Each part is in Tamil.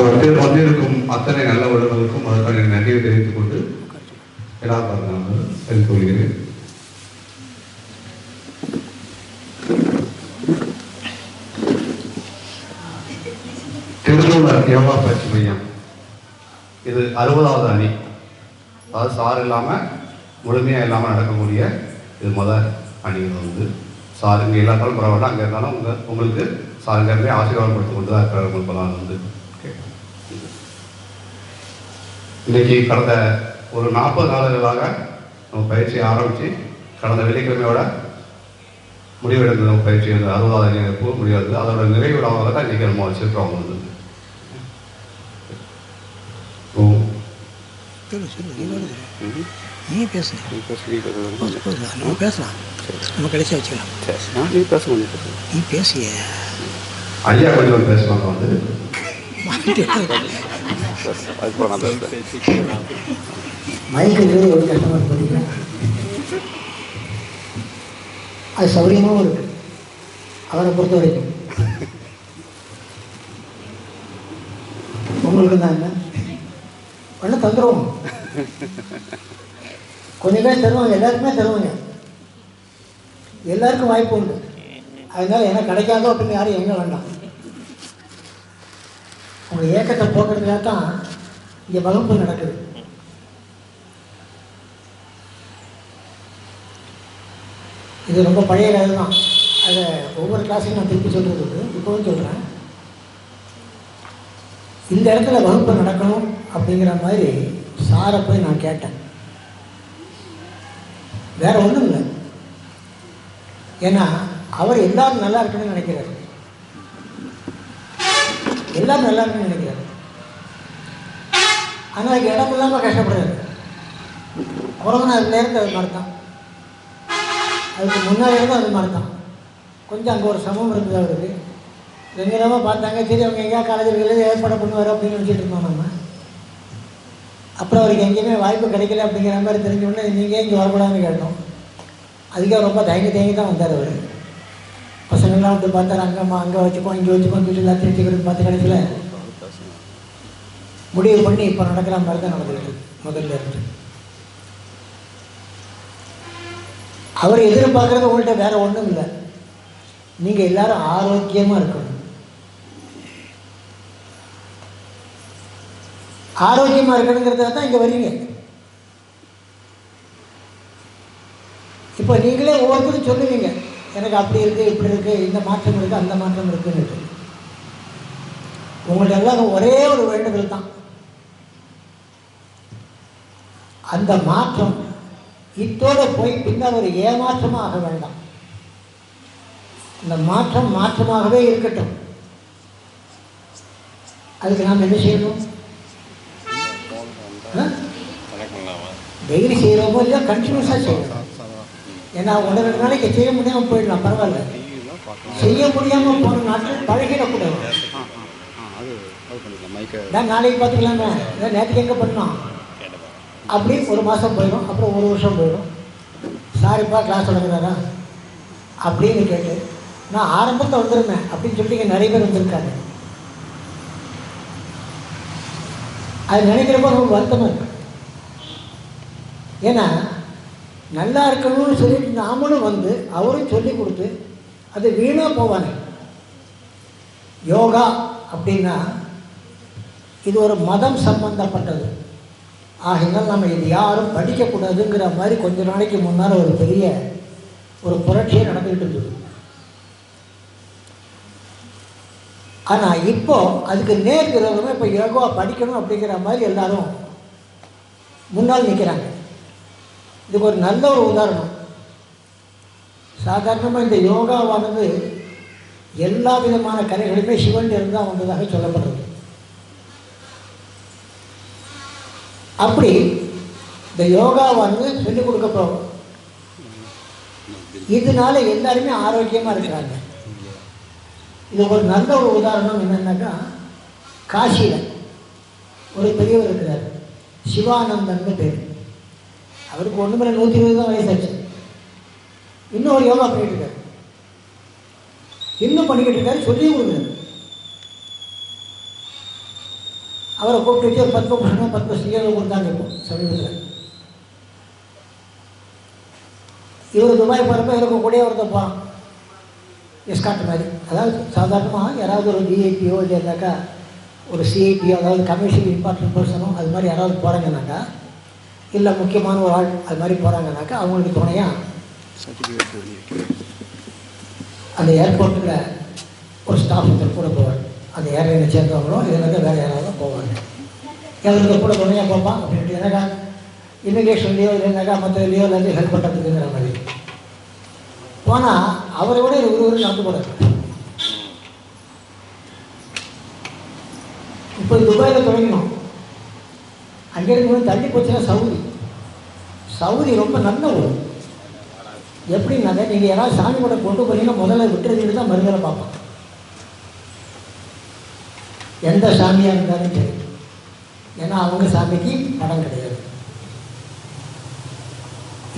வந்திருக்கும் அத்தனை நல்ல உறவுகளுக்கும் அதற்கான நன்றியை தெரிவித்துக் கொண்டு எல்லாரும் சொல்கிறேன். திருமூலர் யோகா பயிற்சி மையம் இது 60வது அணி. அதாவது சார் இல்லாமல் முழுமையாக இல்லாமல் நடக்கக்கூடிய இது முதல் அணிகள் சார் இங்கே இல்லாட்டாலும் பரவாயில்ல, அங்கே இருந்தாலும் உங்களுக்கு சாருங்கிறதே ஆசீர்வாதம் கொடுத்து கொண்டு தான் இருக்கிறார். உங்களுக்கு இன்றைக்கி கடந்த ஒரு 40 நாளுகளாக நம்ம பயிற்சியை ஆரம்பித்து கடந்த வெள்ளிக்கிழமையோட முடிவெடுத்து நம்ம பயிற்சி 60வது அணி முடியாது. அதோட நிறைவு விழாவாக தான் இன்றைக்கி நம்ம வச்சுருக்கோம். நீ பேசு, நம்ம பேசலாம், நம்ம கடைசியாக வச்சுக்கலாம். நீ பேச முடியும், நீ பேசிய ஐயா கொஞ்சம் பேசுவாங்க. மைக்கு ஒரு கஷ்டமாக படிக்கிறேன், அது சௌரியமாகவும் இருக்கு அவரை பொறுத்த வரைக்கும். உங்களுக்கு தான் என்ன ஒன்று தந்துடுவோம், கொஞ்சம் பேர் தருவாங்க, எல்லாருக்குமே தருவாங்க, எல்லாருக்கும் வாய்ப்பு உண்டு. அதனால எனக்கு கிடைக்காதோ அப்படின்னு யாரும் எங்க வேண்டாம். உங்கள் ஏக்கத்தை போக்குறதுக்காக தான் இங்கே வகுப்பு நடக்குது. இது ரொம்ப பழைய கதை தான், அதை ஒவ்வொரு கிளாஸையும் நான் திருப்பி சொல்கிறது இப்போவும் சொல்கிறேன். இந்த இடத்துல வகுப்பு நடக்கணும் அப்படிங்கிற மாதிரி சாரை போய் நான் கேட்டேன். வேற ஒன்றும் இல்லை, ஏன்னா அவர் எல்லாரும் நல்லா இருக்கணும்னு நினைக்கிறார், எல்லாரும் நல்லா இருக்கணும்னு நினைக்கிறார். ஆனால் அதுக்கு இடம் இல்லாமல் கஷ்டப்படுறாரு. கொரோனா அதுலேருந்து அது மாதிரி தான், அதுக்கு முன்னாடி இருந்தும் அது மாதிரி தான். கொஞ்சம் அங்கே ஒரு சமம் இருந்தது அவருக்கு. 2 இடமாக பார்த்தாங்க, சரி அவங்க எங்கேயா காலேஜில் ஏற்பாடு பண்ணுவார் அப்படின்னு நினச்சிட்டு இருந்தோம் நம்ம. அப்புறம் அவருக்கு எங்கேயுமே வாய்ப்பு கிடைக்கல அப்படிங்கிற மாதிரி தெரிஞ்சோடனே நீங்கள் இங்கே வரக்கூடாதுன்னு கேட்டோம். அதுக்கே ரொம்ப தயங்கி தான் வந்தார் அவர். பசங்கள்லாம் வந்து பார்த்தாரு, அங்கே வச்சுக்கோ இங்கே வச்சுக்கோன்னு சொல்லி எல்லாம் திருச்சிக்கிறது பார்த்து கடைசியில் முடிவு பண்ணி இப்போ நடக்கிற மாதிரி தான் நடந்துருக்கு. முதல்ல இருந்து அவர் எதிர்பார்க்குறது உங்கள்கிட்ட வேற ஒன்றும் இல்லை, நீங்கள் எல்லாரும் ஆரோக்கியமாக இருக்கணும். ஆரோக்கியமாக இருக்கணுங்கிறத தான் இங்கே வரீங்க. இப்போ நீங்களே ஒவ்வொருத்தரும் சொல்லுவீங்க, எனக்கு அப்படி இருக்குது, இப்படி இருக்குது, இந்த மாற்றம் இருக்குது, அந்த மாற்றம் இருக்குன்னு. உங்கள்ட்ட எல்லாம் ஒரே ஒரு வேண்டுதல் தான், அந்த மாற்றம் இத்தோடு போய் பின்னால் ஒரு ஏமாற்றமாக ஆக வேண்டாம். இந்த மாற்றம் மாற்றமாகவே இருக்கட்டும். அதுக்கு நாம் என்ன செய்யணும்? டெய்லி செய்கிறோமோ இல்லையா, கண்டினியூஸாக செய்யணும். ஏன்னா 1-2 நாளைக்கு செய்ய முடியாமல் போயிடலாம், பரவாயில்ல. செய்ய முடியாமல் போன நாட்கள் பழகிடக்கூடாது. நான் நாளைக்கு பார்த்துக்கலாமே, நேற்றுக்கு எங்கே பண்ணோம் அப்படி 1 மாதம் போயிடும், அப்புறம் 1 வருஷம் போயிடும். சாரிப்பா கிளாஸ் தொடங்குறாரா அப்படின்னு கேட்டு நான் ஆரம்பத்தில் வந்துருந்தேன் அப்படின்னு சொல்லிட்டு இங்கே நிறைய பேர் வந்திருக்காங்க. அது நினைக்கிறப்ப ரொம்ப வருத்தமாக இருக்கு. ஏன்னா நல்லா இருக்கணும்னு சொல்லிட்டு நாமளும் வந்து அவரும் சொல்லி கொடுத்து அது வீணாக போவாங்க. யோகா அப்படின்னா இது ஒரு மதம் சம்பந்தப்பட்டது. ஆகினால் நம்ம இது யாரும் படிக்கக்கூடாதுங்கிற மாதிரி கொஞ்ச நாளைக்கு முன்னால் ஒரு பெரிய ஒரு புரட்சியே நடந்துக்கிட்டு இருந்தது. ஆனால் இப்போ அதுக்கு நேர்கிறவங்க இப்போ யோகா படிக்கணும் அப்படிங்கிற மாதிரி எல்லாரும் முன்னால் நிற்கிறாங்க. இதுக்கு ஒரு நல்ல ஒரு உதாரணம். சாதாரணமாக இந்த யோகாவானது எல்லா விதமான கலைகளுமே சிவன் இருந்தால் வந்ததாக சொல்லப்படுறது. அப்படி இந்த யோகாவானது சொல்லிக் கொடுக்க போகும். இதனால எல்லாருமே ஆரோக்கியமாக இருக்கிறாங்க. இது ஒரு நல்ல ஒரு உதாரணம் என்னன்னாக்கா, காசியில் ஒரு பெரியவர் இருக்கிறார், சிவானந்தன்னு பேர். அவருக்கு 120 தான் வயசாச்சு. இன்னும் ஒரு யோகா பண்ணிட்டு இருக்காரு, இன்னும் பண்ணிக்கிட்டு இருக்காரு, சொல்லியும் கொடுக்குறாரு. அவரை கூப்பிட்டு வச்சு ஒரு பத்மபூஷணம் பத்மஸ்ரீயோ கொடுத்தாங்க இப்போ சமீபத்தில். இவர் துபாய் போகிறப்ப இருக்கக்கூடிய ஒருத்தர் போகிறான் எஸ்காட் மாதிரி. அதாவது சாதாரணமாக யாராவது ஒரு விஐபியோ இல்லைனாக்கா ஒரு சிஐபியோ, அதாவது கமர்ஷியல் இம்பார்ட்டன்ட் பர்சனோ அது மாதிரி யாராவது போகிறாங்கனாக்கா, இல்லை முக்கியமான ஒரு ஆள் அது மாதிரி போகிறாங்கனாக்கா அவங்களுக்கு துணையாக அந்த ஏர்போர்ட்டில் ஒரு ஸ்டாஃப் ஒருத்தர் கூட போவார். அந்த ஏர்லைனை சேர்ந்தவங்களோ இல்லைனாக்கா வேறு யாராவது போவாங்க. எங்களுக்கு கூட துணையாக போப்பான் அப்படின்ட்டு. ஏன்னாக்கா இமிக்ரேஷன்லேயோ இல்லைனாக்கா மற்றதுலையோ எல்லாத்தையும் ஹெல்ப் பண்ணுறதுக்குங்கிற மாதிரி போனால் அவரை விட ஒருவர் நடந்து போகிறார். இப்போ துபாயில் தொடங்கணும். அங்கேருந்து தள்ளி போச்சுன்னா சவுதி ரொம்ப நல்ல ஊர். எப்படின்னாக்க நீங்கள் யாராவது சாமி கூட கொண்டு போனீங்கன்னா முதல்ல விட்டுறதுக்கு தான் மருந்தலை பார்ப்போம். எந்த சாமியாக இருந்தாலும் சரி, ஏன்னா அவங்க சாமிக்கு படம் கிடையாது.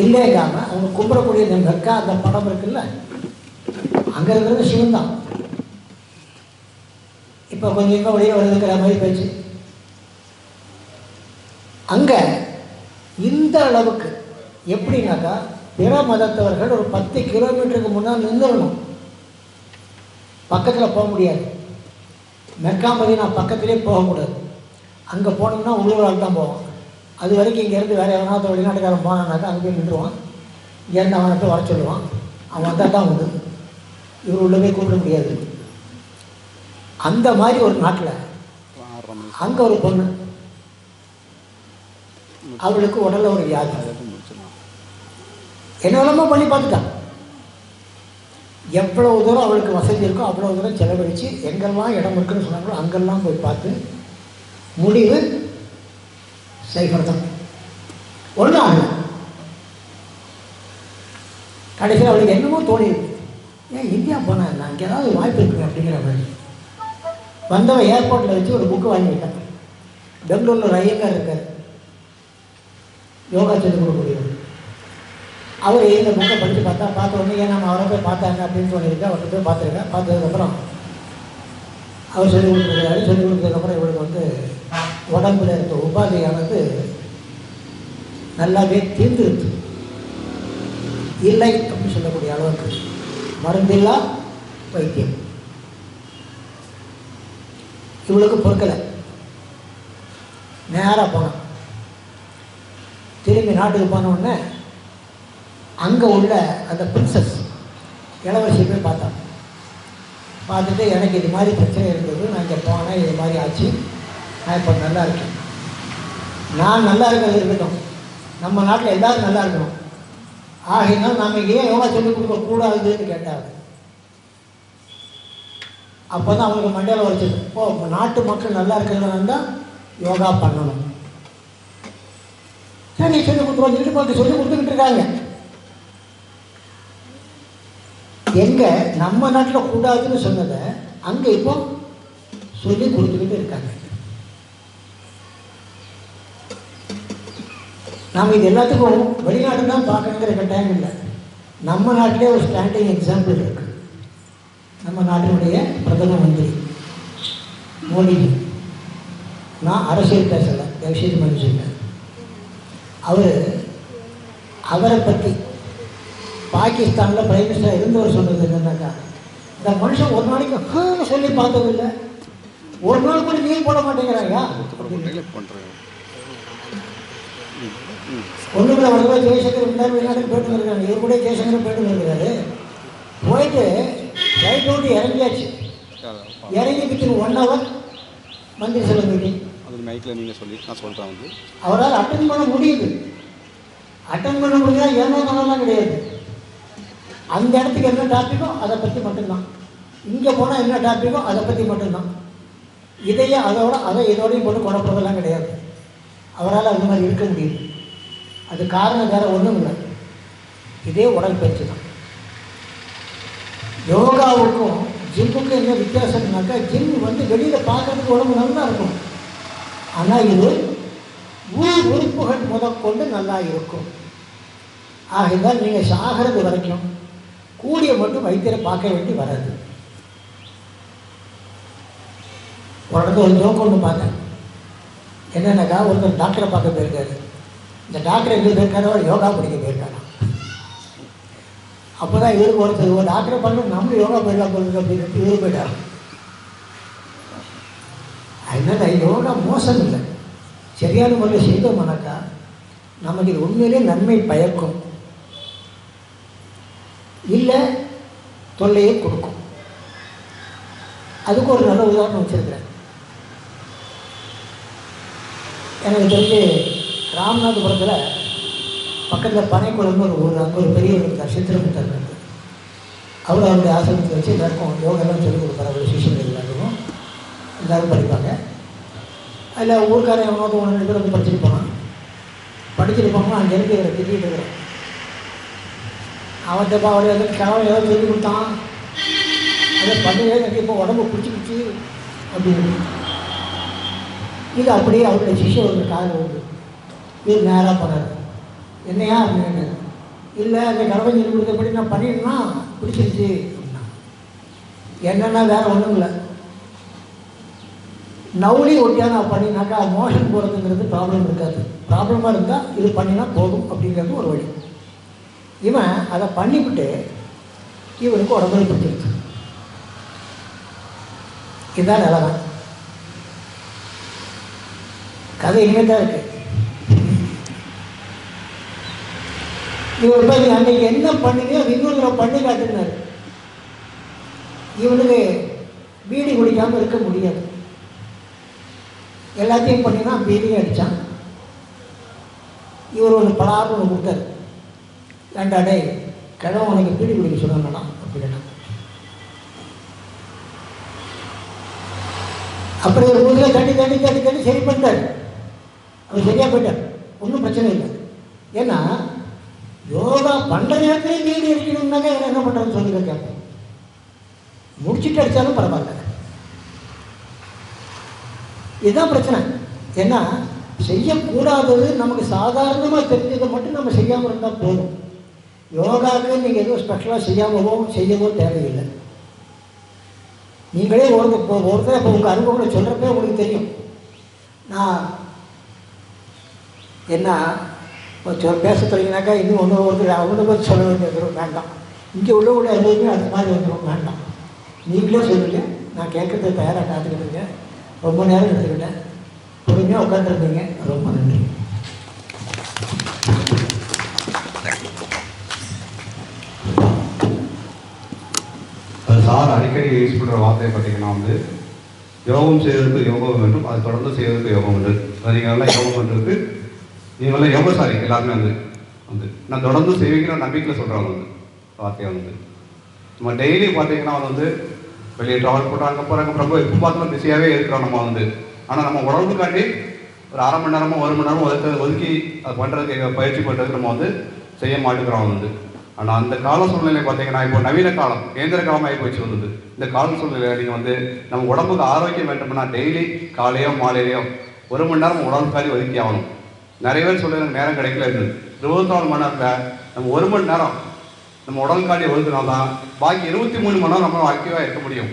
இல்லைங்காமல் அவங்க கும்பிடக்கூடிய இந்த மெக்கா அந்த படம் இருக்குல்ல, அங்கே இருக்கிறது சிவன் தான். இப்போ கொஞ்சம் இப்போ வெளியே வருதுங்கிற மாதிரி பேச்சு. அங்கே இந்த அளவுக்கு எப்படின்னாக்கா பிற மதத்தவர்கள் ஒரு 10 கிலோமீட்டருக்கு முன்னால் நின்றுடணும், பக்கத்தில் போக முடியாது. மெக்கா மதீனா பக்கத்திலே போகக்கூடாது. அங்கே போனோம்னா உள்ளூரால் தான் போவோம். அது வரைக்கும் இங்கேருந்து வேறு எவனாவது வெளிநாட்டுக்காரன் போனான்னாக்கா அங்கே போய் நின்றுவான். இங்கேருந்து அவனை போய் வர சொல்லுவான். அவன் வந்தால் தான் உண்டு, இவர் உள்ள போய் கூப்பிட முடியாது. அந்த மாதிரி ஒரு நாட்டில் அங்கே ஒரு பொண்ணு, அவளுக்கு உடலில் ஒரு வியாதி. என்னெல்லாமோ பண்ணி பார்த்துட்டான். எவ்வளவு தூரம் அவளுக்கு வசதி இருக்கோ அவ்வளோ தூரம் செலவழித்து எங்கெல்லாம் இடம் இருக்குன்னு சொன்னாங்களோ அங்கெல்லாம் போய் பார்த்து முடிவு சைஃபர் தான். ஒன்றும் ஆகலை. கடைசியில் அவளுக்கு என்னமோ தோணியிருக்கு, ஏன் இந்தியா போனேன் நான் இங்கே ஏதாவது வாய்ப்பு இருக்குங்க அப்படிங்கிற மாதிரி. வந்தவன் ஏர்போர்ட்டில் வச்சு ஒரு புக்கு வாங்கிட்டான். பெங்களூரில் ஒரு ஐயங்கார் இருக்கார், யோகா சொல்லிக் கொடுக்கக்கூடியவர். அவர் இந்த புக்கை படித்து பார்த்த உடனே ஏன் நம்ம அவரை போய் பார்த்தாங்க அப்படின்னு சொல்லியிருக்கேன். அவர்கிட்ட போய் பார்த்துருக்கேன். பார்த்ததுக்கப்புறம் அவர் சொல்லிக் கொடுத்துருக்காரு. சொல்லிக் கொடுத்ததுக்கப்புறம் இவருக்கு உடம்புல இருக்க உபாதையானது நல்லாவே தீர்ந்துருச்சு. இல்லை அப்படின்னு சொல்லக்கூடிய அளவுக்கு மருந்தில்லா வைத்தியம். இவளுக்கு பொறுக்கலை. நேராக போனான். திரும்பி நாட்டுக்கு போனோடனே அங்கே உள்ள அந்த பிரின்சஸ் இளவரசி போய் பார்த்தான். பார்த்துட்டு எனக்கு இது மாதிரி பிரச்சனை இருந்தது, நான் இங்கே போனேன், இது மாதிரி ஆச்சு, நான் இப்போ நல்லா இருக்கேன். நான் நல்லா இருக்கிறது இருக்கட்டும், நம்ம நாட்டில் எல்லோரும் நல்லா இருக்கணும், ஆகினால் நாம் ஏன் யோகா சொல்லிக் கொடுக்கக்கூடாதுன்னு கேட்டாங்க. அப்போ தான் அவங்களுக்கு மண்டையில் வச்சுது, ஓ நாட்டு மக்கள் நல்லா இருக்கிறதுனால தான் யோகா பண்ணணும். சரி சொல்லிக் கொடுத்துருவோம், சொல்லிட்டு சொல்லி கொடுத்துக்கிட்டு இருக்காங்க. எங்கே நம்ம நாட்டில் கூடாதுன்னு சொன்னதை அங்கே இப்போ சொல்லி கொடுத்துக்கிட்டு இருக்காங்க. நாம் இது எல்லாத்துக்கும் வெளிநாடு தான் பார்க்கணுங்கிற கட்டாயம் இல்லை. நம்ம நாட்டிலே ஒரு ஸ்டாண்டிங் எக்ஸாம்பிள் இருக்குது. நம்ம நாட்டினுடைய பிரதம மந்திரி மோடிஜி, நான் அரசியல் பேசலை, தயவுசெய்து மன்னிச்சுங்க. அவரை பற்றி பாகிஸ்தானில் பிரைம் மினிஸ்டர் இருந்தவர் சொன்னது என்னன்னாக்கா, இந்த மனுஷன் ஒரு நாளைக்கு சொல்லி பார்த்ததில்லை, ஒரு நாள் கூட நீர் போட மாட்டேங்கிறாங்க. ஒன்றுமில்ல அவருக்கு ஜெய்சங்கர் இருந்தார், வெளிநாட்டுக்கு போய்ட்டு வந்துருக்காங்க. இவர் கூட ஜெய்சங்கர் போய்ட்டு வந்துருக்கிறாரு. போயிட்டு ஃப்ளைட் ஓட்டி இறங்கியாச்சு. இறங்கி வித்தின் 1 hour மந்திரி சபை மீட்டிங். மைக்கில் நீங்கள் சொல்லி நான் சொல்கிறேன் வந்து அவரால் அட்டன் பண்ண முடியுது. அட்டன் பண்ண முடியாது ஏனோ தானெல்லாம் கிடையாது. அந்த இடத்துக்கு என்ன டாப்பிக்கோ அதை பற்றி மட்டும்தான். இங்கே போனால் என்ன டாப்பிக்கோ அதை பற்றி மட்டும்தான். இதையே அதை இதோடையும் போட்டு குழப்பதெல்லாம் கிடையாது. அவரால் அந்த மாதிரி இருக்க முடியுது. அது காரணம் வேறு ஒன்றும் இல்லை, இதே உடற்பயிற்சி தான். யோகாவுக்கும் ஜிம்முக்கும் என்ன வித்தியாசம்னாக்கா, ஜிம் வந்து வெளியில் பார்க்கறதுக்கு உடம்பு நல்லா இருக்கும், ஆனால் இது உறுப்புகள் முதற்கொண்டு நல்லா இருக்கும். ஆகையால் நீங்கள் சாகிறது வரைக்கும் கூடிய மட்டும் வைத்தியரை பார்க்க வேண்டி வராது. ஒரு இடத்துல ஒரு ஜோக் ஒன்று பார்த்தேன். என்னென்னாக்கா ஒருத்தர் டாக்டரை பார்க்க போயிருக்காரு. இந்த டாக்டர் எங்கே போயிருக்காரோ யோகா படிக்க போயிருக்காரா. அப்போ தான் இவருக்கு ஒருத்தர் ஒரு டாக்டரை பார்க்க நம்மளும் யோகா போயிடலாம் போகிறது அப்படின்னு இவரு போயிட்டார். அதனால் யோகா மோசம் இல்லை, சரியான முறையில் செய்தோம்னாக்கா நமக்கு இது உண்மையிலே நன்மை பயக்கும், இல்லை தொல்லையை கொடுக்கும். அதுக்கு ஒரு நல்ல உதாரணம் வச்சுருக்கிறேன். எனக்கு தெரிஞ்சு ராமநாதபுரத்தில் பக்கத்தில் பனைக்குளம்னு ஒரு ஊர், அங்கே ஒரு பெரியவர் இருந்தார், சித்திரமுத்தர் இருந்தார். அவர் அவருடைய ஆசிரமத்தை வச்சு எல்லாருக்கும் யோகாலாம் சொல்லிக் கொடுப்பார். அவருடைய சிஷியர்கள் எல்லாருக்கும் எல்லோரும் படிப்பாங்க. அதில் ஊருக்காரன் எவனோட 1-2 பேர் வந்து படிச்சுட்டு போனான். படிச்சுட்டு போனோம்னா அங்கேருந்து இவரை திட்டிகிட்டு இருக்கிறேன். அவன்கிட்ட அவரை வந்து கனவு ஏதாவது சொல்லி கொடுத்தான், அதை பண்ணவே எனக்கு இப்போ உடம்பு பிடிச்சிக்கிச்சு அப்படின்னு. இது அப்படியே அவருடைய சிஷ்யம் ஒரு காரில் வந்து இது நேராக போனார். என்னையா அப்படின்னு, இல்லை அந்த கடவை சொல்லி கொடுத்தபடி நான் பண்ணிடணும்னா பிடிச்சிருச்சு அப்படின்னா. என்னென்னா வேறு ஒன்றும் இல்லை, நவுளி ஒட்டியாக நான் பண்ணினாக்கா மோஷன் போகிறதுங்கிறது ப்ராப்ளம் இருக்காது. ப்ராப்ளமாக இருந்தால் இது பண்ணினா போதும் அப்படிங்கிறது ஒரு வழி. இவன் அதை பண்ணிவிட்டு இவனுக்கு உடம்புல பிடிச்சிருக்கு. இதுதான் நிலவரம். கதை இனிமேல் தான் இருக்கு. இவர் போய் அன்னைக்கு என்ன பண்ணுங்க இன்னொரு பண்ணி காட்டுனாரு. இவனுக்கு பீடி குடிக்காமல் இருக்க முடியாது. எல்லாத்தையும் பண்ணினா பீடியும் அடித்தான். இவர் ஒரு பலாறு ஒன்று கொடுத்தாரு. ஏண்டாடே கிழவன் உனக்கு பீடி குடிக்க சொல்லலாம் அப்படின்னா. அப்புறம் ஒரு ஊரில் தண்ணி தண்ணி தண்ணி தண்ணி சரி பண்ணிட்டார். அவர் சரியாக போயிட்டார், ஒன்றும் பிரச்சனை இல்லை. ஏன்னா யோகா பண்ணுற நேரத்துலேயும் பீடி அடிக்கணும்னாக்கா என்ன பண்ணுறதுன்னு சொல்லி கேட்பேன். முடிச்சுட்டு அடித்தாலும் பரவாயில்ல. இதுதான் பிரச்சனை. ஏன்னா செய்யக்கூடாதது நமக்கு சாதாரணமாக தெரிஞ்சதை மட்டும் நம்ம செய்யாமல் இருந்தால் போதும். யோகாவுக்கு நீங்கள் எதுவும் ஸ்பெஷலாக செய்யவோ தேவையில்லை. நீங்களே ஒருத்தர் இப்போ உங்கள் அனுபவங்களை சொல்கிறப்பே உங்களுக்கு தெரியும். நான் என்ன பேச தொடங்கினாக்கா இன்னும் ஒருத்தர் அவங்க பற்றி சொல்ல வேண்டியது வேண்டாம். இங்கே உள்ள எதுவுமே அந்த மாதிரி வந்துடும் வேண்டாம். நீங்களே சொல்லுங்கள், நான் கேட்குறது தயாராக காத்துக்கிட்டுங்க. ரொம்ப நேரம் எடுத்துக்கிட்டேன், பொறுமையாக உட்காந்துருந்தீங்க, ரொம்ப நன்றி. சார் அடிக்கடி யூஸ் பண்ணுற வார்த்தையை பார்த்தீங்கன்னா வந்து யோகம் செய்வதற்கு யோகம் வேண்டும், அது தொடர்ந்து செய்வதற்கு யோகம் உண்டு. நீங்கள் நல்லா யோகம் பண்ணுறதுக்கு நீங்கள் நல்லா யோகசாரி எல்லாருமே வந்து நான் தொடர்ந்து செய்வீங்கிற நம்பிக்கையில் சொல்கிறாங்க வந்து வார்த்தையை வந்து. நம்ம டெய்லி பார்த்தீங்கன்னா வந்து வெளியே ட்ராவல் பண்ணுறாங்க போகிறாங்க, ரொம்ப எப்போ பார்த்தாலும் பிஸியாகவே இருக்கிறோம் நம்ம வந்து. ஆனால் நம்ம உடம்புக்காண்டி ஒரு 1/2 மணி நேரமோ 1 மணி நேரமோ ஒதுக்கி அதை பண்ணுறதுக்கு பயிற்சி பண்ணுறதுக்கு நம்ம வந்து செய்ய மாட்டேங்கிறோம் வந்து. ஆனால் அந்த கால சூழ்நிலை பார்த்தீங்கன்னா இப்போ நவீன காலம் இயந்திர காலமாகி போச்சு வந்தது. இந்த கால சூழ்நிலையில் நீங்கள் வந்து நம்ம உடம்புக்கு ஆரோக்கியம் வேண்டும்னா டெய்லி காலையோ மாலையிலையோ 1 மணி நேரம் உடம்புக்காரி ஒதுக்கி ஆகணும். நிறைய பேர் சொல்லி எனக்கு நேரம் கிடைக்கல இருக்குது. 24 மணி நேரத்தில் நம்ம 1 மணி நேரம் நம்ம உடலுக்காண்டி ஒதுக்கினால்தான் பாக்கி 23 மணி நேரம் நம்ம ஆக்டிவாக இருக்க முடியும்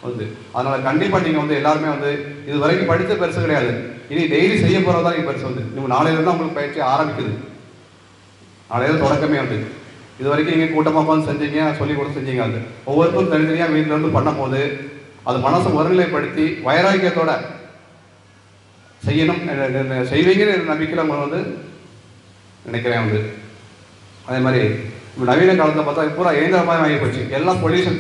வந்து. அதனால் கண்டிப்பாக நீங்கள் வந்து எல்லாருமே வந்து இது வரைக்கும் படித்த பெருசு கிடையாது, இனி டெய்லி செய்ய போகிறது தான் நீங்கள் பெருசு வந்து. நீங்கள் நாளையிலேருந்து உங்களுக்கு பயிற்சி ஆரம்பிக்குது, நாளையிலேருந்து தொடக்கமே வந்து. இது வரைக்கும் நீங்கள் கூட்டமாக உட்காந்து செஞ்சீங்க, சொல்லி கொடுத்து செஞ்சீங்க. அது ஒவ்வொருத்தரும் தனித்தனியாக வீட்டில் இருந்து பண்ணும்போது அது மனசை ஒருநிலைப்படுத்தி வைராக்கியத்தோட செய்யணும் செய்வீங்கன்னு நம்பிக்கையில் உங்களை வந்து நினைக்கிறேன் வந்து. அதே மாதிரி நவீன காலத்தை பார்த்தா பூரா இயந்திரமாக ஆகி போச்சு. எல்லாம் பொல்யூஷன்,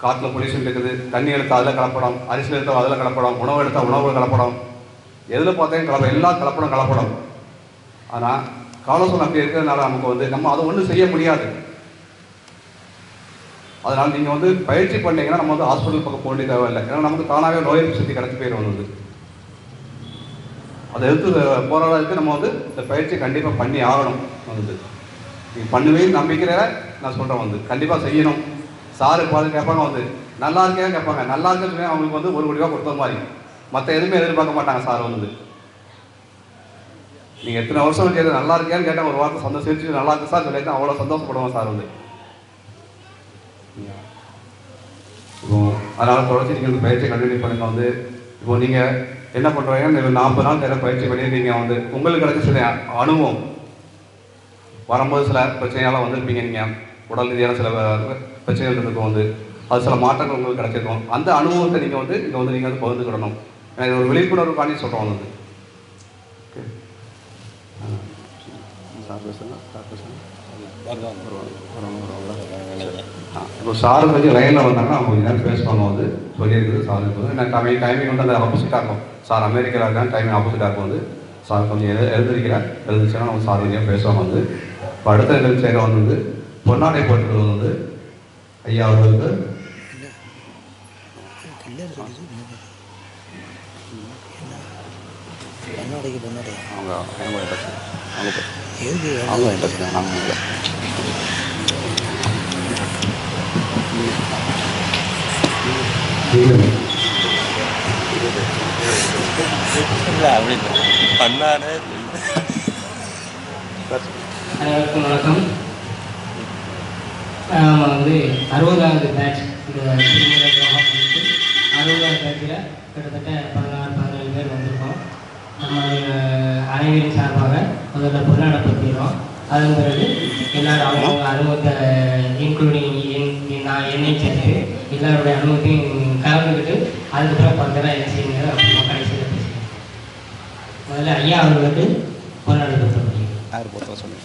காற்றுல பொல்யூஷன் இருக்குது, தண்ணி எடுத்தால் அதில் கலப்படம், அரிசி எடுத்தால் அதில் கலப்படம், உணவு எடுத்தால் உணவு கலப்படம், எதில் பார்த்தாலும் கலப்படம், எல்லா கலப்படம். ஆனால் காலசூழல் அப்படி இருக்கிறதுனால நமக்கு வந்து நம்ம அதை ஒன்றும் செய்ய முடியாது. அதனால் நீங்கள் வந்து பயிற்சி பண்ணீங்கன்னா நம்ம வந்து ஹாஸ்பிட்டல் பக்கம் போக வேண்டிய தேவையில்லை. ஏன்னா நமக்கு தானாகவே நோய் எதிர்ப்பு சக்தி கிடச்சி போயிடும் வந்து. அதை எடுத்து போராடுறதுக்கு நம்ம வந்து இந்த பயிற்சி கண்டிப்பாக பண்ணி ஆகணும் வந்து. நீங்கள் பண்ணுவேன்னு நம்பிக்கையில் நான் சொல்கிறேன் வந்து கண்டிப்பாக செய்யணும். சாரு பார்த்து கேட்பாங்க வந்து நல்லா இருக்கே கேட்பாங்க, நல்லா இருக்குன்னு சொல்லி அவங்களுக்கு வந்து 1 கோடி ரூபா கொடுத்த மாதிரி, மற்ற எதுவுமே எதிர்பார்க்க மாட்டாங்க சார் வந்து. நீங்கள் எத்தனை வருஷம் கேட்டு நல்லா இருக்கேன்னு கேட்டால் ஒரு வார்த்தை சந்தோஷம் நல்லா இருக்கு சார் சொல்லிட்டு அவ்வளோ சந்தோஷப்படுவோம் சார் வந்து. இப்போ அதனால் தொடர்ச்சி நீங்கள் வந்து பயிற்சியை கண்டினியூ பண்ணுங்க வந்து. இப்போ நீங்கள் என்ன பண்ணுறாங்க, இந்த 40 நாள் தேவை பயிற்சி பண்ணி நீங்கள் வந்து உங்களுக்கு கிடைச்ச சில அனுபவம் வரும்போது சில பிரச்சனைகள்லாம் வந்திருப்பீங்க. நீங்கள் உடல் ரீதியான சில பிரச்சனைகள் இருக்கும், வந்து அது சில மாற்றங்கள் உங்களுக்கு கிடைச்சிருக்கும். அந்த அனுபவத்தை நீங்கள் வந்து இங்கே வந்து நீங்கள் வந்து பகிர்ந்துக்கிடணும். ஏன்னா இது ஒரு விழிப்புணர்வு காணி சொல்கிறோம் வந்து. இப்போ சார் கொஞ்சம் லைனில் வந்தாங்கன்னா அவங்க கொஞ்சம் நேரம் பேசுவாங்க, வந்து சொல்லியிருக்குது சார் இருக்குது. எனக்கு டைமிங் வந்து அந்த ஆப்போசிட்டாக இருக்கும். சார் அமெரிக்காவில் இருக்காங்க, டைமிங் ஆப்போசிட்டாக இருக்கும். வந்து சார் கொஞ்சம் எழுந்திருக்கிறேன், எழுந்துச்சுன்னா நம்ம சார் கொஞ்சம் பேசுவாங்க. வந்து இப்போ அடுத்த நிகழ்ச்சியாக வந்து பொன்னாடை போட்டுக்கிறது வந்து ஐயா அவர்களுக்கு அனைவருக்கும் வணக்கம். நம்ம வந்து 60வது பேட்ச், இந்த திருமண கிராமம் வந்து 60வது பேட்சில் கிட்டத்தட்ட 16-17 பேர் வந்திருக்கோம். நம்ம அனைவரின் சார்பாக முதல்ல பொன்னாடை பற்றிடுறோம். அதன் பிறகு எல்லோரும் அவங்கவுங்க அனுபவத்தை இன்க்ளூடிங் என்னை சேர்த்து எல்லாருடைய அனுபவத்தையும் கலந்துக்கிட்டு அதுக்கப்புறம் பக்கத்தில் என்ன செய்யுங்க அப்புறமா கடைசியில் பேசுகிறேன். முதல்ல ஐயா அவர்களுக்கு பொன்னாடை பற்றி யார் போத்தா சொல்லி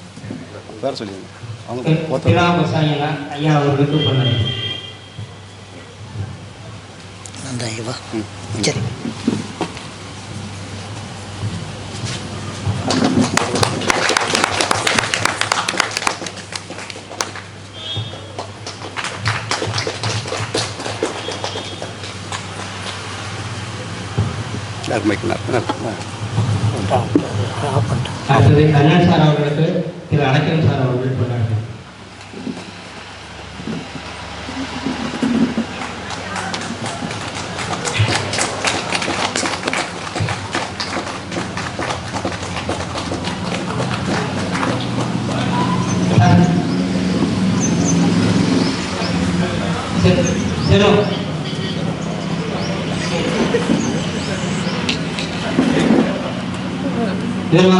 வேறு சொல்லிடுங்க. அவங்க ஐயா அவர்களுக்கு பொன்னாடை. சரி, அடுத்தது கண்ணன் சார் அவர்களுக்கு திரு அடக்கன் சார் அவர்கள் கொண்டாடுறாங்க.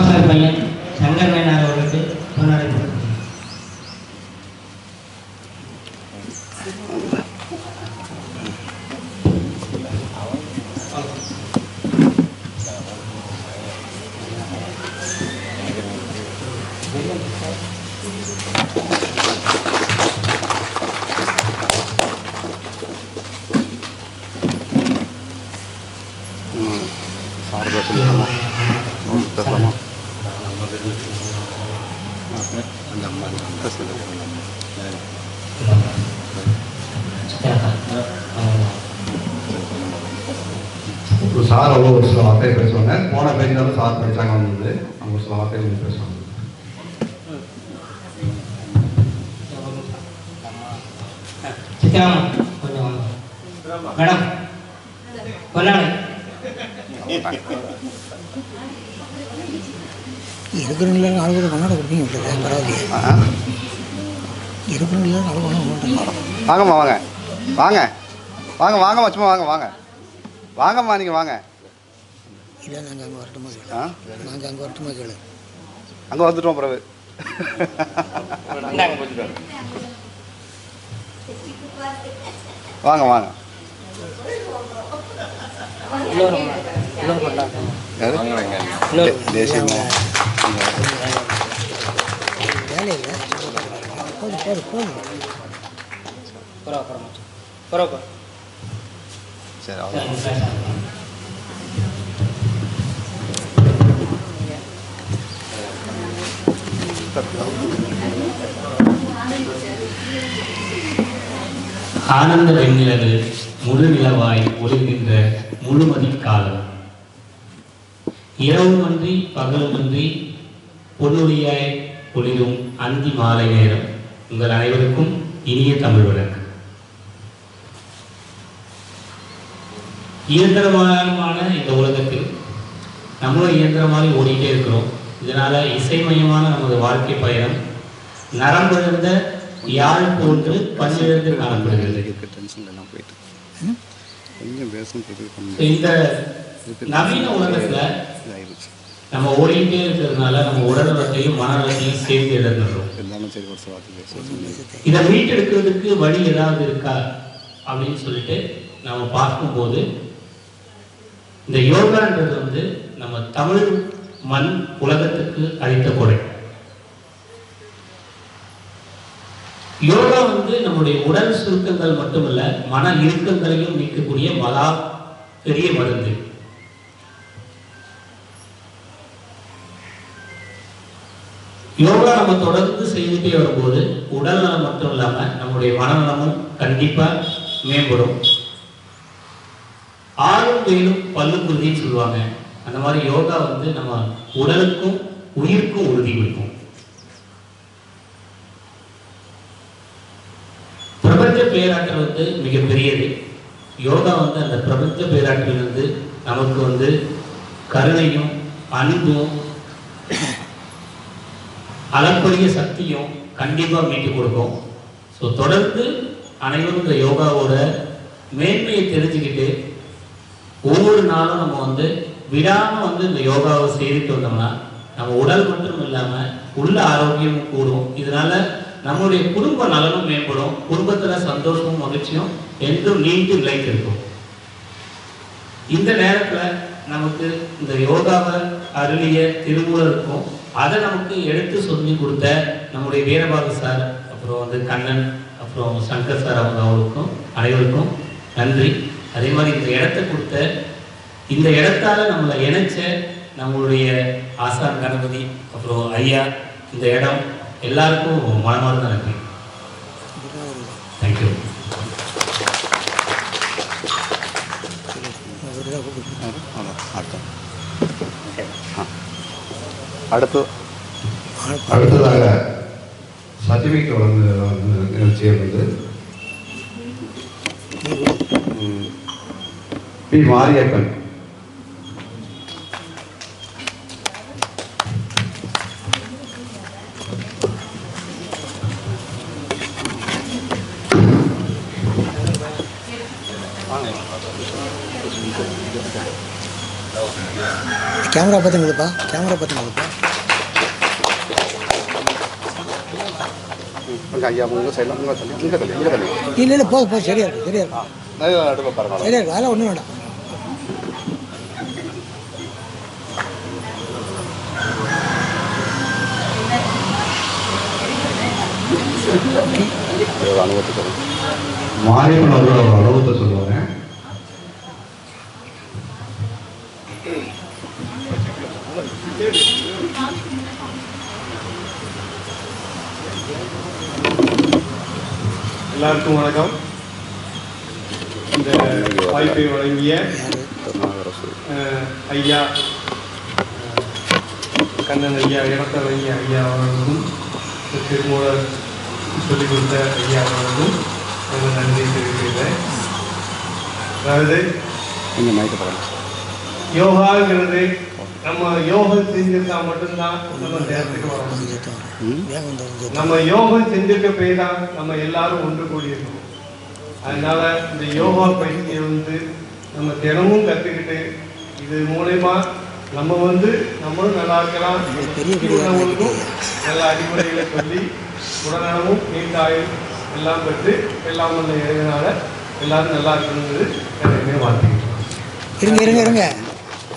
சார் பையன் சங்கர் மேனார் அவர்களுக்கு பொன்னாடை. சார் அவ்வளோ ஒரு சில வார்த்தையை பேசுவாங்க. போன பேஜில் வந்து சார் படித்தாங்க, வந்து அவங்க சில வார்த்தையை வந்து பேசுவாங்க. மேடம் பொன்னாடை இருக்கிறவங்கள ஆளுக்கு கொண்டாட கொடுப்பீங்க. பரவாயில்லையே, இருக்கிறவங்கள ஆளு கொண்டாட. வாங்கம்மா, வாங்க வாங்க வாங்க வாங்கம்மா, சும்மா வாங்க வாங்க வாங்கம்மா, நீங்கள் வாங்க. இல்லை, நாங்கள் அங்கே வரட்டுமா கேளு. நாங்கள் அங்கே வரட்டுமா கேளு. அங்கே வந்துட்டோம் பிறகு. வாங்க வாங்க. தேசியமா வேலை இல்லை, போதும் போதும் போதும். சரி, ஆனந்த வெண்ணிலவு முழு நிலவாய் ஒளிர்கின்ற முழுமதி காலம், இரவுமன்றி பகலுமன்றி பொன்னொழியாய் ஒளிரும் அந்தி மாலை நேரம். உங்கள் அனைவருக்கும் இனிய தமிழ் வணக்கம். இயந்திரமான இந்த உலகத்தில் நம்மளும் இயந்திரமாக ஓடிட்டே இருக்கிறோம். இதனால இசைமயமான நமது வாழ்க்கை பயணம் நரம்பிழந்த யாழ் போன்று பன்னிழந்து காணப்படுகிறது. இந்த நவீன உலகத்துல நம்ம ஓடிக்கிட்டே இருக்கிறதுனால நம்ம உடல்நலத்தையும் மனநலத்தையும் சேர்ந்து இழந்துடுறோம். இதை மீட்டெடுக்கிறதுக்கு வழி ஏதாவது இருக்கா அப்படின்னு சொல்லிட்டு நம்ம பார்க்கும்போது இந்த யோகான்றது வந்து நம்ம தமிழ் மண் உலகத்துக்கு அளித்த கொடை. யோகா வந்து நம்முடைய உடல் சுருக்கங்கள் மட்டுமல்ல, மன இறுக்கங்களையும் நீக்கக்கூடிய மகா பெரிய மருந்து. யோகா நம்ம தொடர்ந்து செய்துட்டே வரும்போது உடல் நலம் மட்டும் இல்லாம நம்முடைய மனநலமும் கண்டிப்பா மேம்படும். ஆளும் வேலும் பல்லுக்குறுதின்னு சொல்லுவாங்க. அந்த மாதிரி யோகா வந்து நம்ம உடலுக்கும் உயிருக்கும் உறுதி கொடுக்கும். பிரபஞ்ச பேராற்றல் வந்து மிகப்பெரியது. யோகா வந்து அந்த பிரபஞ்ச பேராற்றல் வந்து நமக்கு வந்து கருணையும் அன்பும் அளப்பரிய சக்தியும் கண்டிப்பாக மீட்டு கொடுக்கும். ஸோ தொடர்ந்து அனைவரும் இந்த யோகாவோட மேன்மையை தெரிஞ்சுக்கிட்டு ஒவ்வொரு நாளும் நம்ம வந்து விடாமல் வந்து இந்த யோகாவை செய்துட்டு வந்தோம்னா நம்ம உடல் மட்டும் இல்லாமல் உள்ள ஆரோக்கியமும் கூடும். இதனால நம்முடைய குடும்ப நலனும் மேம்படும். குடும்பத்தில் சந்தோஷமும் மகிழ்ச்சியும் என்றும் நீண்டு நிலைத்திருக்கும். இந்த நேரத்தில் நமக்கு இந்த யோகாவை அருளிய திருமூலருக்கும் அதை நமக்கு எடுத்து சொல்லி கொடுத்த நம்முடைய வீரபாகு சார், அப்புறம் வந்து கண்ணன், அப்புறம் சங்கர் சார் அவங்களுக்கும் அனைவருக்கும் நன்றி. அதே மாதிரி இந்த இடத்தை கொடுத்த, இந்த இடத்தால நம்மளை இணைச்ச நம்மளுடைய ஆசான் கணபதி, அப்புறம் ஐயா, இந்த இடம் எல்லாருக்கும் மனமார்ந்த நன்றி. தேங்க்யூ. அடுத்ததாக சர்டிஃபிகேட் வழங்கு நிகழ்ச்சியை வந்து பி மாரியப்பன். கேமரா பார்த்துங்களுப்பா, கேமரா பார்த்துங்களுப்பா. ஐயா உங்கள் சைடில் உங்கள் தள்ளி இங்கே தள்ளி இங்கே தள்ளி இல்லை இல்லை போதும் போதும், சரியா இருக்கு, சரியா இருக்கு, அடுப்பு பாருங்க, சரியா இருக்கு, அதெல்லாம் ஒன்றும் வேண்டாம். அனுபவத்தை சொல்லுங்கள். மாரியம்மன் அவரோட ஒரு அனுபவத்தை சொல்லுவாங்க. எல்லாருக்கும் வணக்கம். இந்த வாய்ப்பை வழங்கிய ஐயா கண்ணன் ஐயா, இடத்தை வழங்கிய ஐயா அவர்களுக்கும், திருமூலர் சொல்லிக் கொடுத்த ஐயா அவர்களுக்கும் நான் நன்றி தெரிவிக்கிறேன். அதாவது யோகாங்கிறது நம்ம யோகம் செஞ்சிருந்தா மட்டும்தான் நம்ம நேரத்துக்கு வர முடியும். நம்ம யோகம் செஞ்சிருக்க போய் தான் நம்ம எல்லாரும் ஒன்று கூடியிருக்கோம். அதனால இந்த யோகா பயிற்சியை வந்து நம்ம தினமும் கற்றுக்கிட்டு இது மூலயமா நம்ம வந்து நம்மளும் நல்லா இருக்கலாம், உள்ளவங்களுக்கும் நல்ல அறிவுரைகளை சொல்லி உடல்நலமும் நீண்டாயும் எல்லாம் பெற்று எல்லாம் உள்ள இறைவனால எல்லாரும் நல்லா இருக்கணுங்கிறது எல்லாருமே வாழ்த்துக்கிறோம். இருங்க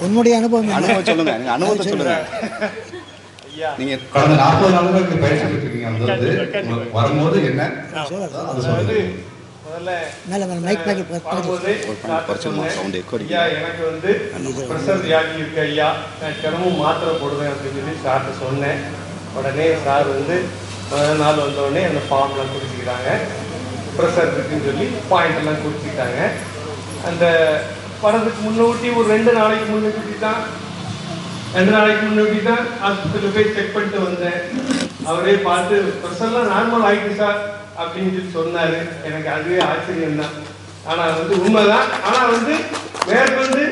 உன்னுடைய அனுபவம் சொல்லுங்க, நீங்கள் அனுபவத்தை சொல்லுங்க. நீங்க கடந்த 40 நாட்களுக்கு பயிற்சி பெற்றிருக்கீங்க. அது வந்து வரும்போது என்ன எனக்கு வந்து ப்ரெஷர் வியாதி இருக்கு ஐயா, நான் தினமும் மாத்திரை போடுவேன் அப்படின்னு சொல்லி சார்ட்ட சொன்னேன். உடனே சார் வந்து 10 நாள் வந்தோடனே அந்த ஃபார்ம்லாம் குடிச்சிக்கிறாங்க. ப்ரெஷர் இருக்குன்னு சொல்லி பாயிண்ட் எல்லாம் குடிச்சிக்கிட்டாங்க. அந்த படத்துக்கு முன்னூட்டி ஒரு 2 நாளைக்கு முன்னூட்டி தான் ஹாஸ்பிட்டலில் போய் செக் பண்ணிட்டு வந்தேன். அவரே பார்த்து ப்ரெஷர்லாம் நார்மல் ஆகிட்டு சார் அப்படின்னு சொல்லி சொன்னார். எனக்கு அதுவே ஆச்சரியம் தான். ஆனால் வந்து உண்மைதான். ஆனால் வந்து மேற்கொண்டு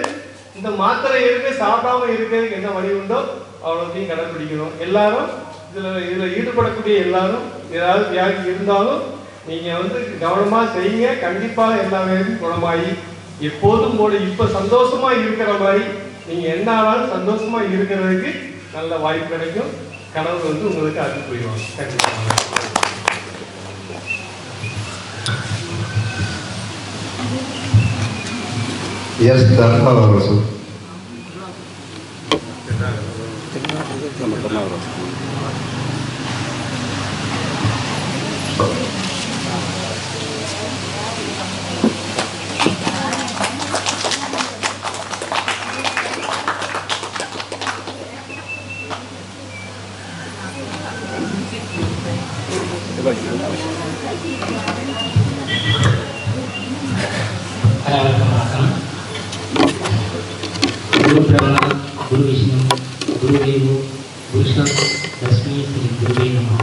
இந்த மாத்திரை இருக்க சாப்பிடாம இருக்கிறதுக்கு என்ன வழி உண்டோ அவ்வளோத்தையும் கடைப்பிடிக்கணும். எல்லாரும் இதில் ஈடுபடக்கூடிய எல்லாரும் ஏதாவது வியாதி இருந்தாலும் நீங்கள் வந்து கவனமாக செய்யுங்க. கண்டிப்பாக எல்லா வியாதியும் குணமாகி எப்போதும் போல இப்ப சந்தோஷமா இருக்கிற மாதிரி நீங்க என்ன ஆனாலும் சந்தோஷமா இருக்கிறதுக்கு நல்ல வாய்ப்பு கிடைக்கும். கடவுள் வந்து உங்களுக்கு அது புரிவாங்க. கண்டிப்பாக. Yes, that's all also. गुरु ब्रह्मा गुरु विष्णु गुरु देवो गुरु लक्ष्मी श्री गुरुवे नमः.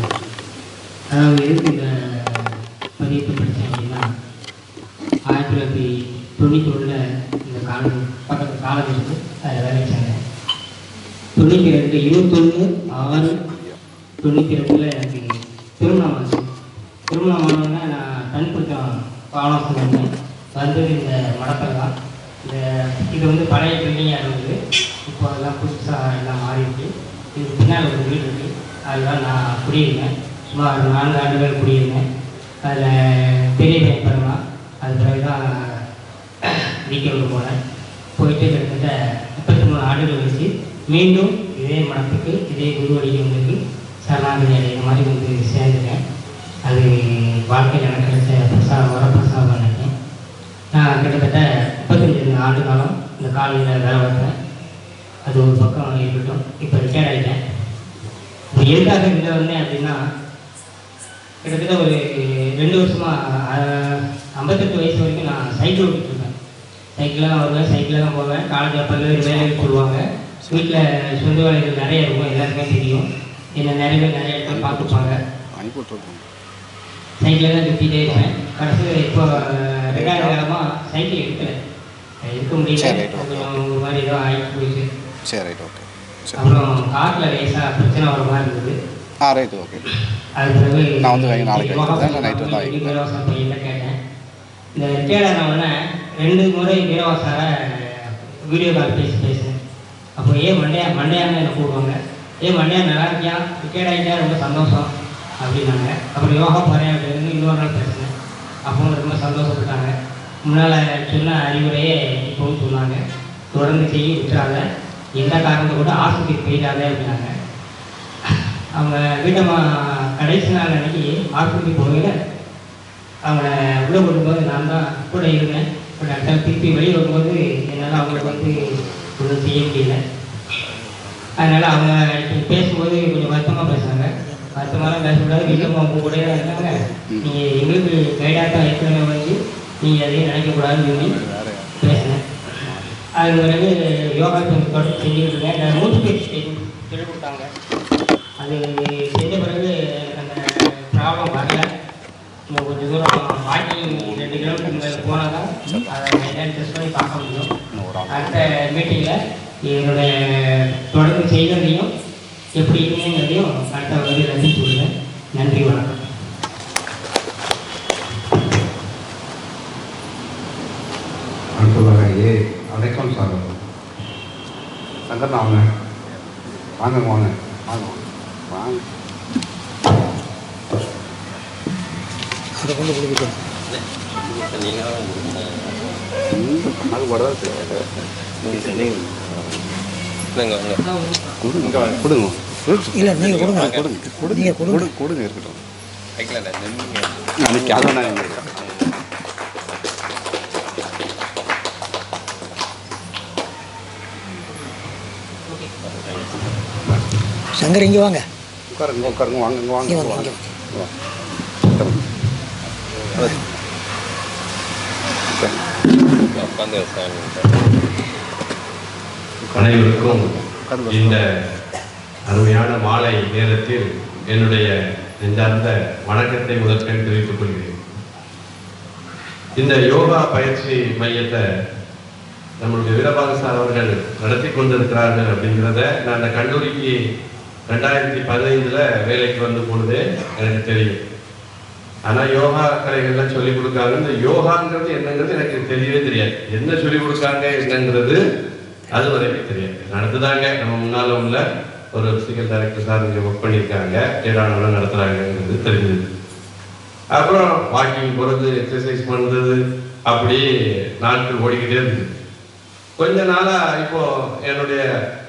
அதாவது இந்த பதியத்தை படித்தேன் அப்படின்னா 1991 இந்த காலம் பக்கத்து காலம் இருந்து அதில் வேலைச்சாங்க. 92 21/6/92 எனக்கு திருமணம் ஆச்சு. திருமணம் ஆனோன்னா நான் தனிப்பட்ட பாவனம் வந்தேன். வந்தது இந்த மடத்தில் தான். இது வந்து பழைய பில்டிங்காக இருந்தது. இப்போ அதெல்லாம் புதுசாக எல்லாம் மாறிடுச்சு. இதுக்கு பின்னால் ஒரு வீடு இருக்குது. அதெல்லாம் நான் குடியிருந்தேன். சுமார் 4 ஆண்டுகள் குடியிருந்தேன். அதில் பெரிய பையன் பிறந்தான். அது பிறகு தான் வீக்கெண்டு போனேன். போயிட்டு கிட்டத்தட்ட 33 ஆண்டுகள் வச்சு மீண்டும் இதே மடத்துக்கு இதே குருவடிகளுக்கு சரணாகதி அடைகிற மாதிரி வந்து சேர்ந்துட்டேன். அது வாழ்க்கையில் எனக்கு கிடைச்ச வரப்பிரசாதம் நினைக்கிறேன். நான் கிட்டத்தட்ட 35 ஆண்டு காலம் இந்த காலேஜில் வேலை பார்த்தேன். அது ஒரு பக்கம் இருக்கட்டும். இப்போ ரிட்டையர்ட் ஆகிட்டேன். இப்போ எதுக்காக இங்கே வந்தேன் அப்படின்னா, கிட்டத்தட்ட ஒரு 2 வருஷமாக 58 வயசு வரைக்கும் நான் சைக்கிள் ஓட்டிகிட்ருக்கேன். சைக்கிளில் தான் வருவேன், சைக்கிளில் தான் போவேன். காலேஜில் பல்வேறு வேலைகள் சொல்லுவாங்க. வீட்டில் சொந்த வேலைகள் நிறைய இருக்கும், எல்லாருக்குமே தெரியும். என்னை நிறைய பேர் நிறைய இடத்துல பார்த்துப்பாங்க. சைக்கிளில் தான் சுற்றிட்டே இருப்பேன். கடைசியில் இப்போ 2 காலமாக சைக்கிள் எடுக்கலை, இருக்க முடியல. கொஞ்சம் ஒரு மாதிரி ஏதோ ஆகிட்டு போயிட்டு. அப்புறம் காட்டில் லேசாக பிரச்சனை வர மாதிரி இருந்தது. அது பிறகு வீரவாசா பையன்ல கேட்டேன். இந்த ரிட்டையர்ட் ஆனவுடனே 2 முறை வீரவாசாரை வீடியோ கால் பேசினேன். அப்போ மண்டையான்னு என்னை கூடுவாங்க. மண்டையா நல்லா இருக்கியா, ரிட்டையர்ட் ஆகிட்டா ரொம்ப சந்தோஷம் அப்படின்னாங்க. அப்புறம் யோகா போகிறேன் அப்படின்னு இன்னொரு நாள் பேசினேன். அப்போ ரொம்ப சந்தோஷப்பட்டாங்க. முன்னால் சொன்ன அறிவுரையே இப்போவும் சொன்னாங்க. தொடர்ந்து செய்ய விட்டுறாங்க, எந்த காரணத்தை கூட ஆஸ்பத்திரிக்கு போயிடாத அப்படின்னாங்க. அவங்க வீட்டம்மா கடைசி நாள் அன்றைக்கி ஆஸ்பத்திரிக்கு போகல. அவங்கள உள்ளே கொண்டும்போது நான் தான் கூட இருந்தேன். பட் அடுத்த திருப்பி வெளியே வரும்போது என்னால் அவங்களுக்கு வந்து ஒன்றும் செய்ய முடியல. அதனால் அவங்க பேசும்போது கொஞ்சம் வருத்தமாக பேசுகிறாங்க. வருத்தமாக பேசக்கூடாது, வீட்டம்மா அவங்க கூட தான் இருக்காங்க, நீங்கள் எங்களுக்கு கைடாக தான் ஏற்கனவே வந்து நீங்கள் அதையும் நினைக்கக்கூடாதுன்னு சொல்லி பேசினேன். அது பிறகு யோகா தொடர்ந்து செஞ்சுக்கிட்டு இருக்கேன். நான் மூச்சு பயிற்சி சொல்லிக் கொடுத்தாங்க. அது செஞ்ச பிறகு அந்த ப்ராப்ளம் வரல. நம்ம கொஞ்சம் தூரம் வாக்கிங் 2 கிலோமீட்டருக்கு மேலே போனால் தான் அதை என்னென்னு டெஸ்ட் பண்ணி பார்க்க முடியும். அடுத்த மீட்டிங்கில் என்னுடைய தொடர்ந்து செய்கிறதையும் எப்படி இருக்குங்கிறதையும் அடுத்த வந்து நன்றி சொல்லுவேன். நன்றி, வணக்கம். அடுத்ததாக வணக்கம் சார். சங்கர் வாங்க வாங்க வாங்க வாங்க வாங்க. அதை கொண்டு கொடுக்குறேன். கொடுங்க. இல்லை நீங்கள் கொடுங்க, நீங்கள் கொடுங்க கொடுங்க இருக்கட்டும். அன்னைக்கு அதை நான் சங்கர் இங்கே வாங்க. உட்காருங்க உட்காருங்க. வாங்க இங்கே வாங்க வாங்க. அனைவருக்கும் இந்த அருமையான மாலை நேரத்தில் என்னுடைய நெஞ்சார்ந்த வணக்கத்தை முதற்கண் தெரிவித்துக் கொள்கிறேன். இந்த யோகா பயிற்சி மையத்தை நம்மளுடைய வீரபாகு சார் அவர்கள் நடத்தி கொண்டிருக்கிறார்கள் அப்படிங்கிறத நான் அந்த கல்லூரிக்கு 2015 வேலைக்கு வந்த பொழுதே எனக்கு தெரியும். ஆனால் யோகா கலைகள்லாம் சொல்லிக் கொடுக்காங்க. இந்த யோகாங்கிறது என்னங்கிறது எனக்கு தெரியவே தெரியாது. என்ன சொல்லிக் கொடுக்காங்க என்னங்கிறது அது வரைக்கும் தெரியாது. நடத்துதாங்க நம்ம முன்னால் உள்ள ஒரு பிசிக்கல் டைரக்டர் சார் இங்கே ஒர்க் பண்ணியிருக்காங்க, ஏடானவெல்லாம் நடத்துகிறாங்கிறது தெரிஞ்சது. அப்புறம் வாக்கிங் போகிறது, எக்ஸசைஸ் பண்ணுறது, அப்படி நாட்கள் ஓடிக்கிட்டே இருந்தது. கொஞ்ச நாளாக இப்போ என்னுடைய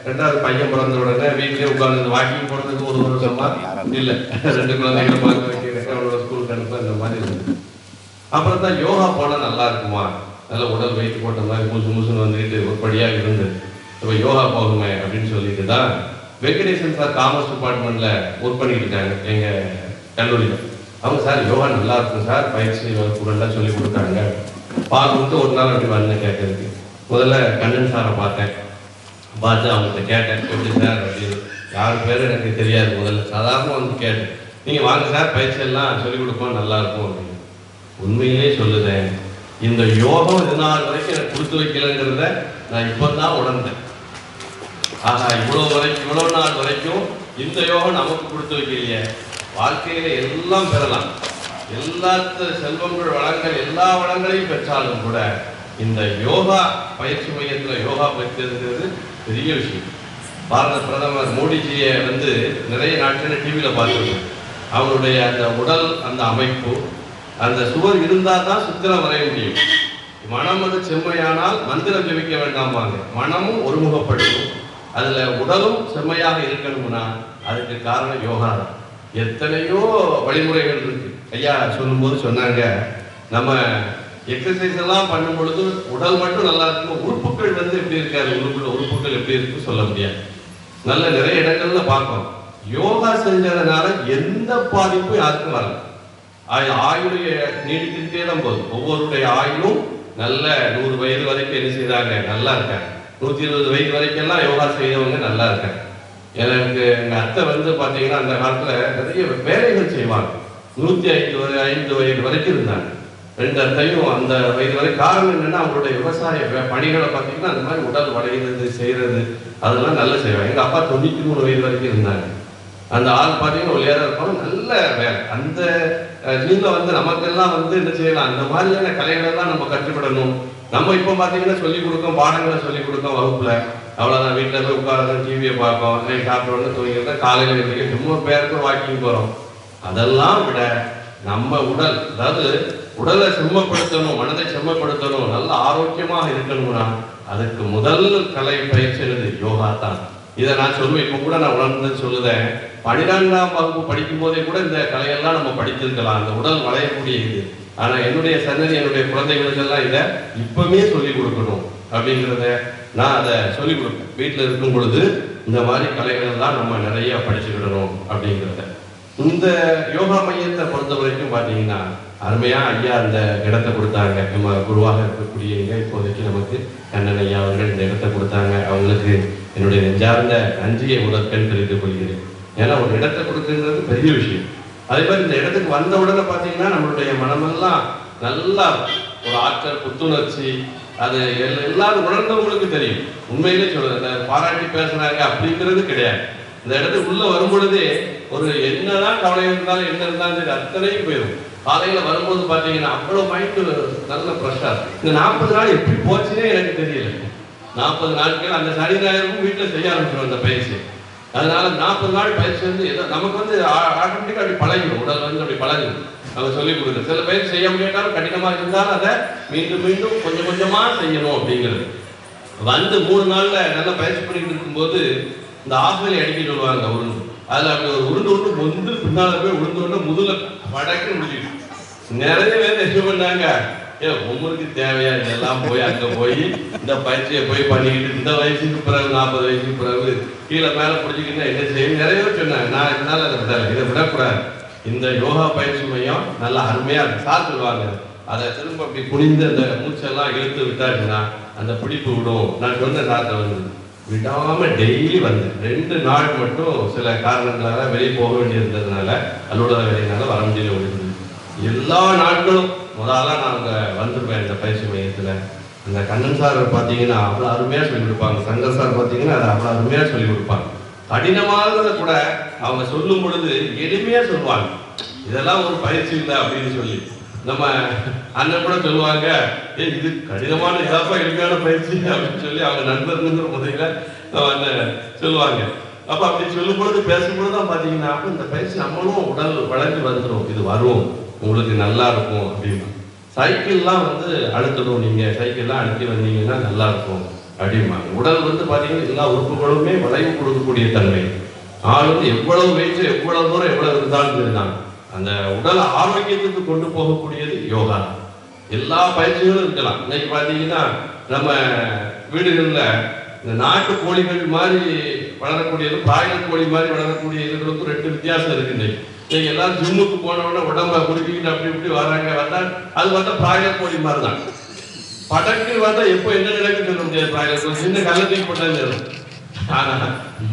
2வது பையன் பிறந்த உடனே வீட்டிலே உட்காந்து வாக்கிங் போகிறதுக்கு ஒரு வருஷமா இல்லை, 2 குழந்தைகளை பார்க்க வைக்கிறேன், அவனோட ஸ்கூலுக்கு அனுப்ப இந்த மாதிரி இருந்தது. அப்புறம் தான் யோகா போனால் நல்லா இருக்குமா, நல்ல உடல் வெயிட் போட்ட மாதிரி முசுன்னு வந்துக்கிட்டு ஒரு படியாக இருந்தது. இப்போ யோகா போகுமே அப்படின்னு சொல்லிட்டு தான் வெங்கடேசன் சார் காமர்ஸ் டிபார்ட்மெண்ட்டில் ஒர்க் பண்ணிட்டு இருக்காங்க எங்கள் கல்லூரியில். அவங்க சார் யோகா நல்லா இருக்கும் சார், பயிற்சி வகுப்புகள்லாம் சொல்லி கொடுத்தாங்க. பார்த்துட்டு ஒரு நாள் அப்படி வந்து கேட்கறதுக்கு முதல்ல கண்ணன் சாரை பார்த்தேன். பார்த்து அவங்கள்ட்ட கேட்டேன், எப்படி சார் அப்படின்னு. யார் பேர் எனக்கு தெரியாது. முதல்ல சாதாரண வந்து கேட்டேன், நீங்கள் வாங்க சார் பயிற்சி எல்லாம் சொல்லிக் கொடுப்போம் நல்லா-இருக்கும் அப்படின்னு. உண்மையிலே சொல்லுதேன், இந்த யோகம் இது நாள் வரைக்கும் எனக்கு கொடுத்து வைக்கலங்கிறத நான் இப்போ தான் உணர்ந்தேன். ஆஹா, இவ்வளோ நாள் வரைக்கும் இந்த யோகம் நமக்கு கொடுத்து வைக்கலையே. வாழ்க்கையில எல்லாம் பெறலாம், எல்லாத்த செல்வங்கள் வளங்கள் எல்லா வளங்களையும் பெற்றாலும் கூட இந்த யோகா பயிற்சி மையத்தில் யோகா பயிற்சிங்கிறது பெரிய விஷயம். பாரத பிரதமர் மோடிஜியை வந்து நிறைய நாட்கள் டிவியில் பார்த்துருக்கோம். அவருடைய அந்த உடல், அந்த அமைப்பு, அந்த சுவர் இருந்தால் தான் சித்திரம் வரைய முடியும். மனம் அது செம்மையானால் மந்திரம் ஜெபிக்க வேண்டாமாங்க. மனமும் ஒருமுகப்படும், அதுல உடலும் செம்மையாக இருக்கணும்னா அதுக்கு காரணம் யோகா தான். எத்தனையோ வழிமுறைகள் இருக்கு. ஐயா சொல்லும்போது சொன்னாங்க, நம்ம எக்ஸசைஸ் எல்லாம் பண்ணும் பொழுது உடல் மட்டும் நல்லா இருக்கும், உறுப்புகள் வந்து எப்படி இருக்காது, உறுப்புகள் எப்படி இருக்கு சொல்ல முடியாது. நல்ல நிறைய இடங்கள்ல பார்க்கணும். யோகா செஞ்சதுனால எந்த பாதிப்பும் யாருக்கும் வரல. ஆயுளைய நீடித்துட்டே தான் போதும். ஒவ்வொருடைய ஆயுளும் நல்ல 100 வயது வரைக்கும் என்ன செய்தாங்க, நல்லா இருக்காங்க. 120 வயது வரைக்கும் எல்லாம் யோகா செய்தவங்க நல்லா இருக்காங்க. எனக்கு எங்க அத்தை வந்து பாத்தீங்கன்னா அந்த காலத்துல நிறைய வேலைகள் செய்வாங்க. 105 வயது வரைக்கும் இருந்தாங்க. 2 அத்தையும் அந்த வயது வரை. காரணம் என்னன்னா அவங்களுடைய விவசாய பணிகளை பார்த்தீங்கன்னா அந்த மாதிரி உடல் வளைகிறது செய்யறது அதெல்லாம் நல்லா செய்வாங்க. எங்க அப்பா 93 வயது வரைக்கும் இருந்தாங்க. அந்த ஆள் பார்த்தீங்கன்னா ஒரு ஏதா இருப்பாங்க, நல்ல வேலை. அந்த ஜீன்ல வந்து நமக்கெல்லாம் வந்து என்ன செய்யலாம், அந்த மாதிரியான கலைகளெல்லாம் நம்ம கற்றுக்கிடணும். நம்ம இப்போ பார்த்தீங்கன்னா சொல்லிக் கொடுக்கோம், பாடங்களை சொல்லிக் கொடுக்கோம் வகுப்புல. அவ்வளோதான், வீட்டில் போய் உட்காரதான், டிவியை பார்ப்போம், சாப்பிடணும், தூங்கிட்டு காலையில் எழுந்திரிக்க சும்மா பேருக்கு வாக்கிங் போகிறோம். அதெல்லாம் விட நம்ம உடல், அதாவது உடலை செம்மப்படுத்தணும், மனதை செம்மப்படுத்தணும், நல்ல ஆரோக்கியமாக இருக்கணும்னா அதுக்கு முதல் கலை பயிற்சி யோகா தான். இதை நான் சொல்லுவேன், இப்போ கூட நான் உணர்ந்து சொல்லுதேன். 12ஆம் வகுப்பு படிக்கும் போதே கூட இந்த கலையெல்லாம் நம்ம படித்திருக்கலாம், அந்த உடல் வளையக்கூடிய இது. ஆனால் என்னுடைய சன்னதி, என்னுடைய குழந்தைகளுக்கெல்லாம் இதை இப்பவுமே சொல்லிக் கொடுக்கணும் அப்படிங்கிறத நான் அதை சொல்லிக் கொடுப்பேன். வீட்டில் இருக்கும் பொழுது இந்த மாதிரி கலைகள் எல்லாம் நம்ம நிறைய படிச்சுக்கிடணும் அப்படிங்கிறத. இந்த யோகா மையத்தை பொறுத்த வரைக்கும் பார்த்தீங்கன்னா அருமையா ஐயா அந்த இடத்தை கொடுத்தாங்க. நம்ம குருவாக இருக்கக்கூடிய இப்போதைக்கு நமக்கு கண்ணன் ஐயா அவர்கள் இந்த இடத்தை கொடுத்தாங்க. அவங்களுக்கு என்னுடைய நெஞ்சார்ந்த நன்றியை முதற்கண் தெரிவித்துக் கொள்கிறேன். ஏன்னா ஒரு இடத்தை கொடுக்குறது பெரிய விஷயம். அதே மாதிரி இந்த இடத்துக்கு வந்த உடனே பார்த்தீங்கன்னா நம்மளுடைய மனமெல்லாம் நல்லா ஒரு ஆற்றல், புத்துணர்ச்சி, அது எல்லாரும் உணர்ந்தவங்களுக்கு தெரியும். உண்மையிலே சொல்லுது, பாராட்டி பேசுறாங்க அப்படிங்கிறது கிடையாது. இந்த இடத்துக்கு உள்ள வரும் பொழுதே ஒரு என்னதான் கவலை இருந்தாலும் என்ன இருந்தாலும் சரி அத்தனையும் போயிடும். காலையில வரும்போது பார்த்தீங்கன்னா அவ்வளோ மைண்டு நல்ல ஃப்ரெஷ்ஷாக இருக்கும். இந்த 40 நாள் எப்படி போச்சுன்னே எனக்கு தெரியல. 40 நாட்கள் அந்த சனி ஞாயிறும் வீட்டில் செய்ய ஆரம்பிச்சிடும் அந்த பயிற்சி. அதனால 40 நாள் பயிற்சி வந்து ஏதோ நமக்கு வந்து ஆட்டோமேட்டிக்காக அப்படி பழகிடும், உடல் வந்து அப்படி பழகிடும். அவங்க சொல்லிக் கொடுக்குறது சில பயிற்சி செய்ய முடியாட்டாலும் கடினமாக இருந்தாலும் அதை மீண்டும் மீண்டும் கொஞ்சம் கொஞ்சமாக செய்யணும் அப்படிங்கிறது. வந்து 3 நாளில் நல்லா பயிற்சி பண்ணிட்டு இருக்கும்போது இந்த ஆஃப்லைன் அடிக்க சொல்லுவாங்க உருண்டு. அதில் அப்படி ஒரு உருண்டு வந்து பின்னால் போய் உளுந்து முதல்ல வடக்கு முடியும். நிறைய பேர் என்ன பண்ணாங்க, உங்களுக்கு தேவையா இதெல்லாம் போய் அங்கே போய் இந்த பயிற்சியை போய் பண்ணிக்கிட்டு இந்த வயசுக்கு பிறகு 40 வயசுக்கு பிறகு கீழே மேலே பிடிச்சிக்கிட்டா என்ன செய்யும் நிறைய பேர் சொன்னாங்க. நான் இதனால அதை விடலை, இதை விடக்கூடாது. இந்த யோகா பயிற்சி மையம் நல்லா அருமையாக இருக்கு. சார் சொல்லுவாங்க, அதை திரும்ப அப்படி குனிந்து அந்த மூச்செல்லாம் இழுத்து விட்டாருன்னா அந்த பிடிப்பு விடும். நான் சொன்ன சார்ட்ட வந்து விடாமல் டெய்லி வந்து 2 நாள் மட்டும் சில காரணங்களால வெளியே போக வேண்டியிருந்ததுனால அலுவலக வேலையினால வர முடியல ஓடிடுது. எல்லா நாட்களும் முதல்ல நான் அங்கே வந்துருப்பேன் இந்த பயிற்சி மையத்தில். அந்த கண்ணன் சார் பார்த்தீங்கன்னா அவ்வளோ அருமையாக சொல்லிக் கொடுப்பாங்க. சங்கர் சார் பார்த்தீங்கன்னா அதை அவ்வளோ அருமையாக சொல்லிக் கொடுப்பாங்க. கடினமானதை கூட அவங்க சொல்லும் பொழுது எளிமையாக சொல்லுவாங்க. இதெல்லாம் ஒரு பயிற்சி இல்லை அப்படின்னு சொல்லி நம்ம அண்ணன் கூட சொல்லுவாங்க, இது கடினமான இதாப்பா எளிமையான பயிற்சி அப்படின்னு சொல்லி அவங்க நண்பர்களுங்கிற முறையில அண்ணன் சொல்லுவாங்க. அப்ப அப்படி சொல்லும் பொழுது பேசும்பொழுது தான் பாத்தீங்கன்னா இந்த பயிற்சி நம்மளும் உடல் வளர்ச்சி வந்துடும், இது வரும் உங்களுக்கு நல்லா இருக்கும் அப்படின்னு. சைக்கிள்லாம் அழுத்தணும், நீங்க சைக்கிள்லாம் அழுத்தி வந்தீங்கன்னா நல்லா இருக்கும் அப்படிமா. உடல் பாத்தீங்கன்னா எல்லா உறுப்புகளுமே வளைவு கொடுக்கக்கூடிய தன்மை. ஆள் எவ்வளவு வெயிட் எவ்வளவு தூரம் எவ்வளவு இருந்தாலும் சரிதான், அந்த உடல் ஆரோக்கியத்துக்கு கொண்டு போகக்கூடியது யோகா. எல்லா பயிற்சிகளும் இருக்கலாம். இன்னைக்கு பாத்தீங்கன்னா நம்ம வீடுகள்ல இந்த நாட்டு கோழிகள் மாதிரி வளரக்கூடியது பிராய்லர் கோழி மாதிரி வளரக்கூடிய இதுகளுக்கும் 2 வித்தியாசம் இருக்கு. நீங்க எல்லாம் ஜிம்முக்கு போனவுடனே உடம்ப குறுக்கிட்டு அப்படி இப்படி வர்றாங்க, வந்தா அது பார்த்தா பிராய்லர் கோழி மாதிரி தான். படக்கு பார்த்தா எப்போ என்ன நடக்குன்னு சொல்ல முடியாது. பிராய்லர் கோழி சின்ன கள்ளத்துக்கு போட்டாலும். ஆனா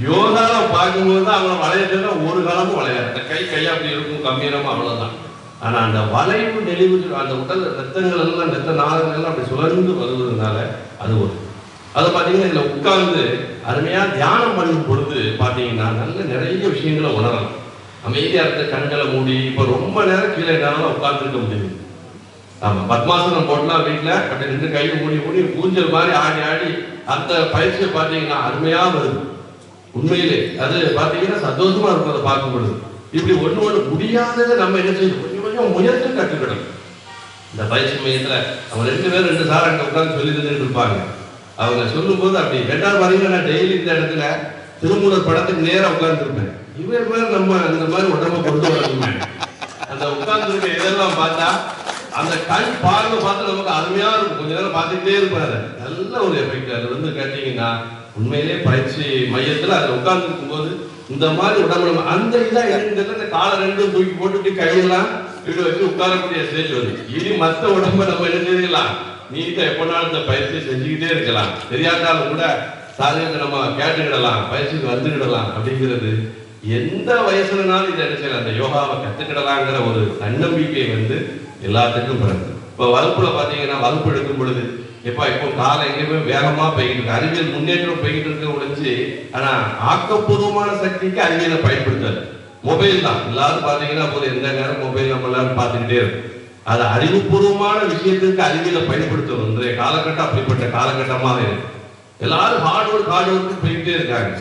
யோகாவை பார்க்கும்போது தான் அவங்கள வளையதுன்னா ஒரு காலமும் வளையாது. அந்த கையா அப்படி இருக்கும், கம்பீரமா, அவ்வளவுதான். ஆனா அந்த வளைவு நெளிவு அந்த உடல் ரத்தங்கள் எல்லாம் ரத்த நாளங்கள் எல்லாம் அப்படி சுழந்து வருவதனால அது ஒரு அதை பார்த்தீங்கன்னா இதுல உட்கார்ந்து அருமையா தியானம் பண்ணும் பொழுது பார்த்தீங்கன்னா நல்ல நிறைய விஷயங்களை உணரலாம். அமைதியா இருந்த கண்களை மூடி இப்ப ரொம்ப நேரம் கீழே என்னால உட்கார்ந்துருக்க முடியுது. ஆமா, பத்மாசனம் போடலாம் வீட்டுல அப்படி ரெண்டு கையை மூடி மூடி ஊஞ்சல் மாதிரி ஆடி ஆடி அந்த பயிற்சியை பார்த்தீங்கன்னா அருமையா வருது. உண்மையிலே அது பார்த்தீங்கன்னா சந்தோஷமா இருக்கும் அதை பார்க்கும் பொழுது. இப்படி ஒண்ணு முடியாததை நம்ம என்ன செய்யணும், கொஞ்சம் கொஞ்சம் முயற்சி கற்றுக்கிடணும். இந்த பயிற்சி மையத்துல அவங்க 2 பேர் 2 சார் அங்க உட்கார்ந்து சொல்லி தந்துட்டு இருப்பாங்க. அவங்க சொல்லும் போது அப்படி 2வது பாத்தீங்கன்னா நான் டெய்லி இந்த இடத்துல திருமூலர் படத்துக்கு நேரம் உட்கார்ந்துருப்பேன். இவர் மேல நம்ம அந்த மாதிரி உடம்ப கொண்டு வரணுமே, அந்த உட்கார்ந்துருக்க இதெல்லாம் பார்த்தா அந்த கண் பார்வை பார்த்து நமக்கு அருமையா இருக்கும். கொஞ்ச நேரம் பார்த்துக்கிட்டே இருப்பாரு, நல்ல ஒரு எஃபெக்ட். அது கேட்டீங்கன்னா உண்மையிலேயே பயிற்சி மையத்துல அதுல உட்கார்ந்து இருக்கும் போது இந்த மாதிரி உடம்பு நம்ம அந்த இதான் எழுதுல இந்த காலை 2 தூக்கி போட்டுட்டு கையெல்லாம் இப்படி வச்சு உட்காரக்கூடிய ஸ்டேஜ் வருது. இனி மற்ற உடம்ப நம்ம என்ன செய்யலாம், நீட்டா எப்பனாலும் இந்த பயிற்சியை செஞ்சுக்கிட்டே இருக்கலாம். தெரியாட்டாலும் கூட சாதகத்தை நம்ம கேட்டுக்கிடலாம், பயிற்சிக்கு வந்துக்கிடலாம். அப்படிங்கிறது எந்த வயசுலனாலும் இதை என்ன செய்யலாம், அந்த யோகாவை கத்துக்கிடலாங்கிற ஒரு தன்னம்பிக்கை எல்லாத்துக்கும் பிறகு. இப்போ வகுப்புல பாத்தீங்கன்னா வகுப்பு எடுக்கும் பொழுது இப்போ காலை எங்கேயுமே வேகமா போய்கிட்டு இருக்கு, அறிவியல் முன்னேற்றம் போய்கிட்டு இருக்க ஒழிஞ்சு. ஆனா ஆக்கப்பூர்வமான சக்திக்கு அறிவியலை பயன்படுத்தாது. மொபைல் தான் எல்லாரும் பாத்தீங்கன்னா போது எந்த நேரம் மொபைல் நம்ம எல்லாரும் பார்த்துக்கிட்டே இருக்கும். அது அறிவுபூர்வமான விஷயத்திற்கு அறிவியலை பயன்படுத்தணும். இன்றைய காலகட்டம் அப்படிப்பட்ட காலகட்டமாக இருக்கு. எல்லாரும் ஹார்ட் ஒர்க் போய்கிட்டே இருக்காங்க.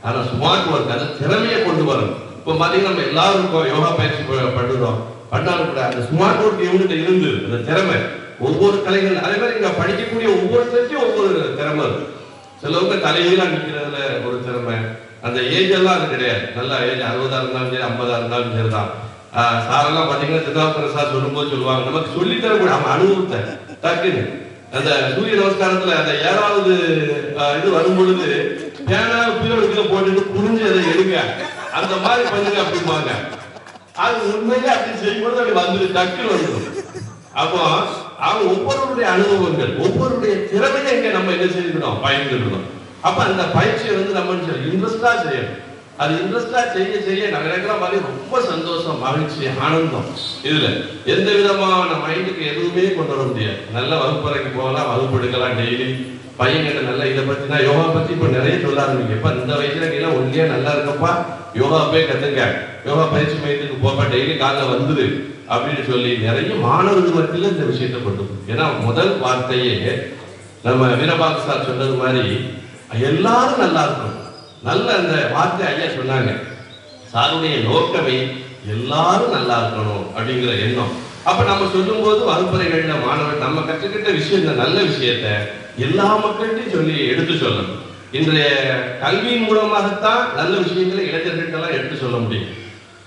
ஆனா ஸ்மார்ட் ஒர்க் அது திறமையை கொண்டு வரணும். இப்போ பாத்தீங்கன்னா நம்ம எல்லாரும் யோகா பயிற்சி பண்ணுறோம், பண்ணாலும் கூட அந்த ஸ்மார்ட் ஒர்க் இவங்ககிட்ட இருந்து அந்த திறமை ஒவ்வொரு கலைகள் அதே மாதிரி இங்க படிக்கக்கூடிய ஒவ்வொருத்தருக்கும் ஒவ்வொரு திறமை இருக்கு. சிலவங்க தலையெல்லாம் நிற்கிறதுல ஒரு திறமை, அந்த ஏஜ் எல்லாம் அது கிடையாது. நல்ல ஏஜ் 60 இருந்தாலும் சரி 50 இருந்தாலும் சரிதான். சாரெல்லாம் பாத்தீங்கன்னா சித்தார்த்த சார் சொல்லும் போது சொல்லுவாங்க, நமக்கு சொல்லித்தரக்கூடிய நம்ம அனுபவத்தை டக்குன்னு அந்த சூரிய நமஸ்காரத்துல அந்த 7வது இது வரும் பொழுது பேனா கீழே போட்டுட்டு புரிஞ்சு அதை எடுங்க, அந்த மாதிரி பண்ணுங்க அப்படிம்பாங்க. அது உண்மையிலே அப்படி செய்யும்போது அப்படி வந்துடும், டக்குன்னு வந்துடும். அப்போ அவங்க ஒவ்வொருடைய அனுபவங்கள் ஒவ்வொருடைய திறமையை இங்க நம்ம என்ன செய்யணும், பயன்படுத்தணும். அப்ப அந்த பயிற்சியை நம்ம இன்ட்ரெஸ்டா செய்யணும். அது இன்ட்ரெஸ்டா செய்ய செய்ய நகரங்களாம் மாதிரி ரொம்ப சந்தோஷம், மகிழ்ச்சி, ஆனந்தம். இதுல எந்த விதமான மைண்டுக்கு எதுவுமே கொண்டு வர முடியாது. நல்ல வகுப்பறைக்கு போகலாம், வகுப்பு எடுக்கலாம் டெய்லி. பையன்கிட்ட நல்லா இதை பத்தினா யோகா பத்தி இப்ப நிறைய சொல்ல ஆரம்பிங்க. இப்ப இந்த வயசுல நீங்க ஒல்லியா நல்லா இருக்கப்பா, யோகா போய் கத்துங்க, யோகா பயிற்சி மையத்துக்கு போப்பா, டெய்லி காலைல வந்துரு அப்படின்னு சொல்லி நிறைய மாணவர்கள் மத்தியில இந்த விஷயத்தை கொண்டு. ஏன்னா முதல் வார்த்தையே நம்ம வீரபாகு சார் சொன்னது மாதிரி எல்லாரும் நல்லா இருக்கணும். நல்ல அந்த வார்த்தை ஐயா சொன்னாங்க. சாருடைய நோக்கமே எல்லாரும் நல்லா இருக்கணும் அப்படிங்கிற எண்ணம். அப்ப நம்ம சொல்லும் போது வகுப்பறைகள்ல மாணவர் நம்ம கற்றுக்கிட்ட விஷயம், இந்த நல்ல விஷயத்த எல்லா மக்கள்கிட்டையும் சொல்லி எடுத்து சொல்லணும். இன்றைய கல்வியின் மூலமாகத்தான் நல்ல விஷயங்களை இளைஞர்களெல்லாம் எடுத்து சொல்ல முடியும்.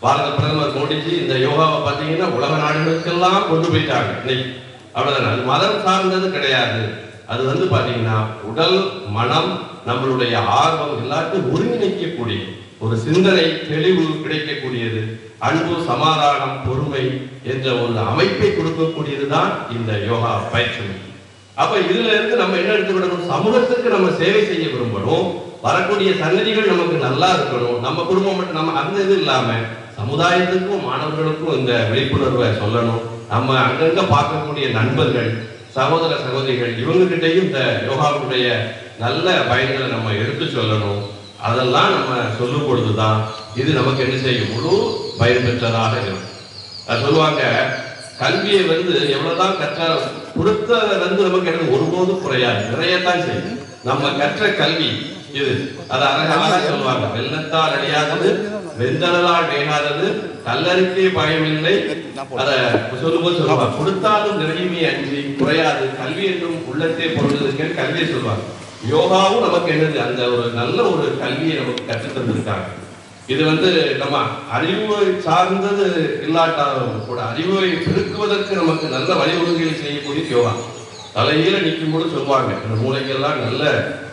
பாரத பிரதமர் மோடிஜி இந்த யோகாவை பார்த்தீங்கன்னா உலக நாடுகளுக்கெல்லாம் கொண்டு போயிட்டாங்க. இன்னைக்கு அவ்வளவுதான். அது மதம் சார்ந்தது கிடையாது. அது பாத்தீங்கன்னா உடல் மனம் நம்மளுடைய ஆர்வம் எல்லாத்தையும் ஒருங்கிணைக்கக்கூடிய ஒரு சிந்தனை தெளிவு கிடைக்கக்கூடியது, அன்பு சமாதானம் பொறுமை என்ற ஒரு அமைப்பை கொடுக்கக்கூடியதுதான் இந்த யோகா பயிற்சி. அப்ப இதுல இருந்து நம்ம என்ன எடுத்துக்கிடணும், சமூகத்துக்கு நம்ம சேவை செய்ய விரும்பணும், வரக்கூடிய சன்னதிகள் நமக்கு நல்லா இருக்கணும், நம்ம குடும்பம் மட்டும் நம்ம அந்த இது இல்லாம சமுதாயத்துக்கும் மாணவர்களுக்கும் இந்த விழிப்புணர்வை சொல்லணும். நம்ம அங்கங்க பார்க்கக்கூடிய நண்பர்கள் சகோதர சகோதரிகள் இவங்க கிட்டையும் இந்த யோகாவுடைய நல்ல பயன்களை நம்ம எடுத்து சொல்லணும். அதெல்லாம் நம்ம சொல்லும் பொழுதுதான் இது நமக்கு என்ன செய்யும், முழு பயன் பெற்றதாக இருக்கும். அது சொல்லுவாங்க, கல்வியை எவ்வளவுதான் கற்றால் கொடுத்ததை நமக்கு எனக்கு ஒருபோதும் குறையாது, நிறையத்தான் செய்யும். நம்ம கற்ற கல்வி இது அது அழகாக சொல்லுவாங்க, வெள்ளத்தால் அழியாதது, வெந்தனலால் வேகாதது, கல்லறிக்கே பயமில்லை. அதை சொல்லும்போது சொல்லுவாங்க, கொடுத்தாலும் நிறையுமே அன்றி குறையாது, கல்வி என்றும் உள்ளத்தே பொருள்னு கல்வியை சொல்லுவாங்க. யோகாவும் நமக்கு என்னது, அந்த ஒரு நல்ல ஒரு கல்வியை நமக்கு கற்றுத் தந்திருக்காங்க. இது நம்ம அறிவை சார்ந்தது இல்லாட்டாலும் கூட அறிவை பெருக்குவதற்கு நமக்கு நல்ல வழிவகைகளை செய்யக்கூடிய யோகா. தலையில நிற்கும் போது சொல்லுவாங்க, இந்த மூளைக்கெல்லாம் நல்ல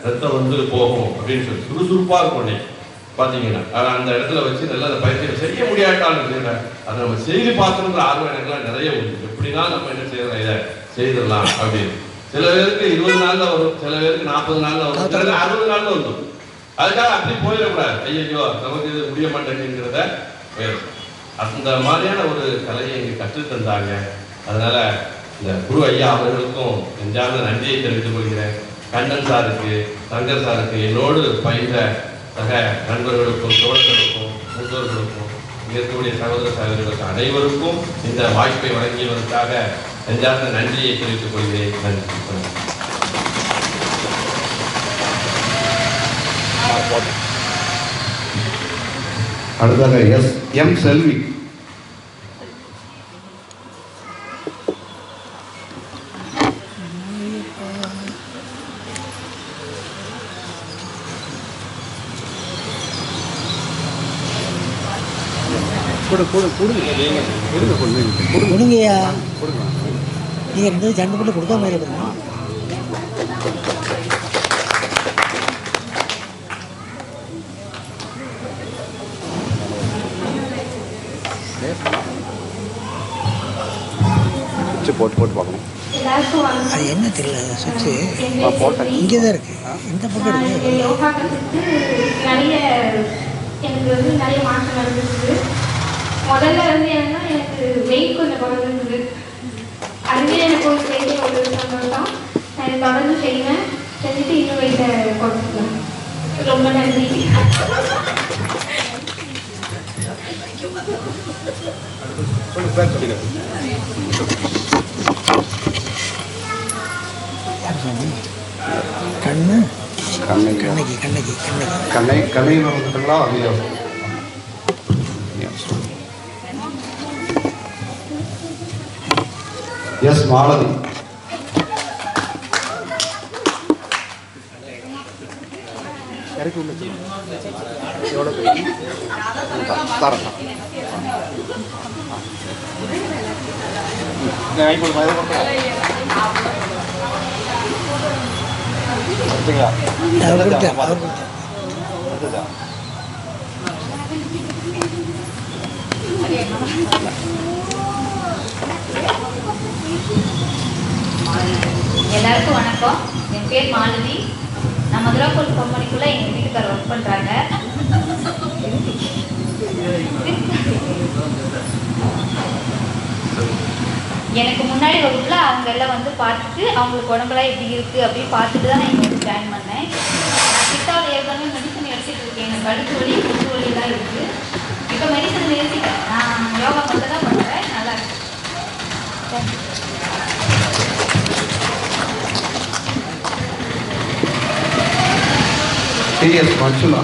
ரத்தம் போகும் அப்படின்னு சொல்லி சுறுசுறுப்பாக இருக்கும். பார்த்தீங்கன்னா அந்த இடத்துல வச்சு நல்லா அந்த பயிற்சியை செய்ய முடியாட்டாலும் அதை நம்ம செய்து பார்க்கணுன்ற ஆர்வம் எனக்குலாம் நிறைய உண்டு. எப்படின்னா நம்ம என்ன செய்யறோம், இதை செய்திடலாம் அப்படின்னு. சில பேருக்கு 20 நாள்ல வரும், சில பேருக்கு 40 நாள்ல வரும், சில பேருக்கு 60 நாள்ல வந்துடும். அதுக்காக அப்படி போயிடக்கூடாது, ஐயோ நமக்கு இது முடிய மாட்டேங்கிறத. அந்த மாதிரியான ஒரு கலையை இங்கே கற்றுத்தந்தாங்க. அதனால இந்த குரு ஐயா அவர்களுக்கும் நெஞ்சார்ந்த நன்றியை தெரிவித்துக் கொள்கிறேன். கண்ணன் சாருக்கு, சங்கர் சாருக்கு, என்னோடு பயின்ற சக நண்பர்களுக்கும், தோழர்களுக்கும், மூத்தோர்களுக்கும், இருக்கக்கூடிய சகோதர சகோதரிகளுக்கு அனைவருக்கும் இந்த வாய்ப்பை வழங்கியதற்காக நெஞ்சார்ந்த நன்றியை தெரிவித்துக் கொள்கிறேன். நன்றி. அடுத்ததாக எம் செல்வி. கொடுங்கய்யா, நீங்கள் 2 சண்டை போட்டு கொடுக்க மாதிரி இருக்குங்க. போட்டு பார்க்கணும். அது என்ன தெரியல, சுவிட்சு இங்கே தான் இருக்கு, இந்த பக்கம் இருக்கு. யோகா கற்றுட்டு நிறைய எனக்கு நிறைய மாற்றம் நடந்துச்சு. முதல்ல என்னன்னா எனக்கு வெயிட் கொஞ்சம் குறைஞ்சிருந்தது. அதுவே எனக்கு ஒரு பெரிய ஒரு சந்தோஷம். நான் தொடர்ந்து செய்வேன், செஞ்சுட்டு இன்னும் வெயிட்டை குறைச்சிக்கலாம். ரொம்ப நன்றி. கண்ணை வந்துட்டுங்களா? எஸ் மாலதி. எல்லாருக்கும் வணக்கம். என் பேர் மாலதி. நான் மதுராப்பூர் கம்பெனிக்குள்ள எங்கள் வீட்டுக்காரர் ஒர்க் பண்ணுறாங்க. எனக்கு முன்னாடி வகுப்புல அவங்க எல்லாம் பார்த்துட்டு அவங்களுக்கு உடம்புலாம் எப்படி இருக்குது அப்படின்னு பார்த்துட்டு தான் நான் இங்கே ஜாயின் பண்ணேன். நான் சித்தாவில் ஏற்கனவே மெடிசன் எடுத்துகிட்டு இருக்கேன். எனக்கு கழுத்து வலி, முட்டு வலி தான் இருக்குது. இப்போ மெடிசன் நிறுத்திட்டேன். நான் யோகா மட்டும் தான் பண்ணுறேன். நல்லா இருக்கு. டிஎஸ் மஞ்சுளா.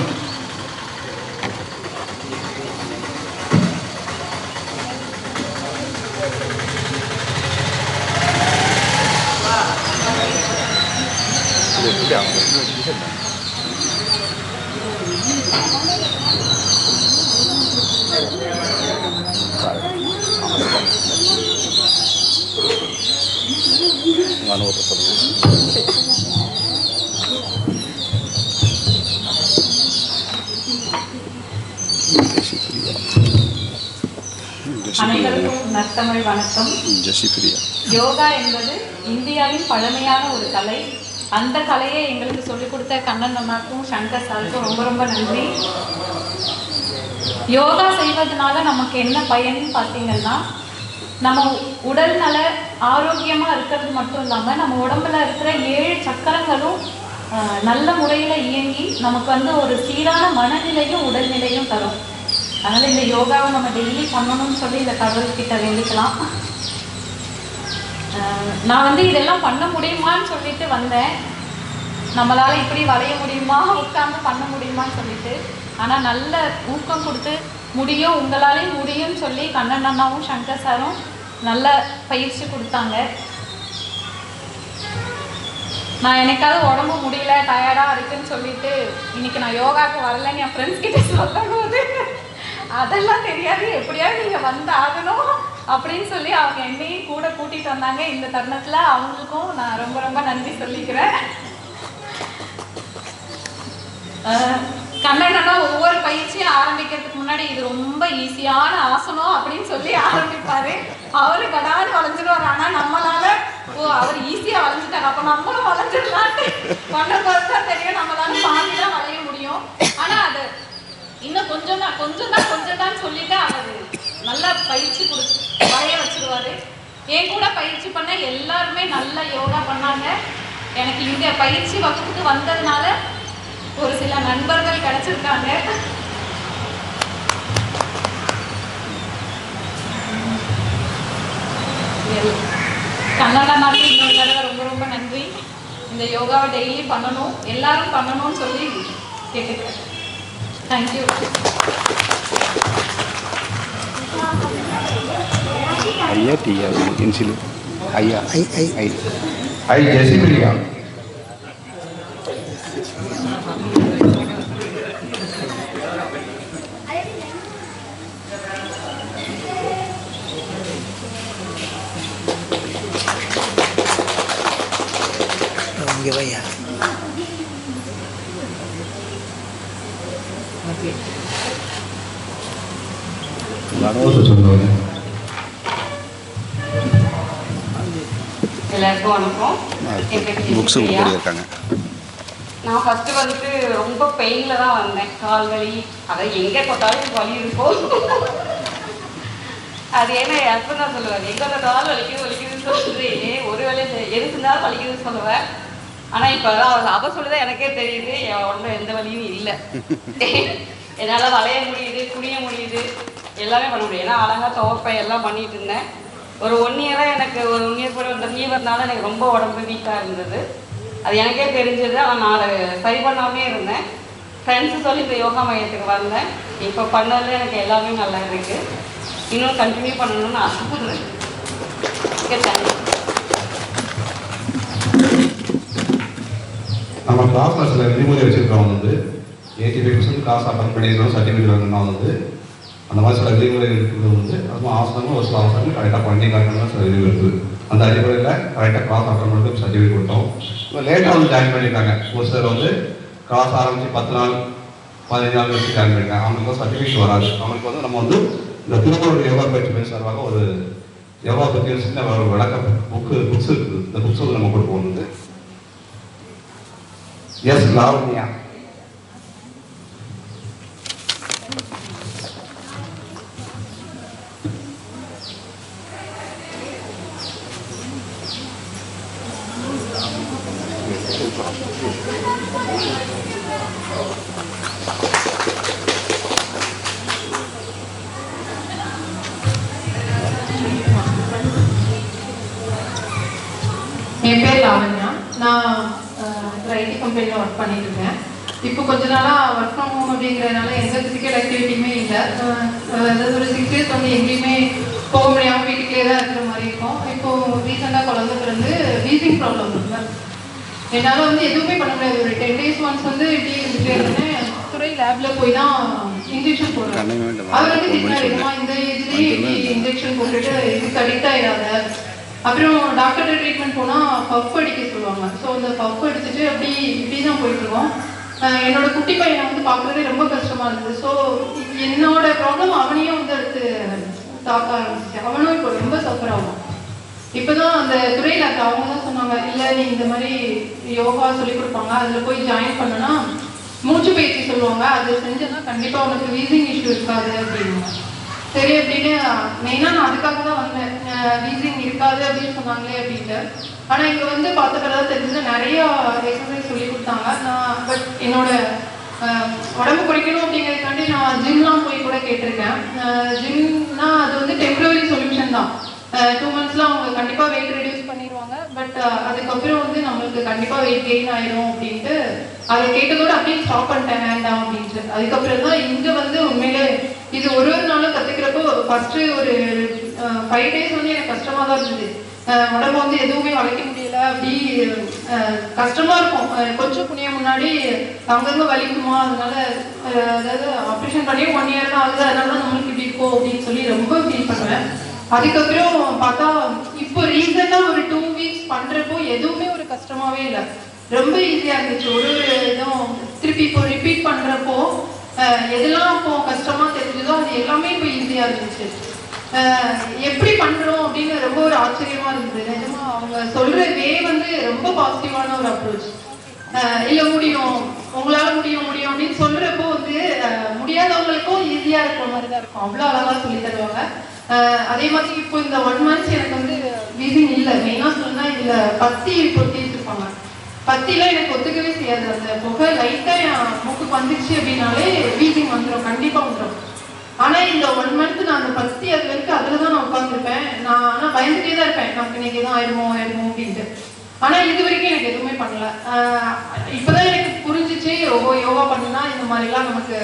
அனைவருக்கும் நற்தமிழ் வணக்கம். யோகா என்பது இந்தியாவின் பழமையான ஒரு கலை. அந்த கலையை எங்களுக்கு சொல்லிக் கொடுத்த கண்ணன் அண்ணாக்கும் சங்கர் சாருக்கும் ரொம்ப ரொம்ப நன்றி. யோகா செய்வதனால நமக்கு என்ன பயன் பார்த்தீங்கன்னா, நம்ம உடல் நல ஆரோக்கியமாக இருக்கிறது மட்டும் இல்லாமல் நம்ம உடம்புல இருக்கிற 7 சக்கரங்களும் நல்ல முறையில் இயங்கி நமக்கு ஒரு சீரான மனநிலையும் உடல்நிலையும் தரும். அதனால் இந்த யோகாவை நம்ம டெய்லி பண்ணணும்னு சொல்லி இந்த கடவுள்கிட்ட வேண்டிக்கலாம். நான் வந்து இதெல்லாம் பண்ண முடியுமான்னு சொல்லிட்டு வந்தேன். நம்மளால் இப்படி வளைய முடியுமா, உட்கார்ந்து பண்ண முடியுமான்னு சொல்லிட்டு. ஆனால் நல்ல ஊக்கம் கொடுத்து முடியும், உங்களாலேயும் முடியும்னு சொல்லி கண்ணன் அண்ணாவும் சங்கர் சாரும் நல்ல பயிற்சி கொடுத்தாங்க. நான் எனக்காவது உடம்பு முடியல, டயர்டாக இருக்குன்னு சொல்லிட்டு இன்னைக்கு நான் யோகாவுக்கு வரலன்னு என் ஃப்ரெண்ட்ஸ் கிட்ட சொல்லும்போது அதெல்லாம் தெரியாது, எப்படியாவது நீங்கள் வந்து ஆகணும் அப்படின்னு சொல்லி அவங்க என்னையும் கூட கூட்டிகிட்டு வந்தாங்க. இந்த தருணத்தில் அவங்களுக்கும் நான் ரொம்ப ரொம்ப நன்றி சொல்லிக்கிறேன். கண்ணனா ஒவ்வொரு பயிற்சியும் ஆரம்பிக்கிறதுக்கு முன்னாடி இது ரொம்ப ஈஸியான ஆசனம் அப்படின்னு சொல்லி ஆரம்பிப்பாரு. அவரு கடான்னு வளைஞ்சிடுவார். ஆனா நம்மளால அவர் ஈஸியா வளைஞ்சிட்டாரு, அப்ப நம்மளும் வளைஞ்சிடலான்ட்டு பண்ண தான் தெரியும், நம்மளால பாதிதான் வளைய முடியும். ஆனா அது இன்னும் கொஞ்சம் தான் சொல்லிட்டு அவர் நல்லா பயிற்சி கொடுத்து வளைய வச்சிருவாரு. என் கூட பயிற்சி பண்ண எல்லாருமே நல்லா யோகா பண்ணாங்க. எனக்கு இங்க பயிற்சி வகுப்புக்கு வந்ததுனால ஒரு சில நண்பர்கள் கிடைச்சிருக்காங்க. கண்ணனா நாட்டுக்கு இன்னொரு தடவை ரொம்ப ரொம்ப நன்றி. இந்த யோகாவை டெய்லி பண்ணணும், எல்லாரும் பண்ணணும்னு சொல்லி கேட்டுக்கிறேன். தேங்க்யூ. ஐயா டியா இன்சிலு ஐயா ஐ ஐ ஐ ஐ ஜெசிபிலியா இங்கே வையா. எல்லாருக்கும் வணக்கம். புக்ஸ் இருக்காங்க. நான் ஃபர்ஸ்ட் வந்துட்டு ரொம்ப பெயினில் தான் வந்தேன். கால் வலி, அதை எங்கே பார்த்தாலும் வலி இருக்கும். அது ஏன்னா என் ஹஸ்பண்ட் தான் சொல்லுவார், எங்கே அந்த கால் வலிக்குதுன்னு சொல்லிட்டு ஒரு வேலையை எதுக்குனாலும் வலிக்குதுன்னு சொல்லுவேன். ஆனால் இப்போ அவ சொல்லுதான் எனக்கே தெரியுது, என் உடம்புல எந்த வலியும் இல்லை. என்னால் வளைய முடியுது, குனிய முடியுது, எல்லாமே பண்ண முடியும். ஏன்னா அழகாக துவப்பேன் எல்லாம் பண்ணிட்டு இருந்தேன். ஒரு 1 இயராக எனக்கு ஒரு 1 இயர் கூட இந்த ஃபீவர்னால எனக்கு ரொம்ப உடம்பு வீக்காக இருந்தது. அது எனக்கே தெரிஞ்சது. ஆனால் நான் அதை சரி பண்ணாமே இருந்தேன். ஃப்ரெண்ட்ஸு சொல்லி இந்த யோகா மையத்துக்கு வந்தேன். இப்போ பண்ணதில் எனக்கு எல்லாமே நல்லா இருக்குது. இன்னும் கண்டினியூ பண்ணணும்னு ஆசைப்படுறேன். Okay, thank you. நம்ம கிளாஸில் சில விதிமுறை வச்சுருக்கவங்க வந்து 85% கிளாஸ் அட்டன் பண்ணியிருக்கணும், சர்டிஃபிகேட் வேணும்னா வந்து அந்த மாதிரி சில விதிமுறைகள் இருக்கிறது வந்து அதுவும் ஆசனங்கள் ஒரு சில ஆசனங்கள் கரெக்டாக பண்ணி காட்டணும் சில விதிமுறை இருக்குது. அந்த அடிப்படையில் கரெக்டாக கிளாஸ் அட்டன் பண்ணிட்டு சர்டிஃபிகேட் கொடுத்தோம். இப்போ லேட்டாக வந்து ஜாயின் பண்ணியிருக்காங்க. ஒரு சிலர் வந்து கிளாஸ் ஆரம்பித்து 10 நாள் 15 நாள் வச்சு ஜாயின் பண்ணியிருக்காங்க. அவங்களுக்கு சர்டிஃபிகேட் வராது. அவங்களுக்கு வந்து நம்ம வந்து இந்த திருப்பூர் யோகா பயிற்சி பேர் சார்பாக ஒரு யோகா பற்றி சின்ன ஒரு விளக்க புக்ஸ் இருக்குது. இந்த புக்ஸ் வந்து நம்ம கொடுப்போம். வந்து எஸ் லாவண்யா. என் பேர் லாவண்யா. நான் ஐடி கம்பெனியில் ஒர்க் பண்ணிட்டு இருக்கேன். இப்போ கொஞ்ச நாளாக ஒர்க் ஃப்ரம் ஹோம் அப்படிங்கிறதுனால எந்த ஃபிசிக்கல் ஆக்டிவிட்டியுமே இல்லை. அதாவது ஒரு 6 இயர்ஸ் வந்து எங்கேயுமே போக முடியாமல் வீட்டுக்கே தான் இருக்கிற மாதிரி இருக்கும். இப்போது ரீசெண்டாக குழந்தை பிறந்து வீசிங் ப்ராப்ளம் இருக்கு. என்னால் வந்து எதுவுமே பண்ண முடியாது. ஒரு 10 days ஒன்ஸ் வந்து இப்படியே இருந்துகிட்டே இருந்தேன். துறை லேபில் போய் தான் இன்ஜெக்ஷன் போடுறாங்க. அவர் வந்து திட்டினா இந்த ஏஜ்லேயே இப்படி இன்ஜெக்ஷன் போட்டுட்டு இதுக்கு அடிக்ட் ஆகிடாத. அப்புறம் டாக்டர்கிட்ட ட்ரீட்மெண்ட் போனால் பஃப் அடிக்க சொல்லுவாங்க. ஸோ அந்த பஃப் அடிச்சுட்டு இப்படி தான் போயிட்டுருக்கோம். என்னோட குட்டி பையனை வந்து பார்க்குறதே ரொம்ப கஷ்டமாக இருந்தது. ஸோ என்னோட ப்ராப்ளம் அவனையும் வந்து அடுத்து தாக்க ஆரம்பிச்சிச்சு. அவனும் இப்போ ரொம்ப சஃபர் ஆகும். இப்போ தான் அந்த துறையில் அவங்க தான் சொன்னாங்க, இல்லை நீ இந்த மாதிரி யோகா சொல்லிக் கொடுப்பாங்க, அதில் போய் ஜாயின் பண்ணனா மூச்சு பயிற்சி சொல்லுவாங்க, அது செஞ்சோன்னா கண்டிப்பாக உனக்கு வீசிங் இஷ்யூ இருக்காது அப்படின்னா. சரி அப்படின்னு மெயினாக நான் அதுக்காக தான் வந்தேன். வீசிங் இருக்காது அப்படின்னு சொன்னாங்களே அப்படின்ட்டு. ஆனால் இங்கே வந்து பார்த்த பிறகு தெரிஞ்சது நிறையா எக்ஸசைஸ் சொல்லி கொடுத்தாங்க. நான் பட் என்னோட உடம்பு குறைக்கணும் அப்படிங்கிறதுக்காண்டி நான் ஜிம்லாம் போய் கூட கேட்டிருக்கேன். ஜிம்னா அது வந்து டெம்பரரி சொல்யூஷன் தான். 2 monthsல அவங்க கண்டிப்பாக வெயிட் ரெடியூஸ் பண்ணிடுவாங்க. பட் அதுக்கப்புறம் வந்து நம்மளுக்கு கண்டிப்பாக வெயிட் கெயின் ஆயிரும் அப்படின்ட்டு அதை கேட்டதோடு அப்படியே ஸ்டாப் பண்ணிட்டேன், வேண்டாம் அப்படின்ட்டு. அதுக்கப்புறம் தான் இங்கே வந்து உண்மையிலே இது ஒரு நாளும் கற்றுக்கிறப்போ ஃபஸ்ட்டு ஒரு 5 days வந்து எனக்கு கஷ்டமாக தான் இருந்தது. உடம்பு வந்து எதுவுமே வளைக்க முடியல, அப்படி கஷ்டமாக இருக்கும். கொஞ்சம் புண்ணிய முன்னாடி அங்கங்கே வலிக்குமா, அதனால அதாவது ஆப்ரேஷன் பண்ணி 1 year தான் ஆகுது, அதனால தான் நம்மளுக்கு இப்படி இருக்கும் அப்படின்னு சொல்லி ரொம்ப ஃபீல் பண்ணுவேன். அதுக்கப்புறம் பார்த்தா இப்போ ரீசெண்டாக ஒரு 2 weeks பண்ணுறப்போ எதுவுமே ஒரு கஷ்டமாகவே இல்லை, ரொம்ப ஈஸியாக இருந்துச்சு. ஒரு இதுவும் திருப்பி இப்போ ரிப்பீட் பண்ணுறப்போ எதெல்லாம் இப்போ கஷ்டமாக தெரிஞ்சதோ அது எல்லாமே இப்போ ஈஸியாக இருந்துச்சு. எப்படி பண்ணுறோம் அப்படின்னு ரொம்ப ஒரு ஆச்சரியமாக இருந்தது. நிஜமா அவங்க சொல்கிற வே வந்து ரொம்ப பாசிட்டிவான ஒரு அப்ரோச். இல்லை முடியும், உங்களால் முடியும் முடியும் அப்படின்னு சொல்கிறப்போ வந்து முடியாதவங்களுக்கும் ஈஸியாக இருக்கிற மாதிரி தான் இருக்கும். அவ்வளோ அழகாக சொல்லி தருவாங்க. அதே மாதிரி இப்போ இந்த 1 month எனக்கு வந்து வீசிங் இல்லை. மெயினாக சொல்லணும்னா இதில் பத்தி பொருத்தி வச்சுருப்பாங்க. பத்திலாம் எனக்கு ஒத்துக்கவே செய்யாது. அந்த புகை லைட்டாக என் மூக்குக்கு வந்துச்சு அப்படின்னாலே வீசிங் வந்துடும், கண்டிப்பாக வந்துடும். ஆனால் இந்த 1 month நான் அந்த பத்தி அது வரைக்கும் அதில் தான் நான் உட்காந்துருப்பேன். நான் ஆனால் பயந்துட்டே தான் இருப்பேன், நமக்கு இன்னைக்கு எதுவும் ஆயிடுமோ அப்படின்ட்டு. ஆனால் இது வரைக்கும் எனக்கு எதுவுமே பண்ணல. இப்போதான் எனக்கு புரிஞ்சிச்சு, யோகா பண்ணுனா இந்த மாதிரிலாம் நமக்கு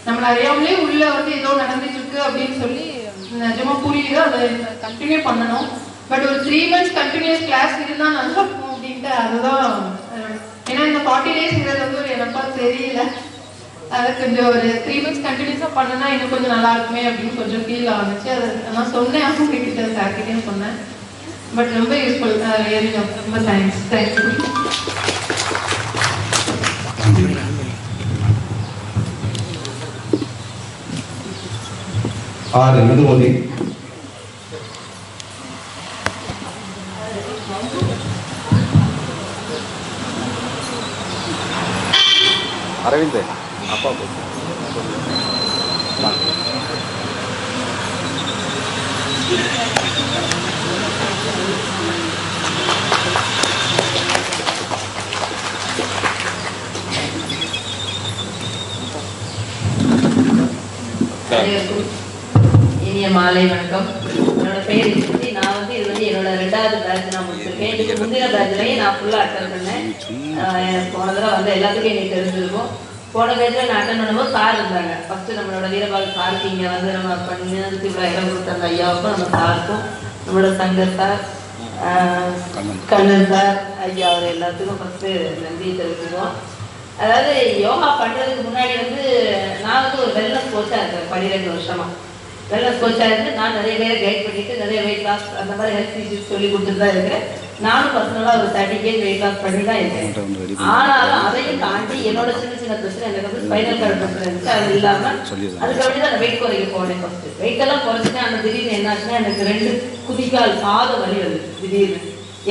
நம்மளை அறியாமலே உள்ள வந்து ஏதோ நடந்துட்டு இருக்கு அப்படின்னு சொல்லி நிஜமா புரியுது. அதை கண்டினியூ பண்ணணும். பட் ஒரு 3 months கண்டினியூஸ் கிளாஸ் இருந்தால் நல்லா இருக்கும் அப்படின்ட்டு அதுதான். ஏன்னா இந்த 40 daysங்கிறது வந்து ஒரு எனப்பா தெரியல. அதை கொஞ்சம் ஒரு 3 months கண்டினியூஸாக பண்ணனா இன்னும் கொஞ்சம் நல்லா இருக்குமே அப்படின்னு கொஞ்சம் ஃபீல் ஆனிச்சு. அதை நான் சொன்னேன், அவங்க கிட்ட சார்கிட்டையும் சொன்னேன். பட் ரொம்ப யூஸ்ஃபுல். ரொம்ப தேங்க்யூ. இந்துமதி. அரவிந்த் அப்பா இனிய மாலை வணக்கம். என்னோட பெயர் இசுத்தி. நான் வந்து இது வந்து என்னோட 2வது பேட்ச் நான் முடிச்சிருக்கேன். இதுக்கு முந்தின பேட்ச்லையும் நான் ஃபுல்லாக அட்டன் பண்ணேன். போன தடவை வந்து எல்லாத்துக்கும் எனக்கு தெரிஞ்சிருக்கும். போன பேட்சில் நான் அட்டன் பண்ணும்போது சார் இருந்தாங்க. ஃபஸ்ட்டு நம்மளோட வீரபால் சாருக்கு இங்கே வந்து நம்ம பண்ணதுக்கு இவ்வளோ இடம் கொடுத்த அந்த ஐயாவுக்கும் நம்ம சாருக்கும் நம்மளோட சங்கர் சார், கண்ணன் சார், ஐயா அவர் எல்லாத்துக்கும் ஃபஸ்ட்டு நன்றி தெரிவிச்சுக்குவோம். அதாவது யோகா பண்ணுறதுக்கு முன்னாடி வந்து நான் வந்து ஒரு வெல்னஸ் கோச்சாக இருக்கேன். 12 வருஷமாக வெல்னஸ் கோச்சாக இருந்து நான் நிறைய பேரை கைட் பண்ணிட்டு நிறைய வெயிட் லாஸ் அந்த மாதிரி ஹெல்த் இஷ்யூஸ் சொல்லி கொடுத்துட்டு தான் இருக்கிறேன். நானும் பர்சனலாக ஒரு 30 kg வெயிட் லாஸ் பண்ணி தான் இருக்கேன். ஆனாலும் அதையும் தாண்டி என்னோட சின்ன சின்ன பிரச்சனை எனக்கு வந்து ஸ்பைனல் கார்டு பிரச்சனை இருந்துச்சு. அது இல்லாமல் அதுக்கப்புறம் தான் நான் வெயிட் குறைக்க போனேன். ஃபஸ்ட்டு வெயிட்டெல்லாம் குறைச்சிட்டேன். அந்த திடீர்னு என்னாச்சுன்னா எனக்கு 2 குதிக்கால் பாத வலி வந்துச்சு. திடீர்னு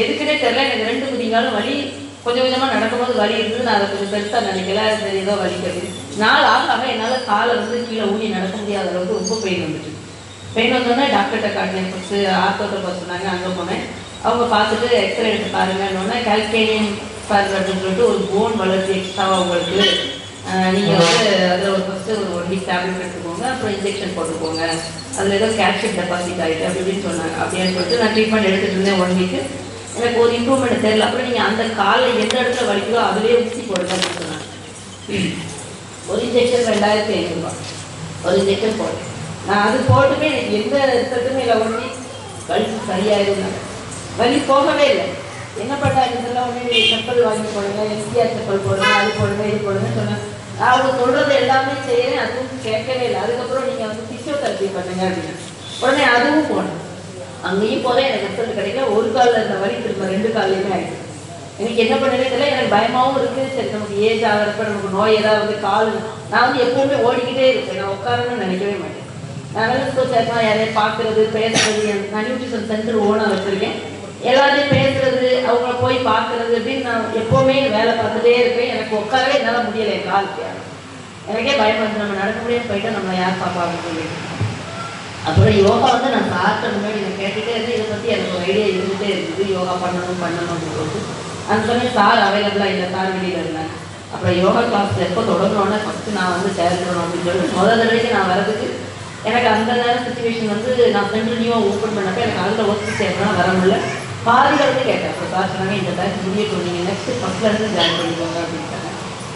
எதுக்குன்னே தெரியல. எனக்கு 2 குதிக்காலும் வலி. கொஞ்சம் கொஞ்சமாக நடக்கும்போது வலி இருந்தது. நான் அதை கொஞ்சம் பெருசாக நினைக்கல. சரி ஏதோ வலி கட்டி நாள் ஆகாமல் என்னால் காலை வந்து கீழே ஊனி நடக்க முடியாத அளவுக்கு ரொம்ப பெயின் வந்துச்சு. பெயின் வந்தோடனே டாக்டர்கிட்ட காட்டினேன். ஃபஸ்ட்டு ஆர்த்தோட்ட பார்த்து சொன்னாங்க. அங்கே போனேன். அவங்க பார்த்துட்டு எக்ஸ்ரே எடுத்து பாருங்கன்னு கால்கேனியம் அப்படின்னு சொல்லிட்டு ஒரு போன் வளர்ச்சி எக்ஸ்ட்ராவாக உங்களுக்கு நீங்கள் வந்து அதில் ஒரு ஃபஸ்ட்டு ஒரு 1 week டேப்லெட் எடுத்துக்கோங்க, அப்புறம் இன்ஜெக்ஷன் போட்டுக்கோங்க, அதில் ஏதோ கால்சியம் டெபாசிட் ஆகிட்டு அப்படின்னு சொன்னாங்க. அப்படின்னு சொல்லிட்டு நான் ட்ரீட்மெண்ட் எடுத்துகிட்டு இருந்தேன் 1 week. எனக்கு ஒரு இம்ப்ரூவ்மெண்ட் தெரியல. அப்புறம் நீங்கள் அந்த காலில் எந்த இடத்துல வலிக்குதோ அதுலேயே ஊசி போடுங்க அப்படின்னு சொன்னாங்க. ஒரு இன்ஜெக்ஷன் 2500 ரூபா ஒரு இன்ஜெக்ஷன் போட்டேன். நான் அது போட்டுமே எனக்கு எந்த ரிசல்ட்டுமே இல்லை. 1 week கழிச்சு சரியாயிருந்தாங்க. வலி போகவே இல்லை. என்ன பண்ணாங்க இதெல்லாம் ஒன்று செப்பல் வாங்கி போடுங்க, எம்ஜிஆர் செப்பல் போடுங்க, அது போடுங்க, இது போடுங்கன்னு சொன்னாங்க. அவங்க சொல்கிறது எல்லாமே செய்கிறேன். அதுவும் கேட்கவே இல்லை. அதுக்கப்புறம் நீங்கள் வந்து ஃபிசியோதெரப்பி பண்ணுங்க அப்படின்னு உடனே அதுவும் போனேன். அங்கேயும் போல எனக்கு ரிசல்ட் கிடைக்கல. ஒரு காலில் இருந்த வலி திரும்ப 2 கால்லையுமே ஆகிடுச்சு. எனக்கு என்ன பண்ணவே தெரியல. எனக்கு பயமாகவும் இருக்குது. சரி நமக்கு ஏஜ் ஆகிறப்ப நமக்கு நோய் ஏதாவது கால் நான் வந்து எப்பவுமே ஓடிக்கிட்டே இருப்பேன். நான் உட்காரணும்னு நினைக்கவே மாட்டேன். நான் வெல்னஸ் கோச்சாக யாரையும் பார்க்குறது பேசுறது. நான் நியூட்ரிஷன் சென்டர் ஓனாக வச்சுருக்கேன். எல்லாரையும் பேசுறது, அவங்கள போய் பார்க்குறது அப்படின்னு நான் எப்போவுமே வேலை பார்த்துட்டே இருப்பேன். எனக்கு உட்காரவே என்னால் முடியலை. என் காலுக்கு எனக்கே பயம் வந்து நம்ம நடக்க முடியாது போயிட்டு நம்மளை யார் பார்ப்பாங்கன்னு சொல்லிட்டு அப்புறம் யோகா வந்து நான் சார்ட்ட முன்னாடி நான் கேட்டுகிட்டே இருந்தேன். இதை பற்றி எனக்கு ஒரு ஐடியா இருந்துகிட்டே இருந்தது. யோகா பண்ணணும் அப்படின்னு சொல்லிட்டு அந்த சமயம் சார் அவைலபிளாக இல்லை. சார் வெளியில் இருந்தாங்க. அப்புறம் யோகா கிளாஸ் எப்போ தொடங்கணும்னா ஃபஸ்ட்டு நான் வந்து சேர்க்கணும் அப்படின்னு சொல்லிட்டு முதல் தடவைக்கு நான் வரதுக்கு எனக்கு அந்த நேரம் சுச்சுவேஷன் வந்து நான் சென்ட்ரல் நியூவாக ஓப்பன் பண்ணப்போ எனக்கு அதில் ஒர்க் சேர்க்கணும் வர முடியல. பாதியில் வந்து கேட்டேன். அப்புறம் சார் சொன்னாங்க இந்த பேட்ச் முடியட்டும், நீங்கள் நெக்ஸ்ட்டு ஃபஸ்ட்லேருந்து ஜாயின் பண்ணிக்கோங்க அப்படின்ட்டாங்க.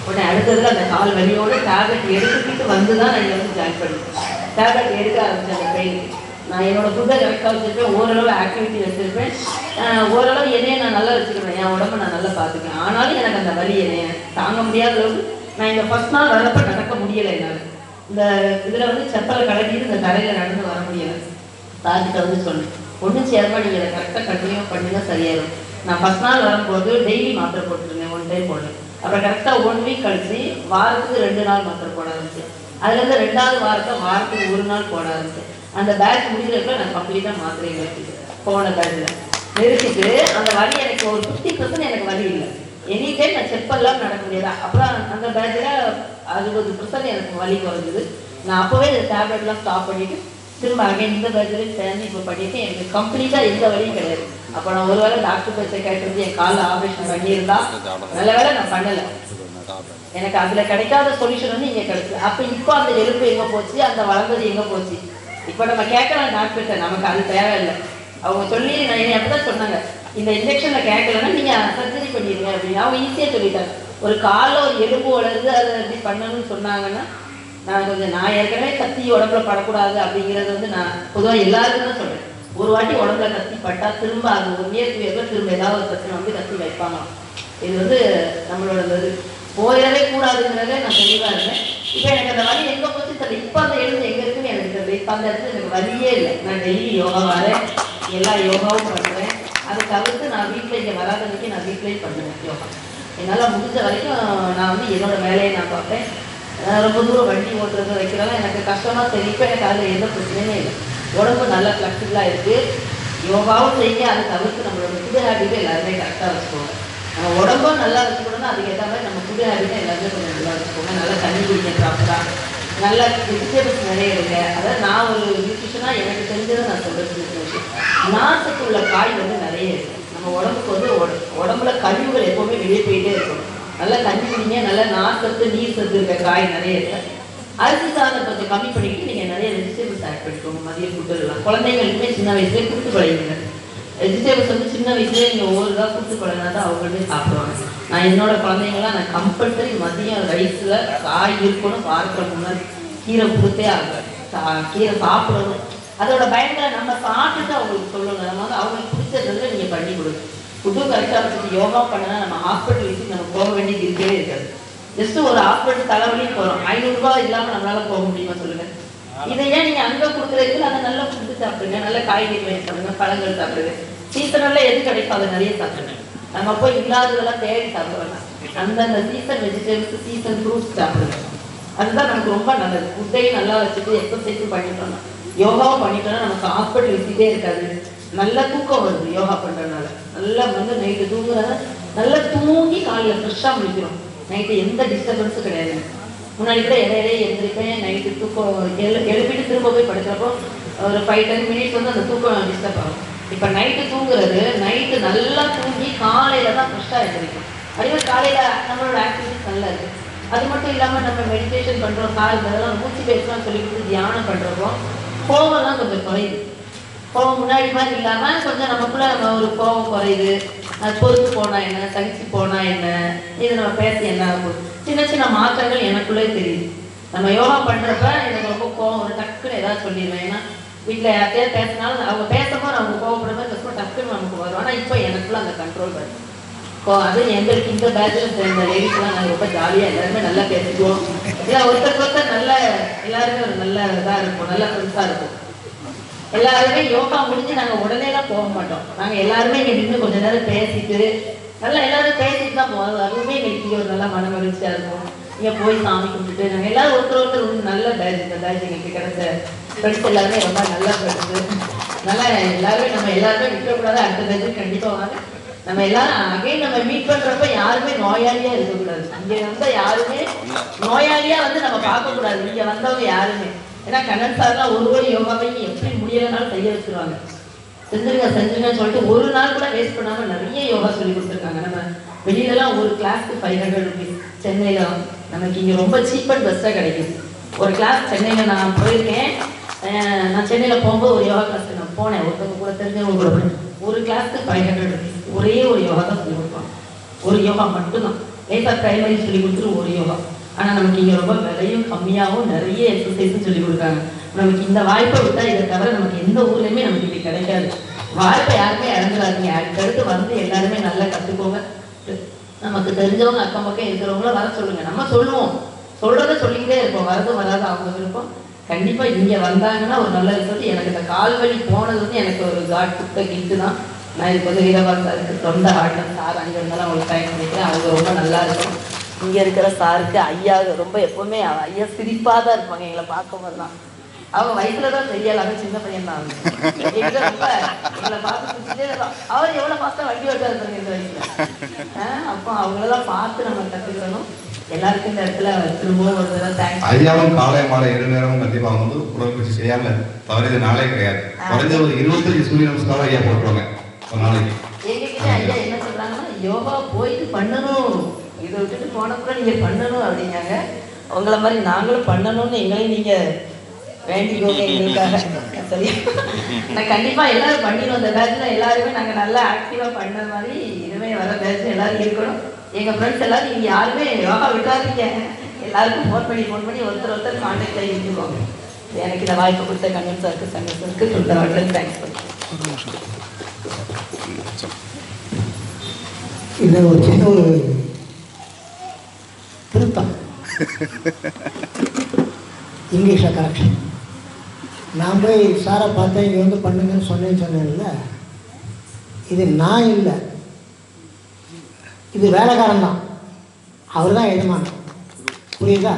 உடனே அடுத்ததில் அந்த கால் வலியோட டேப்லெட் எடுத்துக்கிட்டு வந்து தான் நான் இங்கே வந்து ஜாயின் பண்ணிட்டேன். டேப்லெட் எடுக்க ஆரம்பித்தேன் அந்த பெயினுக்கு. நான் என்னோட ஃபுட்டை கரெக்டாக வச்சுருப்பேன், ஓரளவு ஆக்டிவிட்டி வச்சுருப்பேன், ஓரளவு என்னையை நான் நல்லா வச்சுக்கிறேன், என் உடம்பை நான் நல்லா பார்த்துக்கிறேன். ஆனாலும் எனக்கு அந்த வலி என்னைய தாங்க முடியாத அளவுக்கு நான் இந்த ஃபஸ்ட் நாள் வரப்போ நடக்க முடியலை. என்னால் இந்த இதில் வந்து செப்பலை கலட்டிட்டு இந்த தரையில் நடந்து வர முடியலை. சார்கிட்ட வந்து சொன்னேன், ஒன்றும் சேர்மா நீங்கள் இதை கரெக்டாக கண்டினியூ பண்ணினா சரியாயிடும். நான் ஃபஸ்ட் நாள் வரும்போது டெய்லி மாத்திரை போட்டுருந்தேன், 1 டைம் போடுறேன். அப்புறம் கரெக்டாக 1 வீக் கழிச்சு வாரத்துக்கு 2 நாள் மாத்திரை போட ஆரம்பிச்சேன். அதுலேருந்து 2வது வாரத்துக்கு 1 நாள் போட ஆரம்பிச்சேன். அந்த பேட்ச் முடிகிறதுக்குள்ள நான் கம்ப்ளீட்டாக மாத்திரை நிறுத்திட்டேன். போன பேட்சில் நிறுத்திட்டு அந்த வலி எனக்கு ஒரு 50% எனக்கு வலி இல்லை. எனி டைம் நான் செப்பெல்லாம் நடக்க முடியாது. அப்புறம் அந்த பேட்சில் 60% எனக்கு வலி குறைஞ்சிது. நான் அப்போவே இந்த டேப்லெட்லாம் ஸ்டாப் பண்ணிவிட்டு திரும்ப அகைன் இந்த பேட்சில் சேர்ந்து இப்போ பண்ணிவிட்டு எனக்கு கம்ப்ளீட்டாக எந்த வலியும் கிடையாது. அப்போ நான் ஒரு வேளை டாக்டர் பேச கேட்டிருந்து என் காலில் ஆப்ரேஷன் பண்ணியிருந்தா நல்ல வேலை நான் பண்ணலை. எனக்கு அதில் கிடைக்காத சொல்யூஷன் வந்து இங்கே கிடைச்சிது. அப்போ இப்போ அந்த எலும்பு எங்கே போச்சு, அந்த வளர்ந்தது எங்கே போச்சு? இப்போ நம்ம கேட்கலாம் டாக்டர்கிட்ட, நமக்கு அது தேவையில்லை. அவங்க சொல்லி நான் என்னை அப்படி தான் சொன்னாங்க, இந்த இன்ஜெக்ஷனில் கேட்கலன்னா நீங்கள் சர்ஜரி பண்ணிடுங்க அப்படின்னு. அவங்க ஈஸியாக சொல்லிட்டாங்க. ஒரு காலில் ஒரு எலும்பு வளருது, அதை எப்படி பண்ணணும்னு சொன்னாங்கன்னா நான் ஏற்கனவே கத்தி உடம்புல படக்கூடாது அப்படிங்கிறது வந்து நான் பொதுவாக எல்லாருக்கும் தான் சொல்கிறேன். ஒரு வாட்டி உடம்புல கத்தி பட்டா திரும்ப அது 1 இயர்க்கு திரும்ப ஏதாவது ஒரு பிரச்சனை வந்து கத்தி வைப்பாங்களாம். இது வந்து நம்மளோட இது போயிடவே கூடாதுங்கிறதே நான் தெளிவாக இருக்கேன். இப்போ எனக்கு அந்த வலி எங்கே போச்சு தெரியல. இப்போ அந்த எலும்பு எங்கே இருக்குன்னு எனக்கு தெரியல. இப்போ அந்த இடத்துல எனக்கு வலியே இல்லை. நான் டெய்லி யோகா வரேன், எல்லா யோகாவும் பண்ணுறேன். அதை தவிர்த்து நான் வீட்டில் இங்கே வராதன்னைக்கு நான் வீட்டிலேயே பண்ணுவேன் யோகா. என்னால் முடிஞ்ச வரைக்கும் நான் வந்து என்னோடய வேலையை நான் பார்ப்பேன். ரொம்ப தூரம் வண்டி ஓட்டுறது வைக்கிறதெல்லாம் எனக்கு கஷ்டமாக தெரியும். இப்போ எனக்கு அதில் எந்த பிரச்சனையுமே இல்லை. உடம்பு நல்லா ஃப்ளெக்சிபிளாக இருக்குது. யோகாவும் செய்ய அதை தவிர்த்து நம்மளோட ஃபுட் ஹேபிட்டை எல்லாருமே கரெக்டாக வச்சுக்கோங்க. நம்ம உடம்பும் நல்லா வச்சுக்கணும்னா அதுக்கு ஏற்ற மாதிரி நம்ம ஃபுட் ஹேபிட்டை எல்லாருமே கொஞ்சம் நல்லா வச்சுக்கோங்க. நல்லா தண்ணி குடிக்க ப்ராப்பராக, நல்லா வெஜிடபிள்ஸ் நிறைய எடுங்க. அதாவது நான் ஒரு நியூட்ரிஷனாக எனக்கு தெரிஞ்சதை நான் சொல்கிறது, நார்ச்சத்து உள்ள காய் வந்து நிறைய இருக்குது. நம்ம உடம்புக்கு வந்து உடம்புல கழிவுகள் எப்போவுமே வெளியே போயிட்டே இருக்கணும். நல்லா தண்ணி குடிங்க, நல்லா நார்ச்சத்து நீர் சத்து இருக்க காய் நிறைய இருக்குது. அரிசி சாதம் கொஞ்சம் கம்மி பண்ணிக்கிட்டு நீங்கள் நிறைய வெஜிடபிள்ஸ் ஆட் பண்ணிக்கோங்க. மதிய ஃபுட்டுலாம் குழந்தைங்களுக்குமே சின்ன வயசுலேயே கொடுத்து பழகுங்க. வெஜிடபிள்ஸ் வந்து சின்ன வயசுலேயே நீங்கள் ஒவ்வொரு இதாக கொடுத்து பழகினா தான் அவங்களே சாப்பிடுவாங்க. நான் என்னோட குழந்தைங்களாம் நான் கம்பல்சரி மதியம் ரைஸில் காய் இருக்கணும். வாரத்தில் முன்னாடி கீரை கொடுத்தே ஆகும். கீரை சாப்பிடணும். அதோட பயன்களை நம்ம சாப்பிட்டுட்டு அவங்களுக்கு சொல்லணும். நம்ம வந்து அவங்களுக்கு பிடிச்சதுல நீங்கள் பண்ணி கொடுங்க. ஃபுட்டும் கரெக்டாக வச்சுட்டு யோகா பண்ணனா நம்ம ஹாஸ்பிட்டல் வச்சு நம்ம போக வேண்டியது இருக்கவே இருக்காது. ஜஸ்ட் ஒரு ஹாஸ்பிட்டல் தலைவலியும் போகிறோம், 500 ரூபாய் இல்லாமல் நம்மளால் போக முடியுமா சொல்லுங்கள்? இதை ஏன் நீங்கள் அங்கே கொடுக்குறதுக்கு அதை நல்லா ஃபுட்டு சாப்பிடுங்க, நல்ல காய்கறி வாங்கி சாப்பிடுங்க, பழங்கள் சாப்பிடுங்க. சீசனெல்லாம் எது கிடைக்கும் அதை நிறைய சாப்பிடுங்க. நம்ம போய் இல்லாததெல்லாம் தேடி சாப்பிட வேண்டாம். அந்தந்த சீசன் வெஜிடபிள்ஸ், சீசன் ஃப்ரூட்ஸ் சாப்பிடுங்க. அதுதான் நமக்கு ரொம்ப நல்லது. ஃபுட்டையும் நல்லா வச்சுட்டு எக்ஸசைஸும் பண்ணிட்டோம்னா, யோகாவும் பண்ணிட்டோம்னா நமக்கு ஹாஸ்பிட்டல் விசிட்டே இருக்காது. நல்லா தூக்கம் வருது யோகா பண்ணுறதுனால. நல்லா வந்து நைட்டு தூங்குறத நல்லா தூங்கி காலையில் ஃப்ரெஷ்ஷாக முடிக்கிறோம். நைட்டு எந்த டிஸ்டர்பன்ஸும் கிடையாது. முன்னாடி கூட இடையிடையே எழுந்திரிப்பேன், நைட்டு தூக்கம் எழுப்பிட்டு திரும்ப போய் படுக்கிறப்போ ஒரு 5-10 மினிட்ஸ் வந்து அந்த தூக்கம் டிஸ்டர்ப் ஆகும். இப்போ நைட்டு தூங்குறது, நைட்டு நல்லா தூங்கி காலையில் தான் ஃப்ரெஷ்ஷாக எழுந்திரிக்கும். அதே காலையில் நம்மளோட ஆக்டிவிட்டிஸ் நல்லா இருக்குது. அது மட்டும் இல்லாமல் நம்ம மெடிடேஷன் பண்ணுறோம், இதெல்லாம் மூச்சு பேசலாம் சொல்லி கொடுத்து தியானம் பண்ணுறப்போ கோவம்லாம் கொஞ்சம் குறையுது. கோவம் முன்னாடி மாதிரி இல்லாமல் கொஞ்சம் நமக்குள்ளே நம்ம ஒரு கோவம் குறையுது. பொறுத்து போனால் என்ன, சகிச்சு போனால் என்ன, இது நம்ம பேசி என்ன ஆகும், சின்ன சின்ன மாற்றங்கள் எனக்குள்ளே தெரியுது. நம்ம யோகா பண்ணுறப்ப எனக்கு ரொம்ப கோவம் ஒரு டக்குன்னு ஏதாவது சொல்லிடுவேன். ஏன்னா வீட்டில் யார்கிட்டயாவது பேசினாலும் அவங்க பேசும்போது அவங்க கோவப்படுற மாதிரி பேசும்போது டக்குன்னு நமக்கு வரும். ஆனால் இப்போ எனக்குள்ள அந்த கண்ட்ரோல் பண்ணும். அது எங்களுக்கு இந்த பேட்சில் சேர்ந்த லேடிஸ்லாம் நாங்கள் ரொம்ப ஜாலியாக எல்லாருமே நல்லா பேசிக்குவோம். இல்லை ஒருத்தர் நல்ல எல்லாருமே ஒரு நல்ல இதாக இருக்கும், நல்ல ஃப்ரெண்ட்ஸாக இருக்கும். எல்லாருமே யோகா முடிஞ்சு நாங்கள் உடனேலாம் போக மாட்டோம். நாங்கள் எல்லாருமே இங்கே நின்று கொஞ்சம் நேரம் பேசிட்டு நல்லா எல்லாரும் பேசிட்டு தான் போவோம். அதுவுமே எங்களுக்கு ஒரு நல்லா மன மகிழ்ச்சியாக இருக்கும். இங்கே போய் சாமி கும்பிட்டுட்டு நாங்கள் எல்லாரும் ஒருத்தர் நல்ல பேட்ச். இந்த பேட்ச் எங்களுக்கு கிடைச்ச ஃப்ரெண்ட்ஸ் எல்லாருமே ரொம்ப நல்லா ஃப்ரெண்ட்ஸு. நல்லா எல்லாருமே நம்ம எல்லாருமே விற்கக்கூடாது. அடுத்த பேட்ச் கண்டிப்பாக வாங்க. நம்ம எல்லாரும் அகைன் நம்ம மீட் பண்ணுறப்ப யாருமே நோயாளியாக இருக்கக்கூடாது. இங்கே வந்தால் யாருமே நோயாளியாக வந்து நம்ம பார்க்கக்கூடாது. இங்கே வந்தவங்க யாருமே, ஏன்னா கண்ணன் சார்லாம் ஒரு யோகாவை எப்படி முடியலைனாலும் செய்ய வச்சுருவாங்க. செஞ்சுருங்கன்னு சொல்லிட்டு ஒரு நாள் கூட வேஸ்ட் பண்ணாமல் நிறைய யோகா சொல்லி கொடுத்துருக்காங்க. நம்ம வெளியிலலாம் ஒரு கிளாஸ்க்கு 500 rupees. சென்னையில் நமக்கு இங்கே ரொம்ப சீப் அண்ட் பெஸ்ட்டாக கிடைக்குது. ஒரு கிளாஸ் சென்னையில் நான் போயிருக்கேன். நான் சென்னையில் போகும்போது ஒரு யோகா கிளாஸ்க்கு நான் போனேன். ஒருத்தவங்க கூட தெரிஞ்சவங்க கூட போனேன். ஒரு கிளாஸ்க்கு 500 rupees. ஒரே ஒரு யோகா தான் சொல்லி கொடுப்பாங்க. ஒரு யோகா மட்டும்தான். லேசாக பிரைமரி சொல்லி கொடுத்துட்டு ஒரு யோகா. ஆனால் நமக்கு இங்கே ரொம்ப விலையும் கம்மியாகவும் நிறைய எக்ஸசைஸும் சொல்லி கொடுக்காங்க. நமக்கு இந்த வாய்ப்பை விட்டா இதை தவிர நமக்கு எந்த ஊர்லேயுமே நமக்கு இது கிடைக்காது. வாய்ப்பை யாருமே இழந்துடாதீங்க. அடுத்தடுத்து வந்து எல்லாருமே நல்லா கற்றுக்கோங்க. நமக்கு தெரிஞ்சவங்க அக்கம் பக்கம் இருக்கிறவங்கள வர சொல்லுங்க. நம்ம சொல்லுவோம், சொல்றதை சொல்லிக்கிட்டே இருப்போம். வரது வராது அவங்க விருப்பம். கண்டிப்பாக இங்கே வந்தாங்கன்னா ஒரு நல்ல ரிசல்ட். எனக்கு இந்த கால்வலி போனது வந்து எனக்கு ஒரு காட் கொடுத்த கிஃப்ட்டு தான். நான் இதுக்கு வந்து வீரபால் சாருக்கு தொண்டை ஆடின சார் அங்கே இருந்தாலும் அவங்களுக்கு டைம் பண்ணிக்கிறேன். அவங்க ரொம்ப நல்லா இருக்கும். இங்கே இருக்கிற சாருக்கு ஐயா ரொம்ப எப்போவுமே ஐயா சிரிப்பாக தான் இருப்பாங்க எங்களை பார்க்கும்போது தான். அவங்க வயசுல தான் தெரியல, அது சின்ன பையன் தான். எங்களை பார்த்து சுற்றிட்டே இருப்பான். அவர் எவ்வளோ ஃபாஸ்ட்டாக வண்டி ஓட்ட இருப்பாங்க இந்த வயசுல. அப்போ அவங்களெல்லாம் பார்த்து நம்ம கற்றுக்கிறணும். எல்லாருக்கும் இந்த இடத்துல திரும்பவும் ஒரு தடவை தேங்க்ஸ். ஐயாவும் காலை மாலை 2 நேரமும் கண்டிப்பாக வந்து உடற்பயிற்சி செய்யாம தவறியது நாளே கிடையாது. குறைஞ்ச ஒரு 25 சூரிய நமஸ்காரம் ஐயா போட்டுருவாங்க ஒரு நாளைக்கு. எங்ககிட்ட ஐயா என்ன சொல்றாங்கன்னா, யோகா போயிட்டு பண்ணணும், இதை விட்டுட்டு போனப்போ நீங்க பண்ணணும் அப்படிங்காங்க. உங்களை மாதிரி நாங்களும் பண்ணணும்னு எங்களையும் நீங்க வேண்டிக்கோங்க எங்களுக்காக. சரி, நான் கண்டிப்பா எல்லாரும் பண்ணிடுவோம். இந்த பேட்ச்ல எல்லாருமே நாங்க நல்லா ஆக்டிவா பண்ண மாதிரி இனிமே வர பேட்ச் எல்லாரும் இருக்கணும். எங்க ஃப்ரெண்ட்ஸ் எல்லாரும் நீங்க யாருமே யோகா விட்டாதீங்க. எல்லாருக்கும் ஃபோன் பண்ணி ஒருத்தர் கான்டாக்ட் ஆகி வச்சுக்கோங்க. எனக்கு இந்த வாய்ப்பு கொடுத்த கண்ணன் சாருக்கு சங்கர் சாருக்கு சொல்லிட்டு தேங்க்ஸ் பண்ணுறேன். இது ஒரு சின்ன ஒரு திருத்தம், இங்கிலீஷில் கரெக்ஷன். நான் போய் சாரை பார்த்தேன், இங்கே வந்து பண்ணுங்கன்னு சொன்னேன்ல, இது நான் இல்லை, இது வேலைக்காரன் தான். அவர் தான் எஜமான், புரியுதா?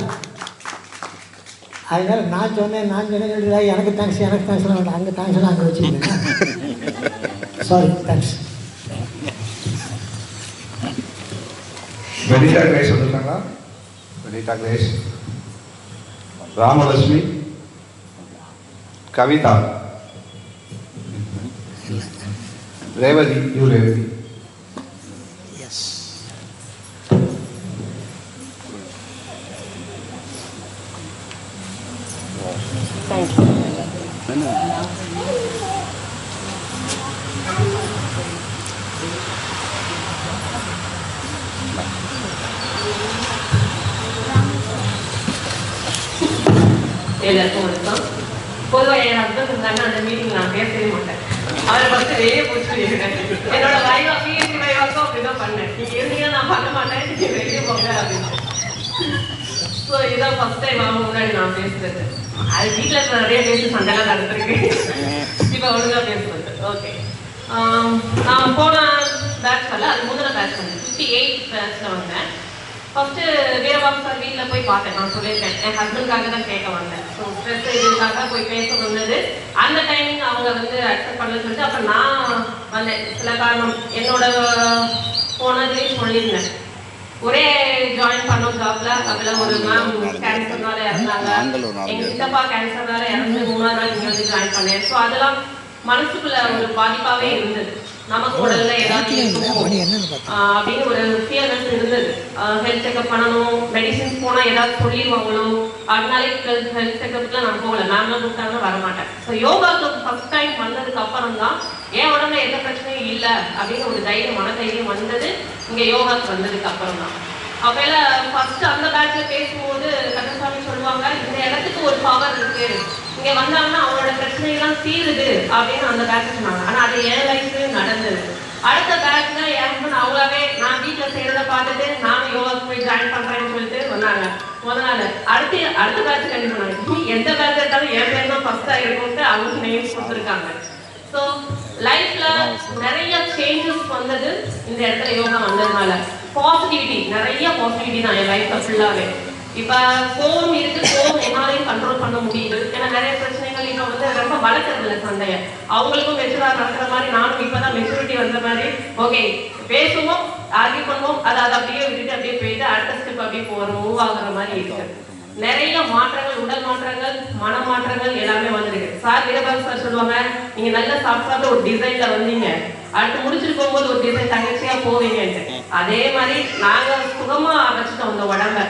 அதனால நான் சொன்னேன் சொல்லிடுறா, எனக்கு தேங்க்ஸ் வேண்டாம், அங்கே தேங்க்ஸ்லாம் அங்கே வச்சுருக்கேன். Sorry, thanks. வெனிதா கிரேஸ் வந்துருக்காங்களா? வெனிதா கிரேஸ், ராமலட்சுமி, கவிதா, ரேவதி, ரேவதி. எல்லாருக்கும் வணக்கம். பொதுவாக என் ஹஸ்பண்ட் இருந்தாங்கன்னா அந்த மீட்டிங் நான் பேசவே மாட்டேன். அவரை ஃபஸ்ட்டு வெளியே பிடிச்சிருக்கேன். என்னோட வைவா பிஎஸ்சி வைவாக்கும் அப்படிதான் பண்ணேன். நீங்கள் இருந்தீங்கன்னா நான் பண்ண மாட்டேன், நீங்கள் வெளியே போங்க அப்படின்னு. ஸோ இதுதான் ஃபர்ஸ்ட் டைம் அவங்க முன்னாடி நான் பேசுறது. அது வீட்டில் நிறைய பேசி சண்டைலாம் நடந்திருக்கு. இப்போ ஒழுங்காக பேசுறது. ஓகே, நான் போன பேட்ச் வரல, அது முதல்ல பேட்ச் வந்தேன். 58 பேட்ச்சில் வந்தேன். ஃபஸ்ட்டு வீரபாபு சார் வீட்டில் போய் பார்த்தேன். நான் சொல்லியிருக்கேன், என் ஹஸ்பண்டுக்காக தான் கேட்க வந்தேன். ஸோ ஸ்ட்ரெஸ் இதுக்காக போய் பேச வந்தது. அந்த டைமிங் அவங்க வந்து அக்செப்ட் பண்ணலன்னு சொல்லிட்டு அப்போ நான் வந்தேன். சில காரணம் என்னோட போனதுலேயும் சொல்லியிருந்தேன். ஒரே ஜாயின் பண்ணோம் ஜாப்ல. அதில் ஒரு மேம் கேன்சர்னால இறந்தாங்க. எங்கள் சித்தப்பா கேன்சர்னால இறந்து 3ஆவது நாள் இங்கே வந்து ஜாயின் பண்ணேன். ஸோ அதெல்லாம் மனசுக்குள்ள ஒரு பாதிப்பாகவே இருந்தது. நமக்கு உடல்ல ஏதாவது அப்படின்னு ஒரு ஃபியர்னஸ் இருந்தது. ஹெல்த் செக்அப் பண்ணணும், மெடிசின்ஸ் போனால் ஏதாவது சொல்லிடுவாங்களோ, அதனாலே ஹெல்த் செக்அப்லாம் நான் போகல. மேம்லாம் கூப்பிட்டாங்கன்னா வரமாட்டேன். ஸோ யோகாவுக்கு ஃபர்ஸ்ட் டைம் வந்ததுக்கு அப்புறம் தான் என் உடம்புல எந்த பிரச்சனையும் இல்லை அப்படின்னு ஒரு தைரியம், மன தைரியம் வந்தது இங்கே யோகாவுக்கு வந்ததுக்கு அப்புறம் தான். அப்போல ஃபர்ஸ்ட் அந்த பேட்ச்ல பேசும்போது கந்தசாமி சொல்லுவாங்க, இந்த இடத்துக்கு ஒரு பவர் இருக்கு, இங்கே வந்தாங்கன்னா அவங்களோட பிரச்சனைகள்லாம் தீருது அப்படின்னு அந்த பேட்ச் சொன்னாங்க. ஆனால் அது என் லைஃப்லேயும் நடந்தது. அடுத்த பேட்ச்ல என் ஹஸ்பண்ட் அவங்களாவே நான் வீட்டில் செய்கிறத பார்த்துட்டு நானும் யோகாவுக்கு போய் ஜாயின் பண்ணுறேன்னு சொல்லிட்டு வந்தாங்க. முதல் நாள் அடுத்த பேட்ச் கண்டிப்பாக பண்ணாங்க. எந்த பேட்ச் எடுத்தாலும் என் பேர் தான் ஃபர்ஸ்டாக இருக்கும்ட்டு அவங்களுக்கு நேம்ஸ் கொடுத்துருக்காங்க. ஸோ லைஃப்பில் நிறைய சேஞ்சஸ் வந்தது இந்த இடத்துல யோகா வந்ததுனால. பாசிட்டிவிட்டி, நிறைய பாசிட்டிவிட்டி தான் என் லைஃப்பில் ஃபுல்லாகவே. இப்போ கோவம் இருக்கு, கோவம் என்னாலையும் கண்ட்ரோல் பண்ண முடியுது. ஏன்னா நிறைய பிரச்சனைகள் இப்போ வந்து ரொம்ப வளர்க்கறது இல்லை சண்டையை. அவங்களுக்கும் மெச்சூராக நடக்கிற மாதிரி நானும் இப்போ தான் மெச்சூரிட்டி வந்த மாதிரி ஓகே பேசுவோம், ஆர்கியூ பண்ணுவோம், அதை அப்படியே விட்டுட்டு அப்படியே போயிட்டு அடுத்த ஸ்டெப் அப்படியே போகிற மூவ் ஆகுற மாதிரி இருக்கு. நிறைய மாற்றங்கள், உடல் மாற்றங்கள், மன மாற்றங்கள் எல்லாமே வந்திருக்கு. சார் வீரபாகு சார் சொல்லுவாங்க, நீங்க நல்ல சாப்பிட்டு ஒரு டிசைன்ல வந்தீங்க, அடுத்து முடிச்சுட்டு போகும்போது ஒரு டிசைன் தங்கச்சியா போவீங்கன்ட்டு. அதே மாதிரி நாங்க சுகமா வச்சுட்டோம் அந்த உடம்ப.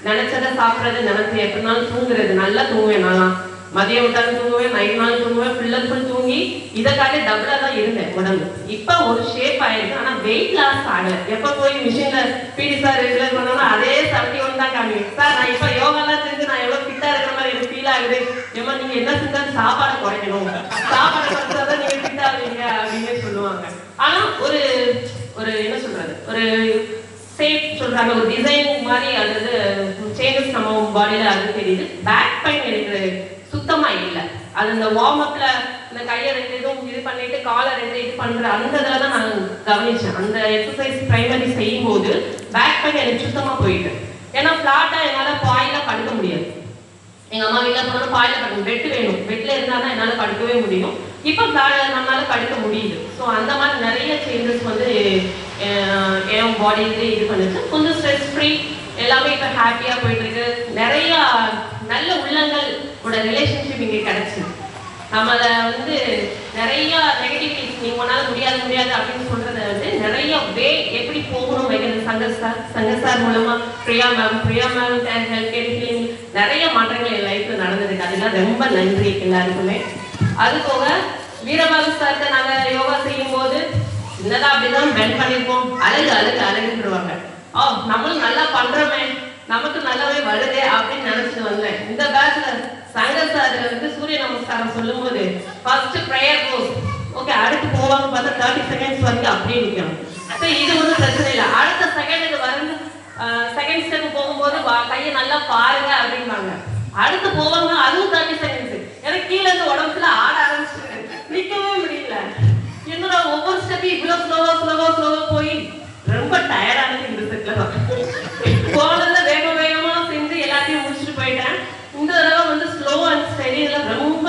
நினைச்சதை சாப்பிட்றது, நினைச்சு எப்படினாலும் தூங்குறது, நல்லா தூங்குவேன். நான்லாம் மதியம் விட்டாலும் தூங்குவேன், நைட் நாளும் தூங்குவேன், ஃபுல் தூங்கி இதை காட்டி டபுளா தான் இருந்தேன் உடம்பு. இப்ப ஒரு ஷேப் ஆயிருக்கு, ஆனா வெயிட் லாஸ் ஆகல. எப்ப போய் மிஷின்ல பிடி சார் ரெகுலர் பண்ணோம்னா அதே 71 தான் காமிக்கும். சார் நான் இப்ப யோகாலாம் செஞ்சு நான் எவ்வளவு ஃபிட்டா இருக்கிற மாதிரி எனக்கு ஃபீல் ஆகுது. ஏமா நீங்க என்ன செஞ்சாலும் சாப்பாடு குறைக்கணும், சாப்பாடு குறைச்சாதான் நீங்க ஃபிட் ஆவீங்க அப்படின்னு சொல்லுவாங்க. ஆனா ஒரு ஒரு என்ன சொல்றது, ஒரு சேஃப் சொல்றாங்க, ஒரு டிசைன் மாதிரி அதாவது சேஞ்சஸ் நம்ம பாடியில அது தெரியுது. பேக் பெயின் எனக்கு சுத்தமா இல்லை. அது இந்த வார்ம் அப்ல இந்த கையை 2 இதுவும் இது பண்ணிட்டு காலை 2 இது பண்ற அந்த இதுல தான் நான் கவனிச்சேன். அந்த எக்ஸசைஸ் பிரைமரி செய்யும் போது பேக் பெயின் எனக்கு சுத்தமா போயிட்டு. ஏன்னா பிளாட்டா என்னால பாயில படுக்க முடியாது. எங்க அம்மா வீட்டுல போனாலும் பாயில படுக்க, பெட் வேணும், பெட்ல இருந்தாதான் என்னால படுக்கவே முடியும். இப்ப நம்மளால படுக்க முடியுது. ஸோ அந்த மாதிரி நிறைய சேஞ்சஸ் வந்து என் பாடியிலே இது பண்ணுச்சு. கொஞ்சம் ஸ்ட்ரெஸ் ஃப்ரீ, எல்லாமே இப்ப ஹாப்பியா போயிட்டு இருக்கு. நிறைய நல்ல உள்ளங்களோட ரிலேஷன்ஷிப் இங்கே கிடைச்சு. நம்மள வந்து நிறைய நெகட்டிவிட்டிஸ், நீங்க உன்னால முடியாது அப்படின்னு சொல்றத வந்து நிறைய வே எப்படி போகணும் வைக்கிறது. சங்கர் சார் மூலமா பிரியா மேம் நிறைய மாற்றங்கள் என் லைஃப்ல நடந்திருக்கு. அதெல்லாம் ரொம்ப நன்றி எல்லாருக்குமே. அது போக வீரபாகு சார்கிட்ட நாங்க யோகா செய்யும் போது என்னதான் அப்படிதான் பெண்ட் பண்ணிருப்போம், அழகுன்றுவாங்க. நம்மளும் நல்லா பண்றோமே, நமக்கு நல்லாவே வருதே அப்படின்னு நினைச்சிட்டு வந்தேன். இந்த பேட்ச்ல சங்கர் சார் வந்து சூரிய நமஸ்காரம் சொல்லும் போது ஃபர்ஸ்ட் ப்ரேயர் போஸ் ஓகே, அடுத்து போவாங்க பார்த்தா 30 செகண்ட்ஸ் வரைக்கும் அப்படியே நிற்கணும். இது ஒன்றும் பிரச்சனை இல்லை. அடுத்த செகண்டுக்கு வந்து செகண்ட் ஸ்டெப் போகும்போது கையை நல்லா பாருங்க அப்படின்பாங்க. அடுத்து போவாங்க, அதுவும் 30 செகண்ட்ஸ். எனக்கு கீழே இருந்து உடம்புல ஆட ஆரம்பிச்சிருக்கேன், நிற்கவே முடியல. என்னோட ஒவ்வொரு ஸ்டெப்பையும் இவ்வளவு ஸ்லோவா போய் ரொம்ப டயர்டானது இந்த செட்ல தான். போனதுல வேகமா செஞ்சு எல்லாத்தையும் முடிச்சுட்டு போயிட்டேன். இந்த தடவை வந்து ஸ்லோ அண்ட் ஸ்டெடி ரொம்ப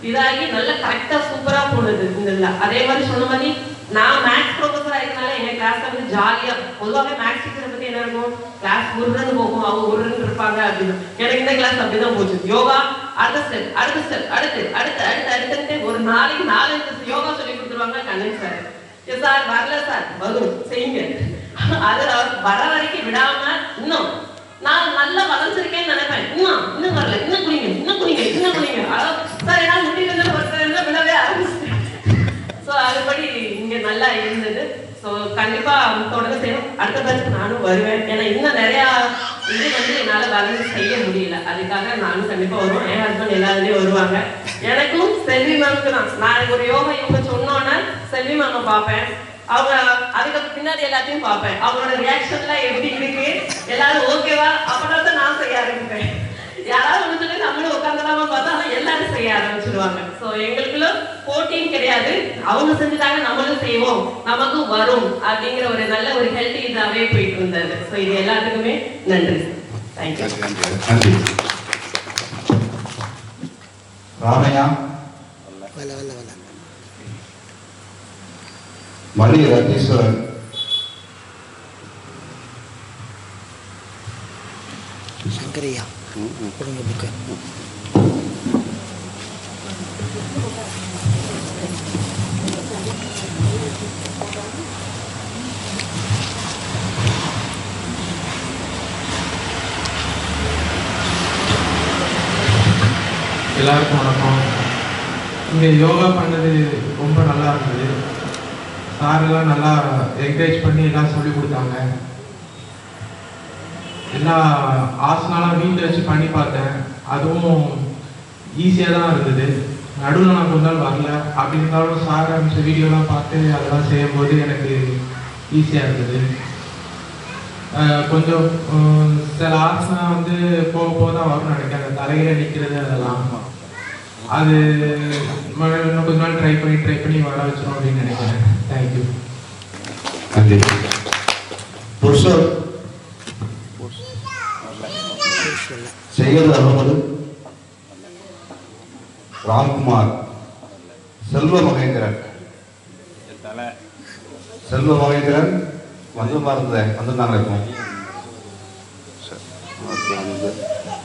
இதாகி நல்லா கரெக்டா சூப்பரா போனது இந்த. அதே மாதிரி சொன்ன மாதிரி நான் மேக்ஸ் ப்ரொஃபஸரா இருக்கனால எங்க கிளாஸ்ல வந்து ஜாலியா, பொதுவாக மேக்ஸ் டீச்சரை பத்தி என்ன இருக்கும், கிளாஸ் உருன்னு போகும், அவங்க உருன்னு இருப்பாங்க அப்படின்னு. எனக்கு இந்த கிளாஸ் அப்படிதான் போச்சு. யோகா அடுத்த ஸ்டெப் அடுத்து ஒரு நாளைக்கு 4 யோகா சொல்லி கொடுத்துருவாங்க கண்ணன் சார். சார் வரல சார், வரும் செய்யுங்க. அது வர வரைக்கும் விடாம இன்னும் நான் நல்லா வளர்ந்துருக்கேன்னு நினைப்பேன். இன்னும் வரல, இன்னும் குடிங்க. சார் என்ன முடிவு விடவே ஆரம்பிச்சிட்டேன். ஸோ அதுபடி இங்க நல்லா இருந்தது. ஸோ கண்டிப்பா தொடர்ந்து செய்யணும். அடுத்த பேட்ச் நானும் வருவேன். ஏன்னா இன்னும் நிறைய இது வந்து என்னால வளர்ந்து செய்ய முடியல. அதுக்காக நானும் கண்டிப்பா வருவேன். என் ஹஸ்பண்ட் எல்லாருமே வருவாங்க. எனக்கும் செல்வி மேமுக்கு நான் ஒரு யோகா இவங்க சொன்னோன்னே செல்வி மேம பார்ப்பேன். அவங்க அதுக்கு பின்னாடி எல்லாத்தையும் பார்ப்பேன். அவங்களோட ரியாக்ஷன்லாம் எப்படி இருக்கு, எல்லாரும் ஓகேவா, அப்பதான் நான் செய்ய ஆரம்பிப்பேன். யாராவது ஒன்று சொல்லி நம்மளும் உட்காந்துடாம பார்த்தா எல்லாரும் செய்ய ஆரம்பிச்சிருவாங்க. ஸோ எங்களுக்குள்ள போட்டியும் கிடையாது. அவங்க செஞ்சுட்டாங்க, நம்மளும் செய்வோம், நமக்கும் வரும் அப்படிங்கிற ஒரு நல்ல ஒரு ஹெல்த்தி இதாகவே போயிட்டு இருந்தது. ஸோ இது எல்லாத்துக்குமே நன்றி. தேங்க்யூ. நன்றி. ராமையா, மணி ரத்தீஸ்வரன், சங்கரையா கொடுங்க புக்கு. எல்லாருக்கும் வணக்கம். இங்கே யோகா பண்ணது ரொம்ப நல்லா இருந்தது. சாரெல்லாம் நல்லா என்கரேஜ் பண்ணி எல்லாம் சொல்லி கொடுத்தாங்க. எல்லா ஆசனாலாம் வீட்டில் வச்சு பண்ணி பார்த்தேன். அதுவும் ஈஸியாக தான் இருந்தது. நடுவில் நான் கொஞ்ச நாள் வரல. அப்படி இருந்தாலும் சார் அமிச்ச வீடியோலாம் பார்த்து அதெல்லாம் செய்யும்போது எனக்கு ஈஸியாக இருந்தது. கொஞ்சம் சில ஆசனா வந்து போக தான் வரும்னு நினைக்கிறேன். அந்த தலையில நிற்கிறது அதெல்லாம் அது இன்னும் கொஞ்ச நாள் ட்ரை பண்ணி வர வச்சிடும் அப்படின்னு நினைக்கிறேன். தேங்க்யூ. நன்றி. புருஷர் செய்யது அகமது, ராம்குமார், செல்வ மகேந்திரன் வந்து மறந்தேன், வந்துருந்தாங்க இப்போ.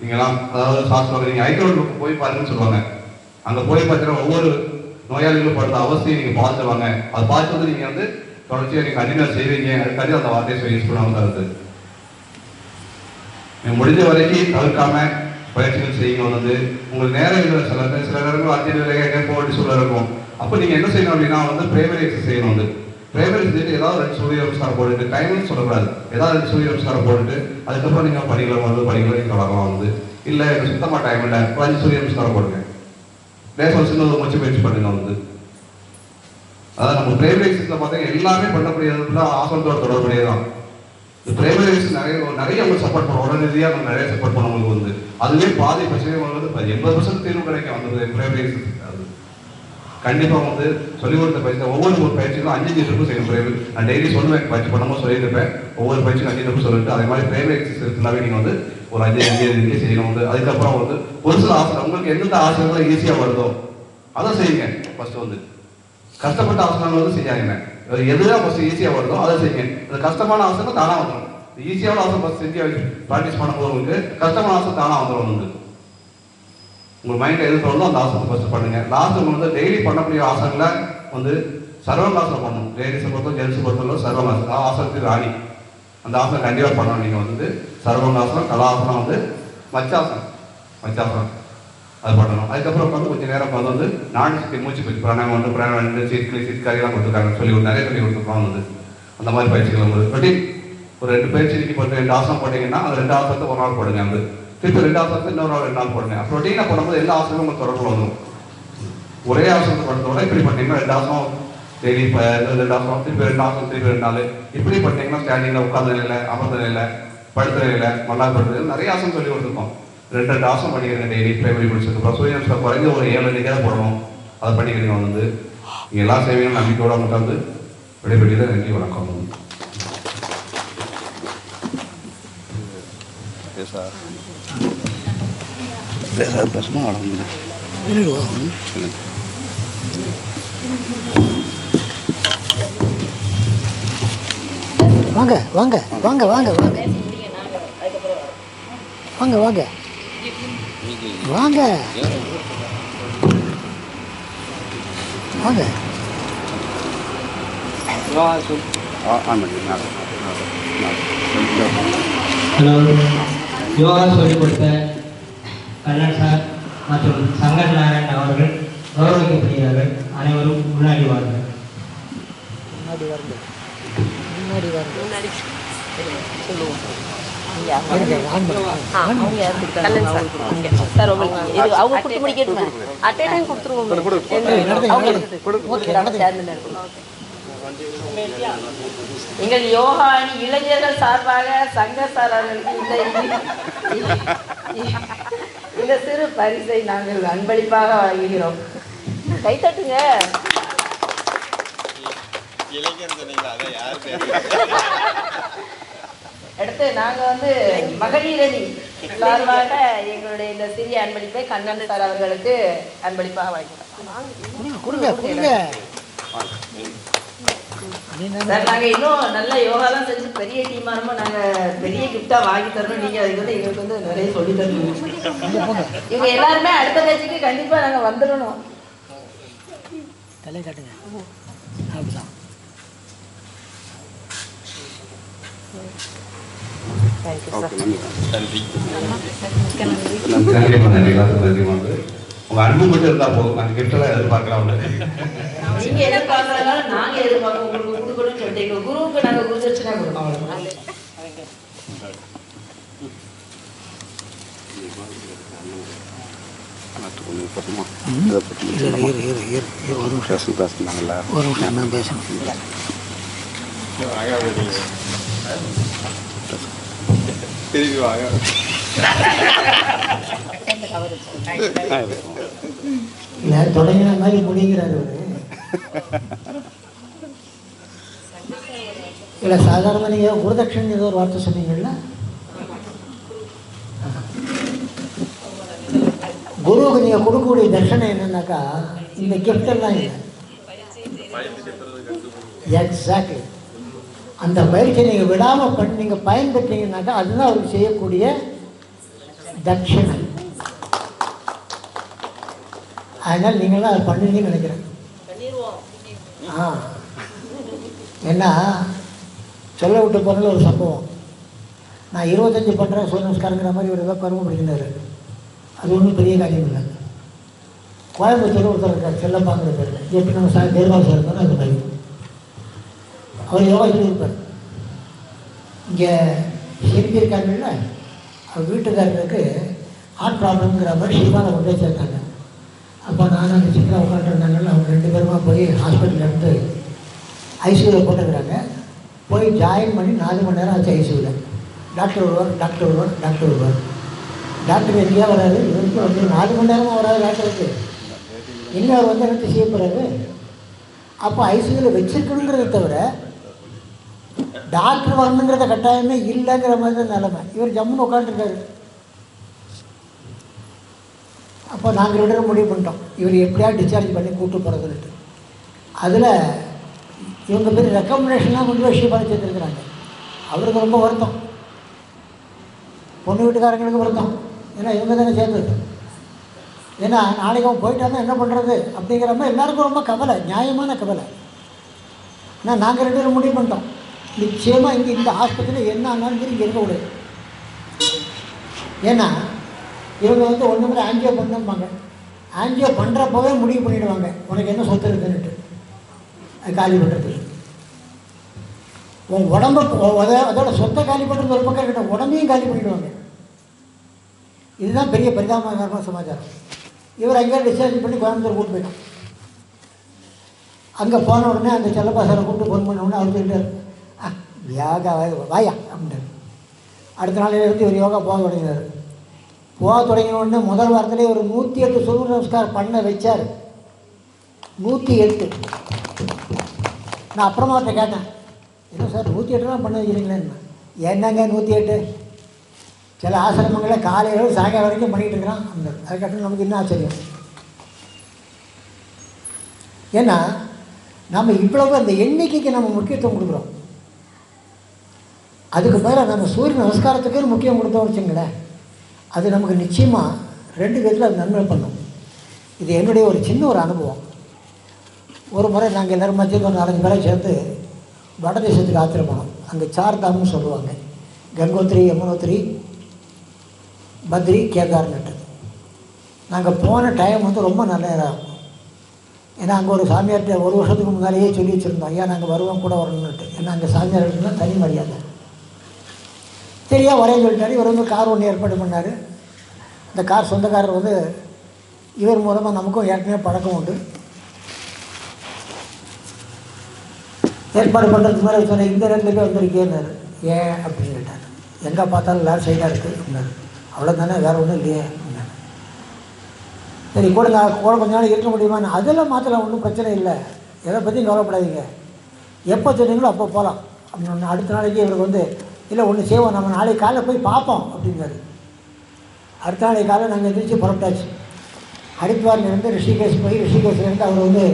நீங்களாம் அதாவது சாஸ்திரம் நீங்கள் ஐக்ரோடு போய் பாருங்கன்னு சொல்லுவாங்க. அங்கே போய் பார்த்தீங்கன்னா ஒவ்வொரு நோயாளிகளும் படுத்த அவசியம் நீங்கள் பார்த்துருவாங்க. அதை பார்த்து வந்து நீங்கள் வந்து தொடர்ச்சியாக நீங்கள் கண்டினியூ செய்வீங்க. அதுக்காக அந்த வார்த்தையை யூஸ் பண்ணாமல் தருது. நீங்கள் முடிஞ்ச வரைக்கும் தவிர்க்காம பயிற்சிகள் செய்யுங்க. வந்து உங்களுக்கு நேரம் இல்லை, சில நேரங்கள் அர்ஜென்ட் வேலையாக போட்டு சொல்ல இருக்கும். அப்போ நீங்கள் என்ன செய்யணும் அப்படின்னா வந்து பிரைமரி எக்ஸசைஸ் செய்யணும். வந்து பிரைமரி செஞ்சுட்டு ஏதாவது 2 சூரிய நமஸ்காரம் போட்டுட்டு, டைம்னு சொல்லக்கூடாது, ஏதாவது 2 சூரிய நமஸ்காரம் போட்டுட்டு அதுக்கப்புறம் நீங்கள் படிக்கலாம் நீங்கள் தொடரலாம். வந்து இல்லை எனக்கு சுத்தமாக டைம் இல்லை, 5 சூரிய நமஸ்காரம் போடுங்க. லேசாக சின்ன ஒரு மூச்சு பயிற்சி பண்ணுங்க. வந்து அதாவது நம்ம பிரைமரி எக்ஸசைஸில் பார்த்தீங்கன்னா எல்லாமே பண்ணக்கூடியது ஆசனத்தோட தொடர்புடையதான். இந்த பிரைமரி எக்ஸசைஸ் நிறைய உங்களுக்கு சப்போர்ட் பண்ணுவோம். உடனடியாக நம்ம நிறைய சப்போர்ட் பண்ணவங்களுக்கு வந்து அதுவே பாதி பிரச்சனை வந்து 80% தீர்வு கிடைக்கும். அந்த பிரைமரி எக்ஸசைஸ் கண்டிப்பாக வந்து சொல்லிக் கொடுத்த பயிற்சி ஒவ்வொரு பயிற்சிக்கும் 5 நிமிஷம் செய்யணும். பிரைமரி நான் டெய்லி சொல்லுவேன், பயிற்சி பண்ணும்போது சொல்லியிருப்பேன். ஒவ்வொரு பயிற்சிக்கும் 5 நிமிஷம் சொல்லிட்டு அதே மாதிரி பிரைமரி எக்ஸசைஸ் ஃபுல்லாகவே நீங்கள் வந்து ஒரு 5 நிமிஷம் செய்யணும். வந்து அதுக்கப்புறம் வந்து ஒரு சில ஆசனம் உங்களுக்கு எந்தெந்த ஆசனங்கள் ஈஸியாக வருதோ அதை செய்யுங்க. ஃபர்ஸ்ட் வந்து கஷ்டப்பட்ட ஆசனங்கள் வந்து செய்யாங்க. எதுதான் ஃபர்ஸ்ட் ஈஸியாக வருதோ அதை செய்யுங்க. அது கஷ்டமான ஆசனம் தானாக வந்துடும். ஈஸியான ஆசனம் ஃபர்ஸ்ட் செஞ்சு ப்ராக்டிஸ் பண்ணும்போது உங்களுக்கு கஷ்டமான ஆசனம் தானாக வந்துடும். வந்து உங்கள் மைண்டில் எது தோணுதோ அந்த ஆசனத்தை ஃபஸ்ட்டு பண்ணுங்க. லாஸ்ட் வந்து டெய்லி பண்ணக்கூடிய ஆசனங்களை வந்து சர்வங்காசனம் பண்ணணும். லேடிஸை பொறுத்தவரை ஜென்ஸை பொறுத்தவரை சர்வங்காசனம் ஆசனத்துக்கு ராணி. அந்த ஆசனம் கண்டிப்பாக பண்ணணும். நீங்கள் வந்து சர்வங்காசனம், கலாசனம், வந்து மச்சாசனம் அது பண்ணணும். அதுக்கப்புறம் வந்து கொஞ்சம் நேரம் வந்து நாடி சுற்றி மூச்சு பயிற்சி பிராணாயம் வந்து பிராணம் சிற்காரியெல்லாம் கொடுத்துருக்காங்க. நிறைய சொல்லி கொடுத்துருக்கோம். வந்து அந்த மாதிரி பயிற்சிகள் வந்து ரொட்டீன் ஒரு 2 பயிற்சி இன்னைக்கு போட்டு 2 ஆசனம் போட்டிங்கன்னா அந்த 2 ஆசனத்தை ஒரு நாள் போடுங்க. வந்து திருப்பி 2 ஆசனத்தை இன்னொரு 2 நாள் போடுங்க. அப்போ ரொட்டீனாக போடும்போது எல்லா ஆசனமும் உங்களுக்கு தொடர்பு வந்துடும். ஒரே ஆசனத்தை பண்ணுறதோட இப்படி பண்ணிங்கன்னா 2 ஆசனம் டெய்லி 2 ஆசனம் திருப்பி 2 ஆசனம் திருப்பி 2 நாள் இப்படி பண்ணிங்கன்னா ஸ்டாண்டிங்கில் உட்கார்ந்த நிலையில், அமர்ந்த நிலையில், படுத்த நிலையில், மல்லார் படுத்து நிறைய ஆசனம் சொல்லி கொடுத்துருக்கோம். 2 ஆசனம் பண்ணிக்கிறேங்க டெய்லி பிரைமரி முடிச்சதுக்கப்புறம். சூரிய நமஸ்காரம் குறைஞ்ச ஒரு 7 நிமிடம் போடணும். அதை பண்ணிக்கிறீங்க. வந்து நீங்கள் எல்லாம் செய்வீங்க நம்பிக்கையோட மட்டும் வந்து விடைபெற்றது. நன்றி, வணக்கம். வாங்க வாங்க வாங்க வாங்க வாங்க வாங்க வாங்க வாங்க வாங்க. ஹலோ, யோகா சொல்லிக் கொடுத்த கண்ணன் சார் மற்றும் சங்கர் நாராயண் அவர்கள் கௌரவிக்கப்படுகிறார்கள். அனைவரும் முன்னாடி வாருங்கள். எங்கள் யோகா அணி இளைஞர்கள் சார்பாக சங்கர் சார் அவர்களுக்கு இந்த சிறு பரிசை நாங்கள் அன்பளிப்பாக வழங்குகிறோம். கைத்தட்டுங்க. அடுத்து நாங்கள் வந்து மகளிர் அணி சார்பாக எங்களுடைய இந்த சிறிய அன்பளிப்பை கண்ணன் சார் அவர்களுக்கு அன்பளிப்பாக வழங்குகிறோம். சார் நாங்கள் இன்னும் நல்ல யோகாலாம் செஞ்சு பெரிய டீமாக இருந்தோம். நாங்கள் பெரிய கிஃப்டாக வாங்கி தரணும். நீங்கள் அதுக்கு வந்து எங்களுக்கு வந்து நிறைய சொல்லி தரணும். இவங்க எல்லாருமே அடுத்த பேச்சுக்கு கண்டிப்பாக நாங்கள் வந்துடணும். தலை காட்டுங்க. அப்படிதான். உங்க அன்பு மட்டும் இருந்தா போதும். நாங்கள் கிஃப்டெல்லாம் எதிர்பார்க்கலாம். நீங்க எதிர்பார்க்கறதால நாங்க எதிர்பார்க்க உங்களுக்கு கொடுக்கணும்னு சொல்லிட்டு குருவுக்கு நாங்க குருதட்சணை கொடுப்போம். தொடங்கின மாதிரி முடிங்கிறாரு. இல்லை சாதாரணமாக நீங்கள் குருதட்சணை ஏதோ ஒரு வார்த்தை சொன்னீங்கல்ல, குருவுக்கு நீங்கள் கொடுக்கக்கூடிய தட்சணை என்னன்னாக்கா இந்த கிஃப்ட் எல்லாம் இல்லை. எக்ஸாக்ட்லி அந்த பயிற்சியை நீங்கள் விடாமல் பண்ணி நீங்கள் பயன்பெற்றீங்கன்னாக்கா அதுதான் அவருக்கு செய்யக்கூடிய தட்சிணை. அதனால் நீங்களாம் அதை பண்ணுவீங்கன்னு நினைக்கிறேன். ஏன்னா சொல்ல விட்டு போனதில் ஒரு சம்பவம். நான் 25 பண்ணுறேன் சூரிய நமஸ்காரங்கிற மாதிரி ஒரு ஏதோ கரும படிக்கிறாரு. அது ஒன்றும் பெரிய காரியம் இல்லை. கோயம்புத்தூர் ஒருத்தர் இருக்கார் செல்லப்பாங்கிற பேரில், எப்படி நம்ம தேர்வாசி இருந்தாலும் அது மாதிரி அவர் யோகா சொல்லியிருப்பார். இங்கே சிறுமி இருக்காங்கல்ல, அவர் வீட்டுக்காரருக்கு ஹார்ட் ப்ராப்ளம்ங்கிற மாதிரி சிவாவை கொண்டு வச்சிருக்காங்க. அப்போ நானும் அந்த சிக்கலாக உட்காந்துருந்தாங்கல்ல, அவங்க 2 பேருமா போய் ஹாஸ்பிட்டலில் இருந்து ஐசியூவில் போட்டுக்கிறாங்க. போய் ஜாயின் பண்ணி 4 மணி நேரம் ஆச்சு ஐசியூவில். டாக்டர் வருவார், டாக்டர் வருவார், டாக்டர் வருவார். டாக்டர் எங்கேயா வராது, இவருக்கு வந்து 4 மணி நேரமாக வராது டாக்டருக்கு. இன்னும் அவர் வந்து எனக்கு செய்ய போகிறாரு. அப்போ ஐசியூவில் வச்சிருக்கணுங்கிறத தவிர டாக்டர் வரணுங்கிறத கட்டாயமே இல்லைங்கிற மாதிரி தான் நிலைமை. இவர் ஜம்முன்னு உட்காந்துருக்காரு. அப்போ நாங்கள் 2 பேரும் முடிவு பண்ணிட்டோம், இவர் எப்படியா டிஸ்சார்ஜ் பண்ணி கூப்பிட்டு போகிறதுன்ட்டு. அதில் இவங்க பேர் ரெக்கமெண்டேஷன்லாம் கொண்டு போய் ஷீபாவை சேர்த்துருக்குறாங்க. அவருக்கு ரொம்ப வருத்தம், பொண்ணு வீட்டுக்காரங்களுக்கு வருத்தம். ஏன்னா இவங்க தானே சேர்ந்தது. ஏன்னா நாளைக்கு அவன் போயிட்டாங்கன்னா என்ன பண்ணுறது அப்படிங்கிற மாதிரி எல்லாருக்கும் ரொம்ப கவலை, நியாயமான கவலை. ஆனால் நாங்கள் 2 பேரும் முடிவு பண்ணிட்டோம், நிச்சயமாக இங்கே இந்த ஆஸ்பத்திரியில் என்ன ஆனாலும் சரி இங்கே இருக்கக்கூடாது. ஏன்னா இவங்க வந்து ஒன்று முறை ஆன்ஜியோ பண்ணுவாங்க. ஆன்ஜியோ பண்ணுறப்போவே முடிவு பண்ணிவிடுவாங்க உனக்கு என்ன சொத்து இருக்குன்னுட்டு. அது காலி பண்ணுறது உன் உடம்பு, அதோட சொத்தை காலி பண்ணுறது ஒரு பக்கம் இருக்கட்டும், உடம்பையும் காலி பண்ணிவிடுவாங்க. இதுதான் பெரிய பரிதாபகரமான சமாச்சாரம். இவர் அங்கே டிஸ்சார்ஜ் பண்ணி கோயம்புத்தூர் கூப்பிட்டு போயிட்டான். அங்கே போன உடனே அந்த செல்லப்பாசாரை கூப்பிட்டு ஃபோன் பண்ண உடனே அவர் சொல்லிட்டார், யோகா வாயா அப்படின்ட்டார். அடுத்த நாளிலிருந்து இவர் யோகா போக தொடங்கினார். போக தொடங்கின உடனே முதல் வாரத்திலே ஒரு 108 சூரிய நமஸ்காரம் பண்ண வச்சார். 108. நான் அப்புறமா அவர்கிட்ட கேட்டேன், என்ன சார் 108 பண்ண வைக்கிறீங்களேன்னு. என்னங்க 108? சில ஆசிரமங்களை காலையில் சாயங்காலம் வரைக்கும் பண்ணிகிட்டு இருக்கிறான். அந்த அதை கட்டணும் நமக்கு இன்னும் ஆச்சரியம். ஏன்னா நம்ம இவ்வளவு அந்த எண்ணிக்கைக்கு நம்ம முக்கியத்துவம் கொடுக்குறோம். அதுக்கு பதிலாக நம்ம சூரிய நமஸ்காரத்துக்கு முக்கியம் கொடுத்தோம் வச்சுங்களேன், அது நமக்கு நிச்சயமாக 2 விதத்தில் அது நன்மை பண்ணும். இது என்னுடைய ஒரு சின்ன ஒரு அனுபவம். ஒரு முறை நாங்கள் எல்லோரும் மத்தியில் ஒரு 4-5 பேரை சேர்ந்து வடதேசத்துக்கு ஆத்திரம் போனோம். அங்கே 4 தாம்னு சொல்லுவாங்க, கங்கோத்ரி, யமுனோத்ரி, பத்ரி, கேதார்னட்டு. நாங்கள் போன டைம் வந்து ரொம்ப நல்ல நேரம். ஏன்னா அங்கே ஒரு சாமியார்கிட்ட 1 வருஷத்துக்கு முன்னாலேயே சொல்லி வச்சுருந்தோம், ஐயா நாங்கள் வருவோம் கூட வரணுன்னுட்டு. ஏன்னா அங்கே சாமியார் இருந்தால் தனி மரியாதை. சரியா வரேன்னு சொல்லிட்டாரு. இவர் வந்து கார் ஒன்று ஏற்பாடு பண்ணார். அந்த கார் சொந்தக்காரர் வந்து இவர் மூலமாக நமக்கும் ஏற்கனவே பழக்கம் உண்டு. ஏற்பாடு பண்ணுறதுக்கு மேலே சொன்னேன், இந்த இடத்துலேயே வந்திருக்கேன்னாரு. ஏன் அப்படின்னு கேட்டார். எங்கே பார்த்தாலும் எல்லாரும் சைடாக இருக்குது அப்படின்னாரு. அவ்வளோதானே, வேறு ஒன்றும் இல்லையே அப்படின்னாரு. சரி கூட கொஞ்ச நாள் இருக்க முடியுமான்னு. அதெல்லாம் மாற்றலாம், ஒன்றும் பிரச்சனை இல்லை, எதை பற்றியும் கவலைப்படாதீங்க, எப்போ சொன்னீங்களோ அப்போ போகலாம் அப்படின்னு. அடுத்த நாளைக்கு இவருக்கு வந்து இல்லை ஒன்று செய்வோம், நம்ம நாளைக்கு காலைல போய் பார்ப்போம் அப்படின்னாரு. அடுத்த நாளைக்கு காலையில் நாங்கள் எந்திரிச்சு புறப்பட்டாச்சு. ஹரித்வார்லேருந்து ரிஷிகேஷ் போய் ரிஷிகேஷ்லேருந்து அவர் வந்து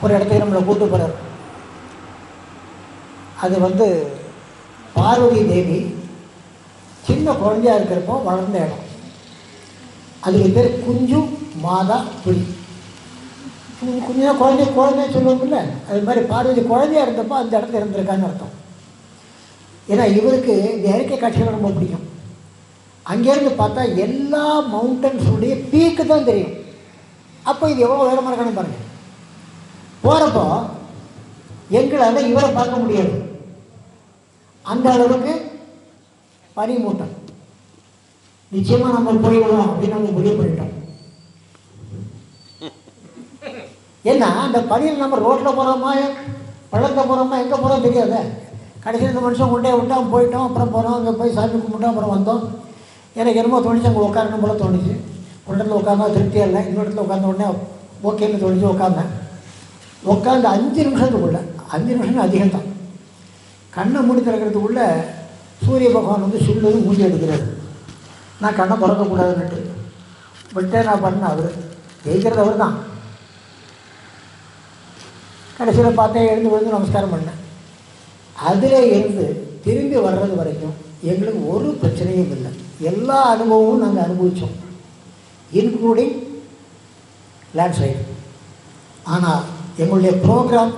ஒரு இடத்துக்கு நம்மளை கூப்பிட்டு போகிறார். அது வந்து பார்வதி தேவி சின்ன குழந்தையாக இருக்கிறப்போ வளர்ந்த இடம். அதுக்கு பேர் குஞ்சு மாதா புரி. குஞ்சா குழந்தைய சொல்லுவோம்ல, அது மாதிரி பார்வதி குழந்தையாக இருந்தப்போ அந்த இடத்துல இருந்திருக்கான்னு அர்த்தம். ஏன்னா இவருக்கு இந்த இயற்கை காட்சிகள் ரொம்ப பிடிக்கும். அங்கேருந்து பார்த்தா எல்லா மவுண்டன்ஸுடைய பீக்கு தான் தெரியும். அப்போ இது எவ்வளோ உயரமாக இருக்கணும் பாருங்கள். போகிறப்போ எங்களால் இவரை பார்க்க முடியாது, அந்த அளவுக்கு பனி மூட்டம். நிச்சயமாக நம்ம போயிடலாம் அப்படின்னு நம்ம முடிவு பண்ணிட்டோம். ஏன்னா அந்த பனியில் நம்ம ரோட்டில் போகிறோமா பள்ளத்தில் போகிறோமா எங்கே போகிறோம் தெரியாத. கடைசியில் இந்த மனுஷன் கொண்டே விட்டோம், போயிட்டோம், அப்புறம் போகிறோம், அங்கே போய் சாமி கும்பிட்டோம், அப்புறம் வந்தோம். எனக்கு என்னமோ தோணிச்சு, அங்கே உட்காரணும் போல தோணுச்சு. ஒரு இடத்துல உட்காந்தா திருப்தியாக இல்லை, இன்னொரு இடத்துல உட்காந்த உடனே ஓகேன்னு தோணிச்சு. உட்காந்து 5 நிமிஷத்துக்குள்ளே, 5 நிமிஷம் அதிகம் தான், கண்ணை மூடி திறக்கிறதுக்குள்ளே சூரிய பகவான் வந்து சுள்ளுன்னு மூடி எடுக்கிறாரு. நான் கண்ணை திறக்கக்கூடாதுன்னுட்டு விட்டே நான் பண்ணேன். அவர் ஜெயிக்கிறது அவர் தான். கடைசியில் பார்த்தேன், எழுந்து விழுந்து நமஸ்காரம் பண்ணேன். அதில் இருந்து திரும்பி வர்றது வரைக்கும் எங்களுக்கு ஒரு பிரச்சனையும் இல்லை. எல்லா அனுபவமும் நாங்கள் அனுபவித்தோம், இன்க்ளூடிங் லேண்ட்ஸ்லைடு. ஆனால் எங்களுடைய ப்ரோக்ராம்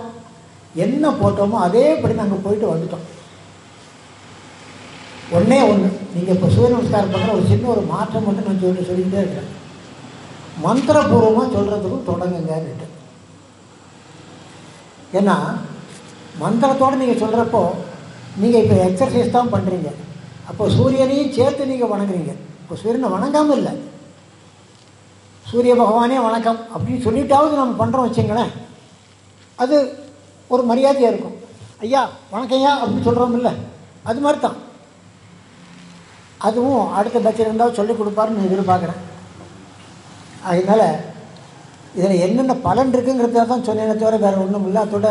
என்ன போட்டோமோ அதேபடி நாங்கள் போயிட்டு வந்துட்டோம். ஒன்றே ஒன்று, நீங்கள் இப்போ சூரிய நமஸ்காரம் பண்ணுற ஒரு சின்ன ஒரு மாற்றம் மட்டும் நான் சொல்லிக்கிட்டே இருக்கிறேன். மந்திரபூர்வமாக சொல்கிறதுக்கும் தொடங்குங்கன்னுட்டு. ஏன்னா மந்திரத்தோடு நீங்கள் சொல்கிறப்போ நீங்கள் இப்போ எக்ஸசைஸ் தான் பண்ணுறீங்க. அப்போ சூரியனையும் சேர்த்து நீங்கள் வணங்குறீங்க. இப்போ சூரியனை வணங்காமல் இல்லை, சூரிய பகவானே வணக்கம் அப்படின்னு சொல்லிட்டாவது நம்ம பண்ணுறோம் வச்சுங்களேன், அது ஒரு மரியாதையாக இருக்கும். ஐயா வணக்கம்யா அப்படின்னு சொல்கிறோம் இல்லை, அது மாதிரி தான். அதுவும் அடுத்த பேட்சில் இருந்தால் சொல்லிக் கொடுப்பாருன்னு எதிர்பார்க்குறேன். அதனால் இதில் என்னென்ன பலன் இருக்குங்கிறத தான் சொன்னேனே தவிர வேறு ஒன்றும் இல்லை. அதோட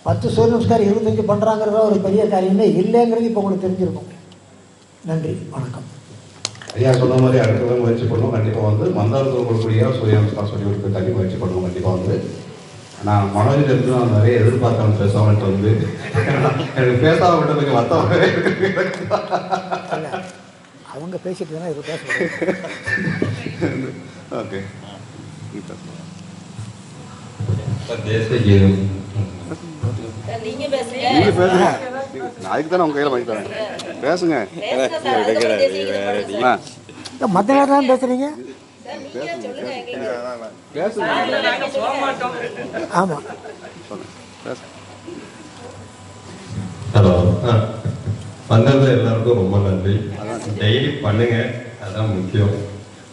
10 சூரிய நமஸ்காரம் 25 பண்ணுறாங்கிறத ஒரு பெரிய காரியமே இல்லைங்கிறது இப்போ உங்களுக்கு தெரிஞ்சிருக்கும். நன்றி, வணக்கம். ஐயா சொன்ன மாதிரி அடுத்த முயற்சி பண்ணுவோம். கண்டிப்பாக வந்து மந்திரத்தில் கொடுக்கக்கூடிய சூரிய நமஸ்காரம் சொல்லி கொடுக்க தனி முயற்சி பண்ணுவோம் கண்டிப்பாக வந்து. நான் மனோஜில் இருந்து நான் நிறைய எதிர்பார்த்தேன் பேசாமட்டு வந்து எனக்கு பேசாம விட்டதுக்கு மற்ற அவங்க பேசிட்டு தானே இது பேச. ஓகே, தேசிய கீதம் நீங்க பேசுங்க. நான் அதுக்கு தானே உங்க கையில் வாங்கி தரேன், பேசுங்க. மற்ற நேரம் தான் பேசுறீங்க. ஆமாம், ஹலோ. வந்தது எல்லாருக்கும் ரொம்ப நன்றி. டெய்லி பண்ணுங்க, அதான் முக்கியம்.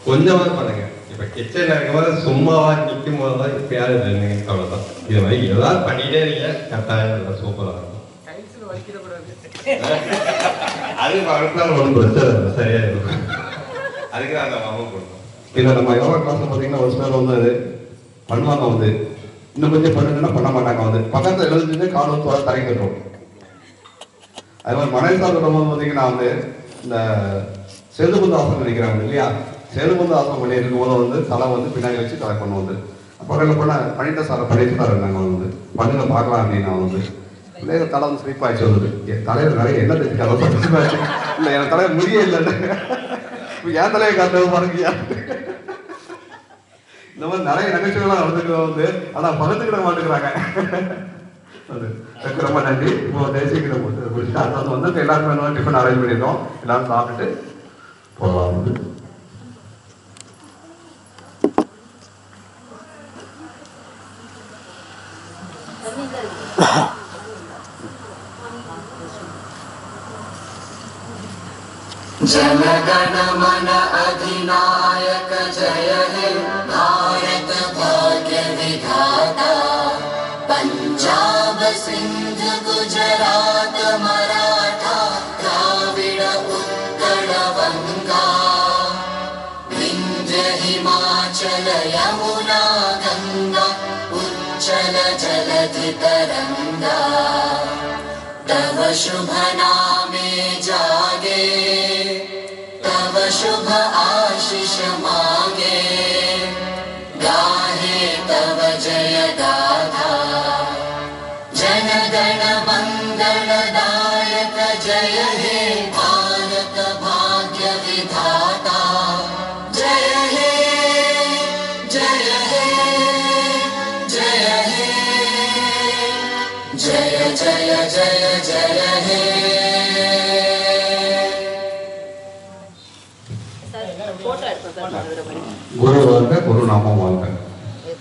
கொஞ்சமாக பண்ணுங்க. இப்போ கிச்சனில் இருக்கும்போது சும்மாவா நிற்கும் போது தான் இப்பயாவது நின்றுங்க, அவ்வளோதான். இது மாதிரி ஏதாவது பண்ணிட்டே இருங்க, கட்டாயம் எல்லாம் சூப்பராக இருக்கும். அது அடுத்த ஒன்றும் பிரச்சனை இல்லை, சரியாக இருக்கும். அதுக்கு அந்த மாமா கொடுத்தோம். இல்லை நம்ம யோகா கிளாஸில் பார்த்தீங்கன்னா ஒரு சிலர் வந்து அது பண்ணுவாங்க, வந்து இன்னும் கொஞ்சம் பண்ணுங்கன்னா பண்ண மாட்டாங்க, வந்து பக்கத்தில் எழுதிட்டு கால் வந்து வர தரைக்கு கட்டுறோம். அது மாதிரி மனசாக சொல்லும்போது பார்த்தீங்கன்னா வந்து இந்த சேதுபந்து ஆசனம் நினைக்கிறாங்க இல்லையா, சேதுபந்து ஆசனம் பண்ணி இருக்கும்போது வந்து தலை வந்து பின்னாடி வச்சு தலை பண்ண வந்து அப்புறம் என்ன பண்ண பண்ணிட்ட சார் பண்ணிட்டு தான் இருந்தாங்க வந்து பண்ணுங்க பார்க்கலாம் அப்படின்னு. நான் வந்து பிள்ளைங்க தலை வந்து ஸ்லிப் ஆகிடுச்சு வந்து என் தலையில் நிறைய என்ன தெரிஞ்சு இல்லை என் தலையில் முடிய இல்லைன்னு என் தலையை காட்டுறது பாருங்கய்யா. இந்த மாதிரி நிறைய நகைச்சுவைகள்லாம் நடந்துக்கிறோம் வந்து, ஆனால் பகிர்ந்துக்கிட மாட்டேங்கிறாங்க. அது ரொம்ப நன்றி. இப்போ தேசிய கிட்ட போட்டு முடிச்சுட்டு அது வந்து எல்லாருமே டிஃபன் அரேஞ்ச் பண்ணியிருக்கோம், எல்லாரும் சாப்பிட்டுட்டு போகலாம் வந்து. जनगण मन अधिनायक जय हे भारत भाग्य विधाता पंजाब सिंध गुजरात मराठा द्राविड उत्कल बंगा विंध्य हिमाचल यमुना गंगा उच्चल जलधि तरंगा तव शुभ नामे जागे तव शुभ आशीष मांगे गाहे तव जय गाथा जन गण मंगल दायक जय हे भारत भाग्य विधाता जय हे जय हे जय हे जय जय जय जय हे குரு வாழ்க, குரு நாமம் வாழ்க.